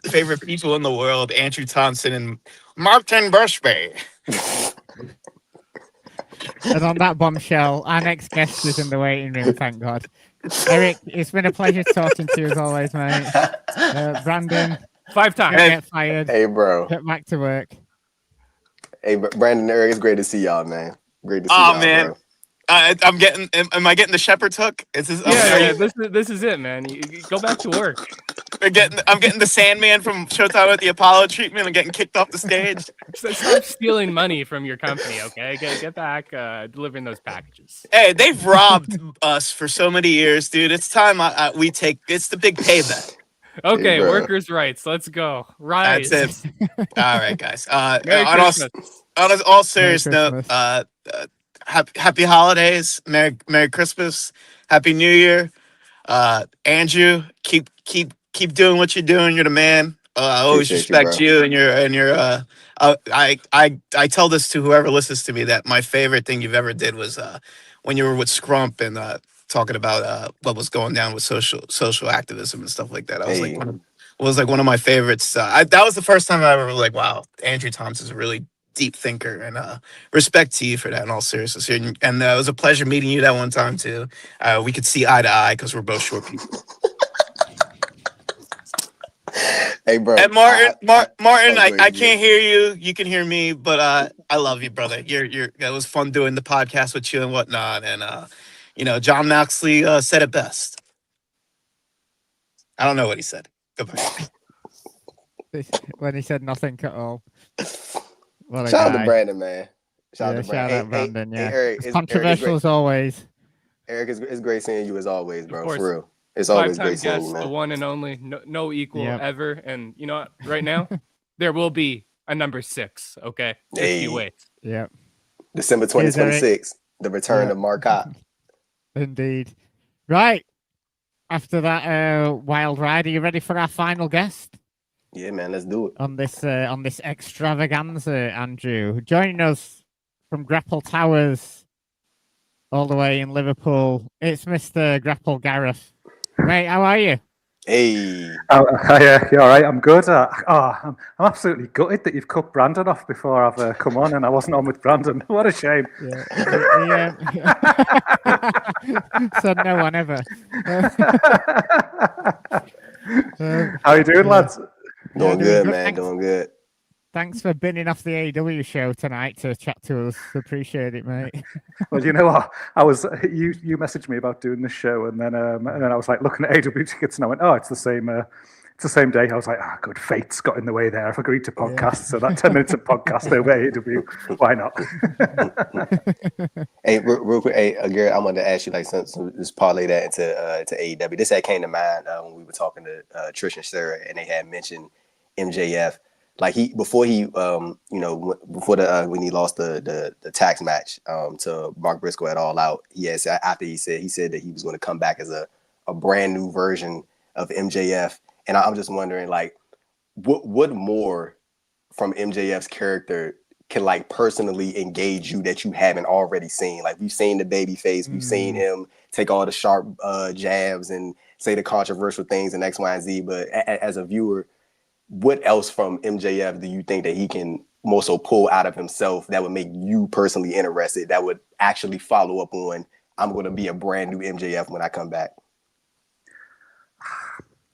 favorite people in the world, Andrew Thompson and Martin Bushby.
And on that bombshell, our next guest is in the waiting room, thank God. Eric, it's been a pleasure talking to you as always, mate. Brandon,
5 times.
Get fired.
Hey, bro.
Get back to work.
Hey, Brandon, Eric, it's great to see y'all, man. Great to see y'all,
man.
Bro.
Am I getting the shepherd's hook?
This is it, man. You go back to work.
I'm getting the Sandman from Showtime with the Apollo treatment and getting kicked off the stage.
Stop stealing money from your company, okay? Get back delivering those packages.
Hey, they've robbed us for so many years, dude. It's time we take. It's the big payback.
Okay,
hey,
workers' rights. Let's go. Rise.
That's it. All right, guys.
Merry Christmas.
On all serious note, happy holidays, Merry Christmas, Happy New Year, Andrew. Keep doing what you're doing. You're the man. I always respect you and your. I tell this to whoever listens to me that my favorite thing you've ever did was when you were with Scrump and talking about what was going down with social activism and stuff like that. Was like one of my favorites. That was the first time I ever was like, wow, Andrew Thompson's a really deep thinker, and respect to you for that in all seriousness. And it was a pleasure meeting you that one time too. We could see eye to eye because we're both short people.
Hey, bro.
And Martin, I can't hear you. You can hear me, but I love you, brother. It was fun doing the podcast with you and whatnot. And John Moxley said it best. I don't know what he said. Goodbye.
When he said nothing at all.
Shout out to Brandon, man. Shout out to
shout
Brandon.
out Brandon.
Hey,
Yeah,
Eric,
it's controversial as always.
Eric, it's great seeing you as always, bro.
Of course.
For real, it's always
Five-time
great seeing
guest,
you,
the
man.
one and only, no equal
Yep.
ever. And you know what? Right now, there will be a number 6. Okay, just you wait.
Yep.
December 2026, the return of Marcotte.
Indeed. Right. After that wild ride, are you ready for our final guest?
Yeah, man, let's do it.
On this extravaganza, Andrew. Joining us from Grapple Towers, all the way in Liverpool, it's Mr. Grapple Gareth. Mate, how are you?
Hey.
Yeah, you all right? I'm good. I'm absolutely gutted that you've cut Brandon off before I've come on, and I wasn't on with Brandon. What a shame.
Yeah. Said no one ever.
How you doing, lads?
Doing good, man. Doing good.
Thanks for binning off the AEW show tonight to chat to us. Appreciate it, mate.
Well, you know what? You messaged me about doing this show, and then I was like looking at AEW tickets, and I went, "Oh, it's the same day." I was like, "Good, fate's got in the way there. I've agreed to podcast, so that 10 minutes of podcast over AEW, why not?"
Hey, real quick, Garrett, I wanted to ask you, like, since just parlay that into AEW. This had came to mind when we were talking to Trish and Sarah, and they had mentioned MJF. Like before when he lost the tax match to Mark Briscoe at All Out, he said that he said he was going to come back as a brand new version of MJF, and I'm just wondering, like, what more from MJF's character can like personally engage you that you haven't already seen? Like, we've seen the baby face, we've seen him take all the sharp jabs and say the controversial things and X, Y, and Z, but as a viewer, what else from MJF do you think that he can more so pull out of himself that would make you personally interested, that would actually follow up on, I'm going to be a brand new MJF when I come back?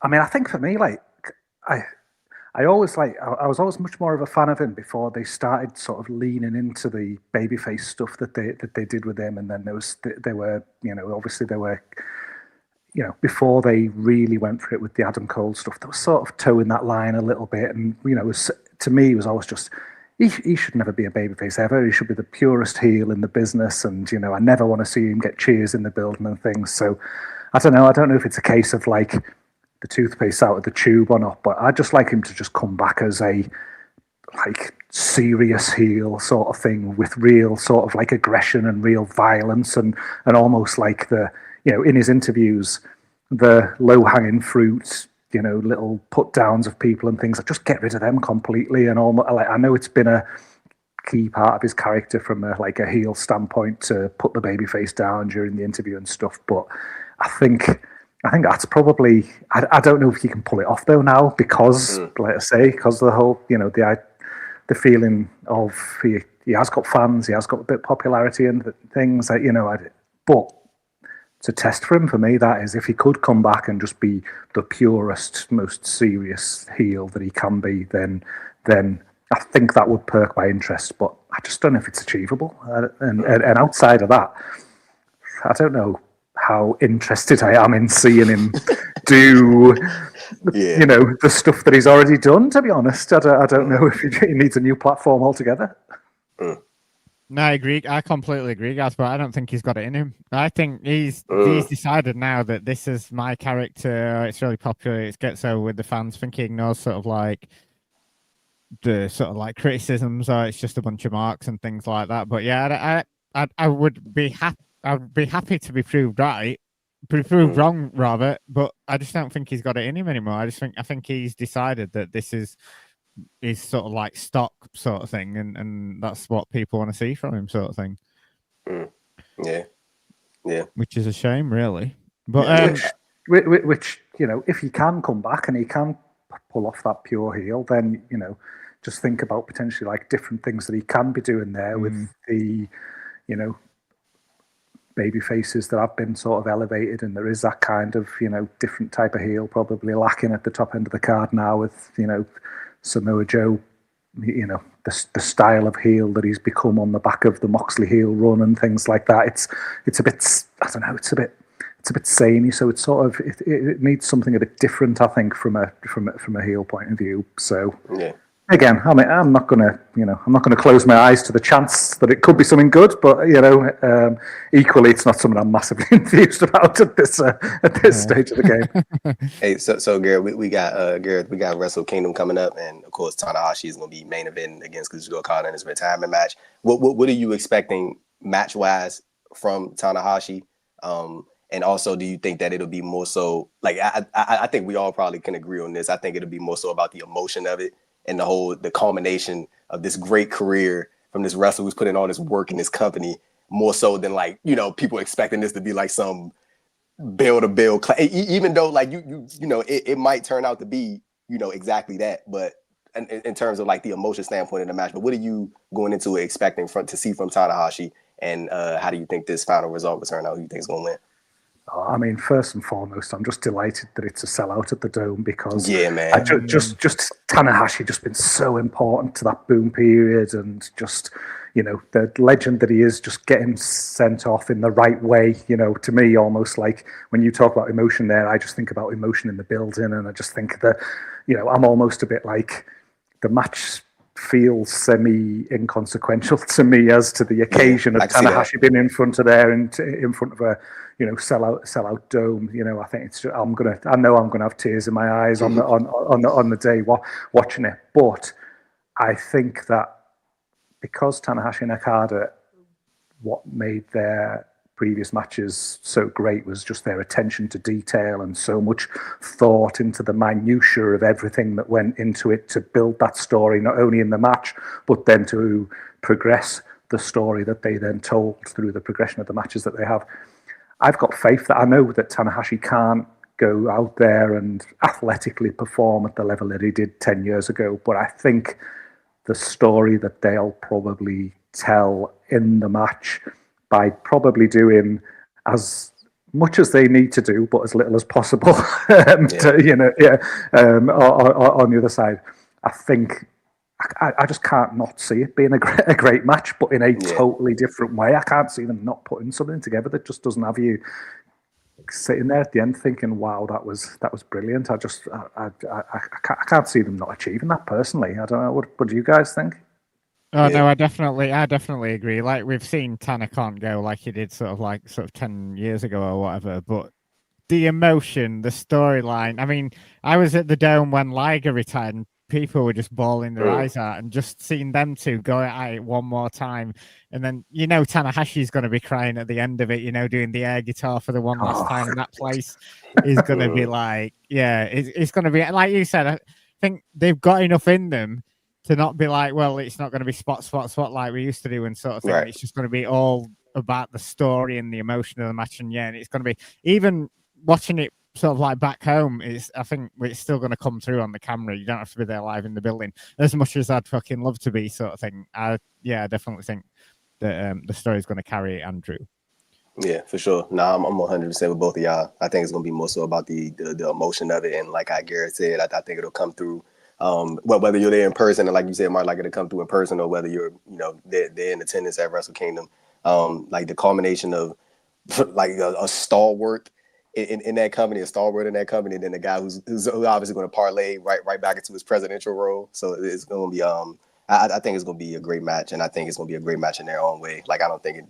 I mean, I think for me, like, I was always much more of a fan of him before they started sort of leaning into the babyface stuff that they did with him, and then before they really went for it with the Adam Cole stuff, they were sort of towing that line a little bit. And, to me, it was always just, he should never be a babyface ever. He should be the purest heel in the business. And, I never want to see him get cheers in the building and things. So I don't know. I don't know if it's a case of like the toothpaste out of the tube or not, but I'd just like him to just come back as a like serious heel sort of thing with real sort of like aggression and real violence and almost like the, in his interviews, the low-hanging fruits, little put-downs of people and things. Just get rid of them completely. And almost, like, I know it's been a key part of his character from a heel standpoint to put the babyface down during the interview and stuff. But I think that's probably. I don't know if he can pull it off though now because, like I say, because the whole, the feeling of he has got fans, he has got a bit of popularity and things. But it's a test for him, for me, that is, if he could come back and just be the purest, most serious heel that he can be, then I think that would perk my interest, but I just don't know if it's achievable. And outside of that, I don't know how interested I am in seeing him do, the stuff that he's already done, to be honest. I don't know if he needs a new platform altogether.
No, I agree. I completely agree, guys, but I don't think he's got it in him. I think he's decided now that this is my character. It's really popular. It gets over with the fans. I think he ignores sort of like the sort of like criticisms, or it's just a bunch of marks and things like that. But yeah, I would be happy. I would be happy to be proved right, proved wrong rather. But I just don't think he's got it in him anymore. I think he's decided that this is sort of like stock sort of thing, and that's what people want to see from him, sort of thing.
Yeah.
Which is a shame, really. But
which if he can come back and he can pull off that pure heel, then just think about potentially like different things that he can be doing there with the baby faces that have been sort of elevated, and there is that kind of different type of heel probably lacking at the top end of the card now with Samoa Joe, the style of heel that he's become on the back of the Moxley heel run and things like that. It's a bit, I don't know, it's a bit samey. So it's sort of it needs something a bit different, I think, from a heel point of view. So again, I mean, I'm not gonna close my eyes to the chance that it could be something good, but equally, it's not something I'm massively enthused about at this stage of the
game. Hey, so Garrett, we got Wrestle Kingdom coming up, and of course Tanahashi is gonna be main event against Kazuchika Okada in his retirement match. What are you expecting match wise from Tanahashi? And also, do you think that it'll be more so like I think we all probably can agree on this. I think it'll be more so about the emotion of it and the culmination of this great career from this wrestler who's putting all this work in this company, more so than like, people expecting this to be like some bill to bill, even though like it might turn out to be exactly that, but in terms of like the emotion standpoint in the match. But what are you going into it expecting to see from Tanahashi, and how do you think this final result will turn out? Who you think is going to win?
I mean, first and foremost, I'm just delighted that it's a sellout at the Dome, because
man,
just Tanahashi just been so important to that boom period, and just the legend that he is, just getting sent off in the right way. To me, almost like when you talk about emotion there, I just think about emotion in the building, and I just think that I'm almost a bit like the match feels semi-inconsequential to me as to the occasion of Tanahashi being in front of there and in front of a sellout Dome. I think it's I know I'm gonna have tears in my eyes on the day watching it. But I think that because Tanahashi and Okada, what made their previous matches so great was just their attention to detail and so much thought into the minutiae of everything that went into it to build that story, not only in the match, but then to progress the story that they then told through the progression of the matches that they have. I've got faith that I know that Tanahashi can't go out there and athletically perform at the level that he did 10 years ago, but I think the story that they'll probably tell in the match, by probably doing as much as they need to do, but as little as possible, on the other side, I think I just can't not see it being a great match, but in a totally different way. I can't see them not putting something together that just doesn't have you sitting there at the end thinking, "Wow, that was brilliant." I can't see them not achieving that personally. I don't know. What do you guys think?
Oh no, I definitely agree. Like, we've seen Tana can't go like he did sort of 10 years ago or whatever, but the emotion, the storyline. I mean, I was at the Dome when Liger retired and people were just bawling their eyes out, and just seeing them two go at it one more time. And then, Tanahashi's going to be crying at the end of it, doing the air guitar for the one last time. And that place is going to be like, it's going to be, like you said, I think they've got enough in them to not be like, well, it's not going to be spot like we used to do and sort of thing. Right. It's just going to be all about the story and the emotion of the match. And and it's going to be, even watching it sort of like back home, I think it's still going to come through on the camera. You don't have to be there live in the building, as much as I'd fucking love to be, sort of thing. I definitely think that the story is going to carry Andrew. Yeah, for sure. No, I'm 100% with both of y'all. I think it's going to be more so about the emotion of it. And like Garrett said, I think it'll come through. Whether you're there in person, and like you said, Mark, like it'll come through in person, or whether you're, there in attendance at Wrestle Kingdom. Like the culmination of like a stalwart in that company, a stalwart in that company, and then the guy who's obviously going to parlay right back into his presidential role. So it's going to be I think it's going to be a great match, and I think it's going to be a great match in their own way. Like, I don't think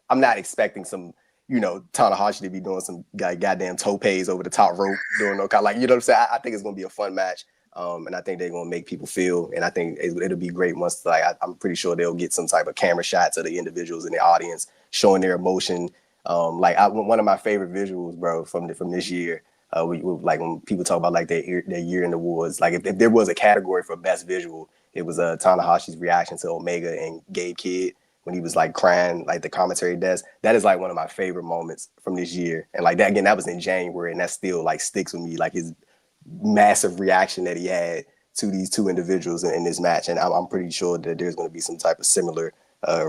I'm not expecting some, Tanahashi to be doing some goddamn topes over the top rope, doing no kind, like, what I'm saying. I think it's going to be a fun match, and I think they're going to make people feel, and I think it'll be great once, like, I'm pretty sure they'll get some type of camera shots of the individuals in the audience showing their emotion. One of my favorite visuals, bro, from this year, like when people talk about like their year in the awards, like if there was a category for best visual, it was Tanahashi's reaction to Omega and Gabe Kidd when he was like crying, like the commentary desk. That is like one of my favorite moments from this year. And like that, again, that was in January, and that still like sticks with me, like his massive reaction that he had to these two individuals in this match. And I'm pretty sure that there's going to be some type of similar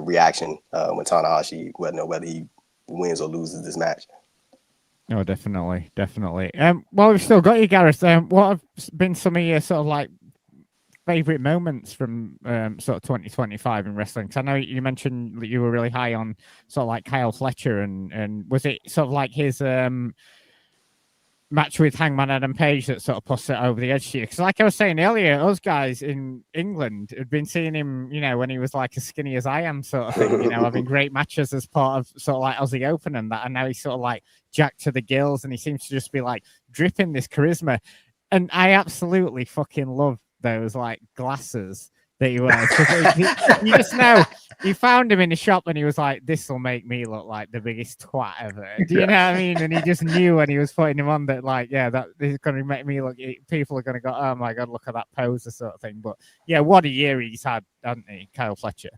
reaction when Tanahashi, whether he wins or loses this match. Oh, definitely. Well, we've still got you, Gareth. What have been some of your sort of like favorite moments from sort of 2025 in wrestling? Because I know you mentioned that you were really high on sort of like Kyle Fletcher, and was it sort of like his match with Hangman Adam Page that sort of pushed it over the edge here. Because like I was saying earlier, us guys in England had been seeing him, when he was like as skinny as I am sort of thing, having great matches as part of sort of like Aussie Open and that. And now he's sort of like jacked to the gills and he seems to just be like dripping this charisma. And I absolutely fucking love those like glasses that he wears. You just know he found him in the shop and he was like, this will make me look like the biggest twat ever. Do you know what I mean? And he just knew when he was putting him on that, like, yeah, that is going to make me look, people are going to go, oh my God, look at that poser sort of thing. But yeah, what a year he's had, hasn't he, Kyle Fletcher?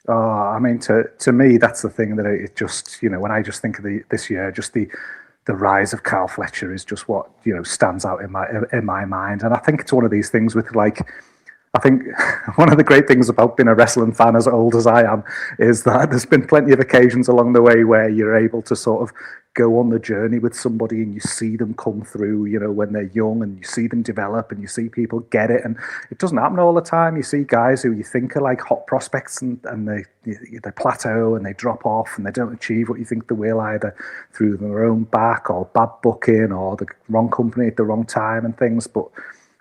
Oh, I mean, to me, that's the thing that it just, when I just think of this year, just the rise of Kyle Fletcher is just what, stands out in my mind. And I think it's one of these things with like, I think one of the great things about being a wrestling fan as old as I am is that there's been plenty of occasions along the way where you're able to sort of go on the journey with somebody and you see them come through, when they're young, and you see them develop and you see people get it. And it doesn't happen all the time. You see guys who you think are like hot prospects and they plateau and they drop off and they don't achieve what you think they will, either through their own back or bad booking or the wrong company at the wrong time and things. But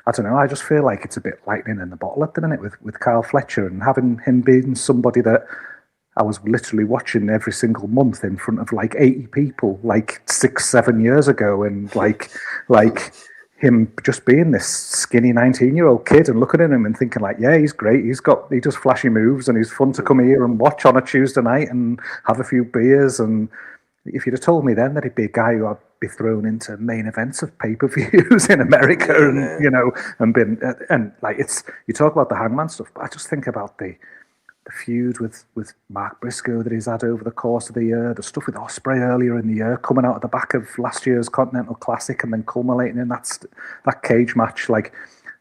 I don't know, I just feel like it's a bit lightning in the bottle at the minute with Kyle Fletcher, and having him being somebody that I was literally watching every single month in front of like 80 people like 6-7 years ago, and like him just being this skinny 19-year-old kid and looking at him and thinking like, yeah, he's great, he does flashy moves and he's fun to come here and watch on a Tuesday night and have a few beers. And if you'd have told me then that he'd be a guy who I'd be thrown into main events of pay-per-views in America, and like you talk about the Hangman stuff, but I just think about the feud with Mark Briscoe that he's had over the course of the year, the stuff with Ospreay earlier in the year, coming out of the back of last year's Continental Classic and then culminating in that cage match. Like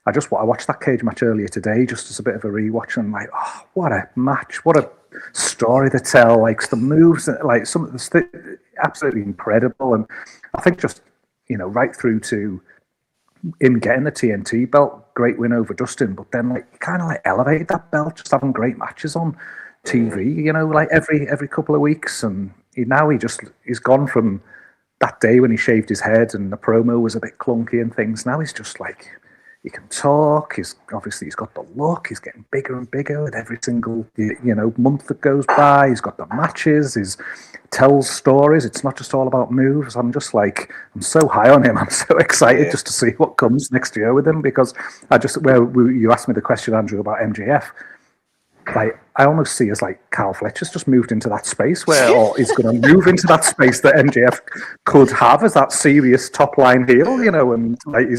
I watched that cage match earlier today just as a bit of a rewatch, and like, oh, what a match, what a story to tell, like the moves, like some of the absolutely incredible. And I think just right through to him getting the TNT belt, great win over Dustin, but then like kind of like elevated that belt, just having great matches on TV, like every couple of weeks. And he's gone from that day when he shaved his head and the promo was a bit clunky and things. Now he's just like, he can talk. He's got the look. He's getting bigger and bigger with every single month that goes by. He's got the matches. He tells stories. It's not just all about moves. I'm so high on him. I'm so excited just to see what comes next year with him, because you asked me the question, Andrew, about MJF. Like I almost see as like Kyle Fletcher's just moved into that space or he's going to move into that space that MJF could have as that serious top line heel, and like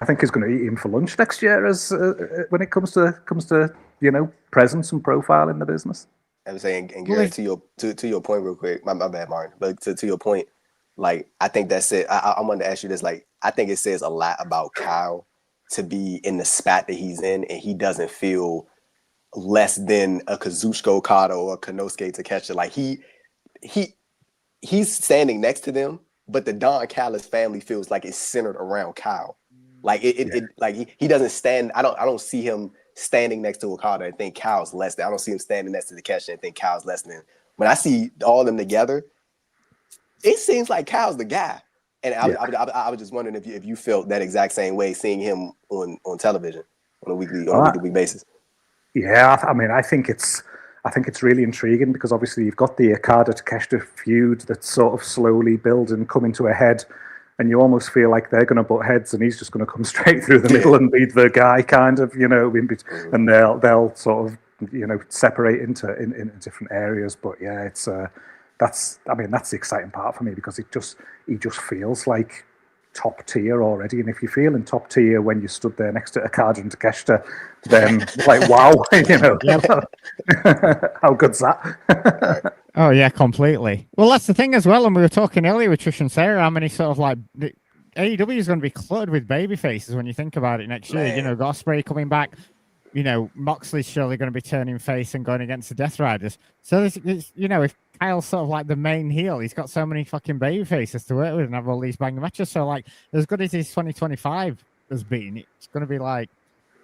I think he's going to eat him for lunch next year as when it comes to presence and profile in the business.
I was saying, and Gary, to your point real quick, my bad, Martin, but to your point, like I think that's it. I wanted to ask you this, like I think it says a lot about Kyle to be in the spot that he's in, and he doesn't feel less than a Kazuchika Okada or a Konosuke Takeshita. Like he's standing next to them, but the Don Callis family feels like it's centered around Kyle. Like he doesn't stand. I don't see him standing next to Okada and think Kyle's less than. I don't see him standing next to Takeshita and think Kyle's less than. When I see all of them together, it seems like Kyle's the guy. And I was just wondering if you felt that exact same way seeing him on television on a weekly basis.
Yeah, I mean, I think it's really intriguing because obviously you've got the Okada Takeshita feud that's sort of slowly building, coming to a head. And you almost feel like they're going to butt heads, and he's just going to come straight through the middle and be the guy, kind of, and they'll sort of, separate into different areas. But yeah, that's the exciting part for me, because he just feels like top tier already. And if you're feeling top tier when you stood there next to Okada and Takeshita, then like wow, how good's that?
Oh yeah, completely. Well, that's the thing as well. And we were talking earlier with Trish and Sarah, how many sort of like AEW is going to be cluttered with baby faces when you think about it next year. Got Ospreay coming back. Moxley's surely going to be turning face and going against the Death Riders. So it's if Kyle's sort of like the main heel, he's got so many fucking baby faces to work with and have all these banging matches. So like, as good as his 2025 has been, it's going to be like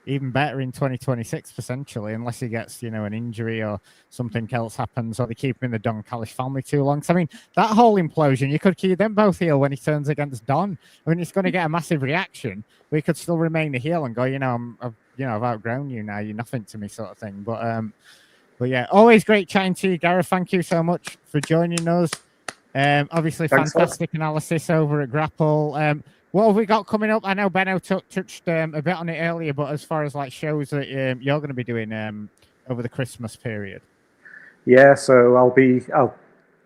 even better in 2026 potentially, unless he gets, an injury or something else happens, or they keep him in the Don Callis family too long. So, I mean, that whole implosion, you could keep them both heel when he turns against Don. I mean, it's going to get a massive reaction, but he could still remain the heel and go, I've outgrown you now. You're nothing to me, sort of thing. But yeah, always great chatting to you, Gareth. Thank you so much for joining us. Obviously,
Thanks,
fantastic analysis over at Grapple. What have we got coming up? I know Benno touched a bit on it earlier, but as far as like shows that you're going to be doing over the Christmas period.
Yeah, so I'll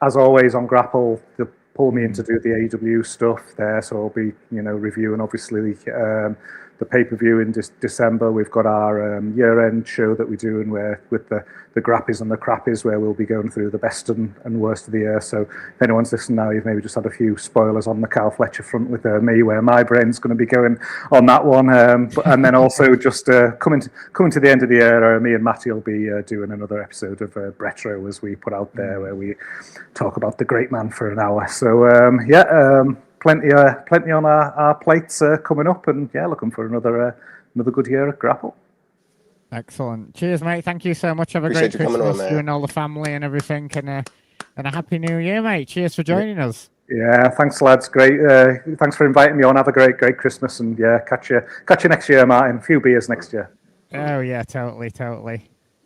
as always on Grapple, they'll pull me in to do the AEW stuff there. So I'll be, reviewing obviously the pay-per-view in December. We've got our year-end show that we're doing with the Grappies and the Crappies, where we'll be going through the best and worst of the year. So if anyone's listening now, you've maybe just had a few spoilers on the Cal Fletcher front with me, where my brain's going to be going on that one. And then also just coming to the end of the year, me and Matty will be doing another episode of Retro, as we put out there, where we talk about the great man for an hour. So plenty on our plates coming up, and looking for another good year at Grapple.
Excellent. Cheers, mate. Thank you so much. Have a great Christmas, you and all the family and everything, and a happy New Year, mate. Cheers for joining us.
Yeah, thanks, lads. Great. Thanks for inviting me on. Have a great Christmas, and catch you next year, Martin. A few beers next year.
Oh yeah, totally.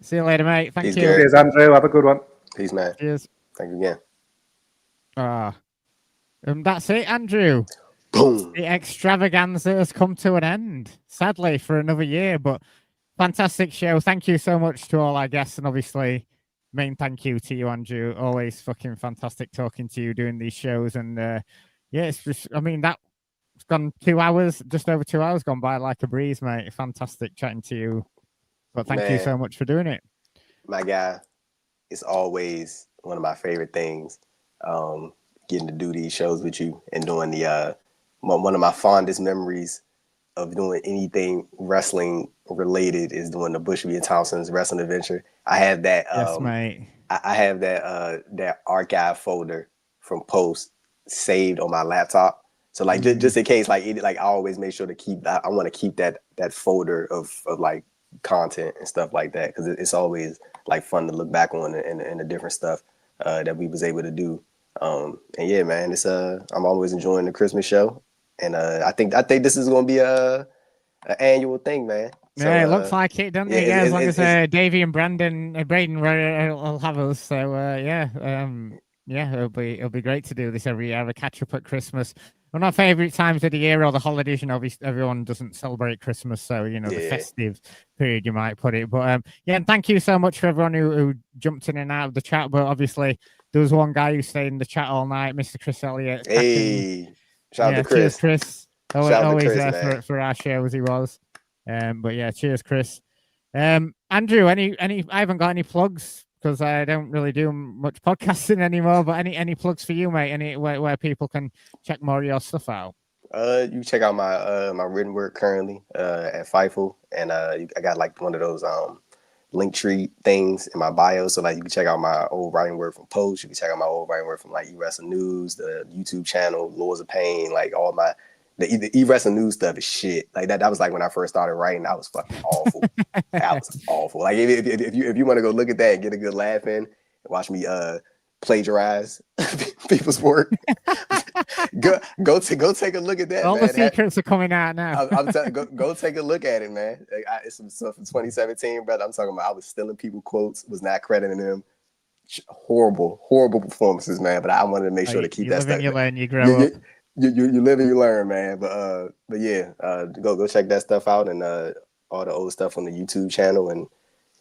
See you later, mate. Thank you.
Cheers, Andrew. Have a good one.
Peace, man.
Cheers.
Thank you again.
That's it, Andrew.
Boom.
The extravaganza has come to an end, sadly, for another year, but fantastic show. Thank you so much to all our guests, and obviously, main thank you to you, Andrew. Always fucking fantastic talking to you, doing these shows, and it's just, that's gone 2 hours, just over 2 hours gone by like a breeze, mate. Fantastic chatting to you. But thank you so much for doing it.
My guy, it's always one of my favorite things. Getting to do these shows with you and doing the one of my fondest memories of doing anything wrestling related is doing the Bushby and Thompson's wrestling adventure. I have that.
Yes, mate.
I have that archive folder from Post saved on my laptop. So like just in case, like I always make sure to keep. I want to keep that folder of like content and stuff like that, because it's always like fun to look back on and the different stuff that we was able to do. And yeah, man, it's I'm always enjoying the Christmas show, and I think this is gonna be an annual thing, man. So,
it looks like it, doesn't it? Yeah, as long as Davey and Braden will have us. So it'll be great to do this every year. Have a catch up at Christmas. One of my favorite times of the year, or the holidays. And obviously, everyone doesn't celebrate Christmas, so the festive period, you might put it. But and thank you so much for everyone who jumped in and out of the chat. But obviously, there was one guy who stayed in the chat all night, Mr. Chris Elliott.
Hey, shout out to Chris.
Cheers, Chris. Always
Chris,
there for our shows, he was. But yeah, cheers, Chris. Andrew, any? I haven't got any plugs because I don't really do much podcasting anymore. But any plugs for you, mate? Where people can check more of your stuff out?
You can check out my written work currently at Fightful, and I got like one of those Linktree things in my bio, so like you can check out my old writing work from Post. You can check out my old writing work from like E-Wrestling News, the YouTube channel, Lords of Pain, like all the E-Wrestling News stuff is shit. Like that was like when I first started writing, that was fucking awful. That was awful. Like if you want to go look at that and get a good laugh in, watch me plagiarize people's work. go take a look at that.
All
man.
the secrets are coming out now.
Go take a look at it, man. It's some stuff from 2017, brother. I'm talking about I was stealing people quotes, was not crediting them. Horrible performances, man. But I wanted to make sure to keep that stuff.
You learn, you grow up.
You live and you learn, man. But yeah, go check that stuff out, and all the old stuff on the YouTube channel. And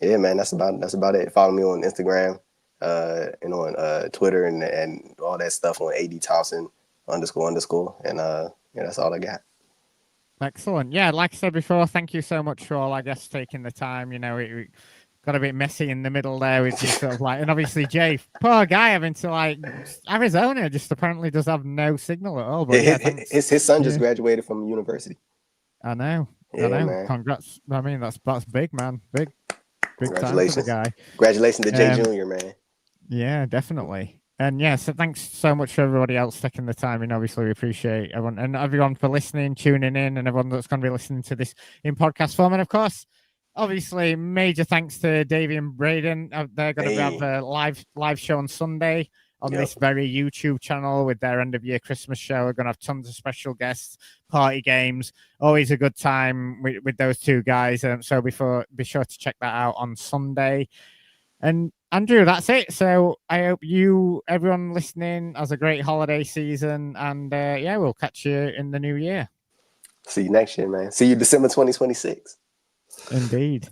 yeah, man, that's about it. Follow me on Instagram. And on Twitter and all that stuff on AD Thompson __ and that's all I got.
Excellent. Yeah, like I said before, thank you so much for all our guests taking the time. It got a bit messy in the middle there with just sort of like, and obviously Jay, poor guy, having to like Arizona just apparently does have no signal at all. But
his son just graduated from university.
I know.
Man.
Congrats. I mean, that's big, man. Big time for the guy.
Congratulations to Jay Jr., man.
Yeah, definitely. And yeah, so thanks so much for everybody else taking the time. And obviously, we appreciate everyone and everyone for listening, tuning in, and everyone that's going to be listening to this in podcast form. And of course, obviously, major thanks to Davey and Braden. They're going to have a live show on Sunday on this very YouTube channel with their end of year Christmas show. We're going to have tons of special guests, party games. Always a good time with those two guys. So be sure to check that out on Sunday. And Andrew, that's it. So I hope everyone listening, has a great holiday season. And yeah, we'll catch you in the new year.
See you next year, man. See you December 2026.
Indeed.